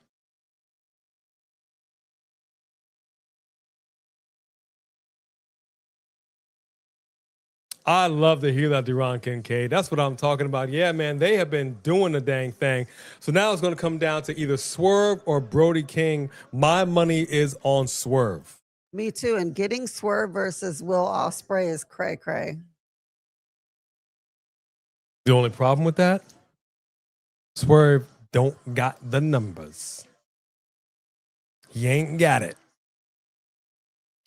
I love to hear that, Deron Kincaid. That's what I'm talking about. Yeah, man, they have been doing the dang thing. So now it's going to come down to either Swerve or Brody King. My money is on Swerve. Me too. And getting Swerve versus Will Ospreay is cray cray. The only problem with that, Swerve don't got the numbers. He ain't got it.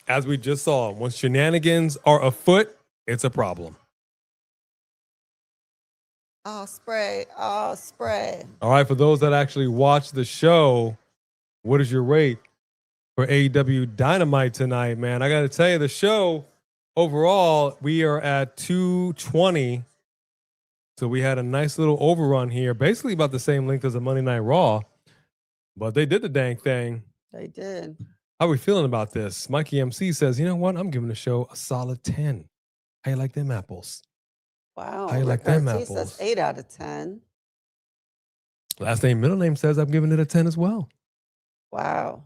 As we just saw, when shenanigans are afoot, it's a problem. Ospreay. All right, for those that actually watch the show, what is your rate for AEW Dynamite tonight, man? I got to tell you, the show overall, we are at 220. So we had a nice little overrun here, basically about the same length as a Monday Night Raw, but they did the dang thing. They did. How are we feeling about this? Mikey MC says, you know what? I'm giving the show a solid 10. How you like them apples? Wow. How you like Rick them Ortiz apples? says 8 out of 10. Last name, middle name says I'm giving it a 10 as well. Wow.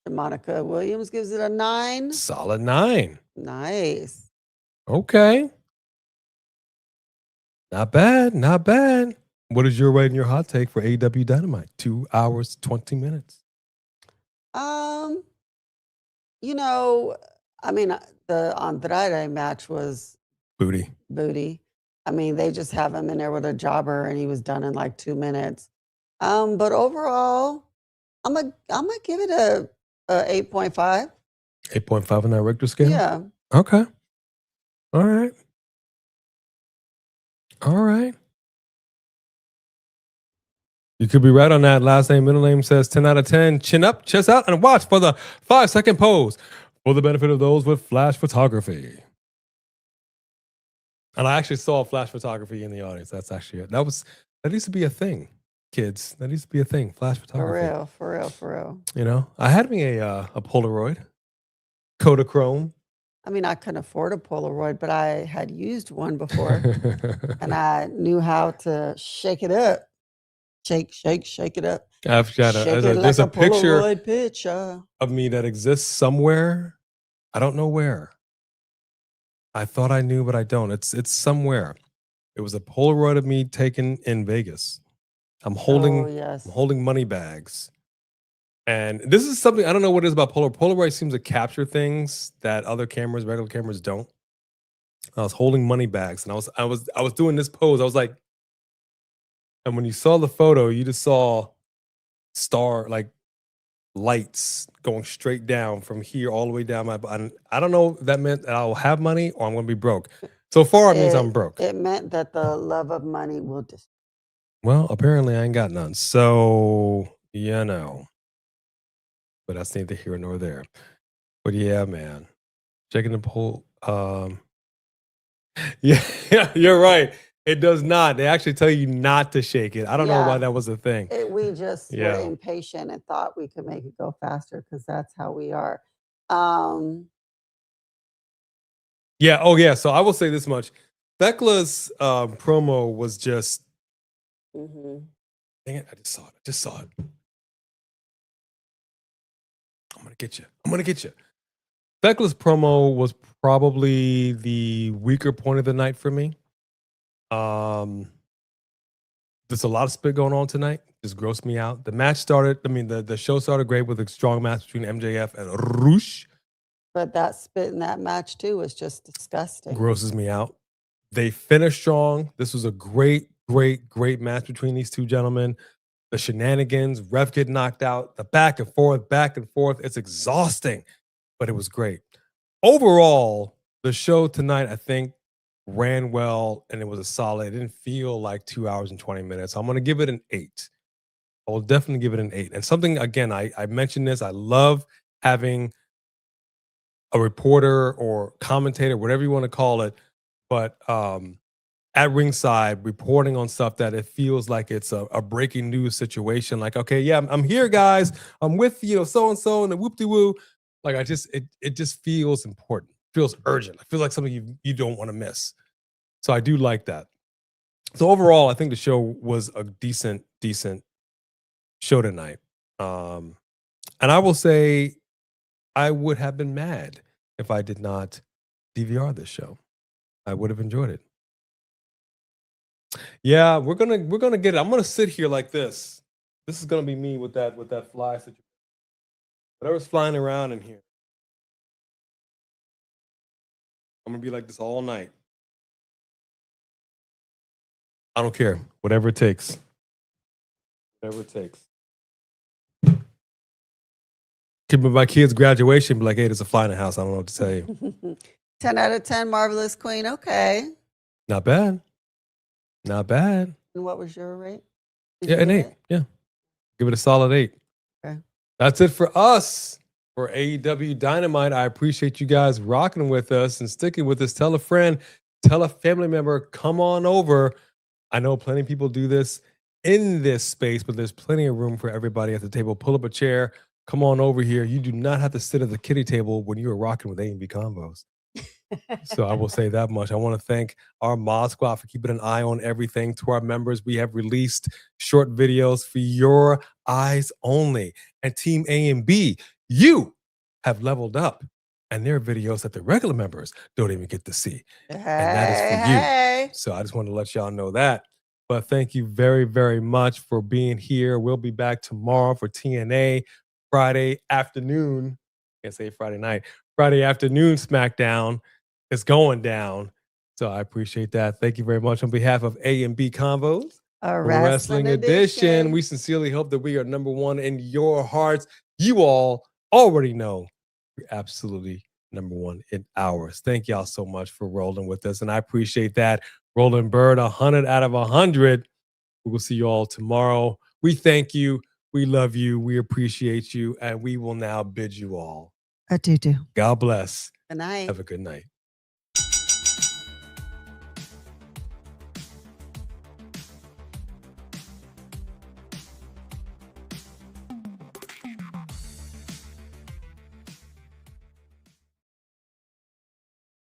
And Monica Williams gives it a 9. Solid 9. Nice. Okay. Not bad. Not bad. What is your rate and your hot take for AEW Dynamite? 2 hours, 20 minutes. You know, I mean, the Andrade match was Booty. I mean, they just have him in there with a jobber and he was done in like 2 minutes. But overall, I'm gonna give it a 8.5. 8.5 on that Richter scale? Yeah. Okay. All right. All right. You could be right on that. Last name, middle name says 10 out of 10. Chin up, chest out, and watch for the 5-second pose for the benefit of those with flash photography. And I actually saw flash photography in the audience. That's actually it. That used to be a thing, kids. That used to be a thing. Flash photography. For real. You know, I had me a Polaroid, Kodachrome. I mean, I couldn't afford a Polaroid, but I had used one before and I knew how to shake it up. Shake it up. I've got there's a picture of me that exists somewhere. I don't know where. I thought I knew, but I don't. It's somewhere. It was a Polaroid of me taken in Vegas. I'm holding money bags. And this is something, I don't know what it is about Polaroid. Polaroid seems to capture things that other cameras, regular cameras don't. I was holding money bags and I was doing this pose. I was like, and when you saw the photo, you just saw lights going straight down from here all the way down my body. I don't know if that meant that I will have money or I'm going to be broke. So far, it means I'm broke. It meant that the love of money will just. Well, apparently I ain't got none. So, you know. But that's neither here nor there. But yeah, man. Checking the poll. Yeah, you're right. It does not. They actually tell you not to shake it. I don't know why that was a thing. We just were impatient and thought we could make it go faster because that's how we are. Yeah. Oh, yeah. So I will say this much. Thecla's promo was just. Dang it! I just saw it. I'm gonna get you. Thecla's promo was probably the weaker point of the night for me. There's a lot of spit going on tonight. Just grossed me out. The match started. I mean, the show started great with a strong match between MJF and Roosh. But that spit in that match too was just disgusting. Grosses me out. They finished strong. This was a great match between these two gentlemen. The shenanigans, ref get knocked out, the back and forth. It's exhausting, but it was great. Overall, the show tonight, I think, ran well and it was a solid. It didn't feel like 2 hours and 20 minutes. I'm going to give it an 8. I will definitely give it an 8. And something, again, I mentioned this. I love having a reporter or commentator, whatever you want to call it, but at ringside reporting on stuff that it feels like it's a breaking news situation. Like, okay, yeah, I'm here, guys. I'm with, so-and-so and the whoop-de-woo. Like, it just feels important. It feels urgent. I feel like something you don't want to miss. So I do like that. So overall, I think the show was a decent show tonight. And I will say I would have been mad if I did not DVR this show. I would have enjoyed it. Yeah, we're gonna get it. I'm gonna sit here like this. This is gonna be me with that fly situation. Whatever's flying around in here. I'm gonna be like this all night. I don't care. Whatever it takes. Whatever it takes. Could be my kid's graduation, be like, hey, there's a fly in the house. I don't know what to tell you. 10 out of 10, Marvelous Queen. Okay. Not bad. Not bad. And what was your rate? Did Yeah, you an give 8. it? Yeah. Give it a solid 8. Okay. That's it for us for AEW Dynamite. I appreciate you guys rocking with us and sticking with us. Tell a friend, tell a family member, come on over. I know plenty of people do this in this space, but there's plenty of room for everybody at the table. Pull up a chair. Come on over here. You do not have to sit at the kiddie table when you are rocking with A&B Convos. So I will say that much. I want to thank our mod squad for keeping an eye on everything. To our members, we have released short videos for your eyes only. And Team A and B, you have leveled up. And there are videos that the regular members don't even get to see. And that is for you. So I just want to let y'all know that. But thank you very, very much for being here. We'll be back tomorrow for TNA Friday afternoon. I can't say Friday night. Friday afternoon SmackDown is going down. So I appreciate that. Thank you very much on behalf of A&B Convos. A Wrestling Edition. We sincerely hope that we are number one in your hearts. You all already know we're absolutely number one in ours. Thank y'all so much for rolling with us. And I appreciate that. Roland Bird, 100 out of 100. We will see you all tomorrow. We thank you. We love you. We appreciate you. And we will now bid you all adieu. God bless. Good night. Have a good night.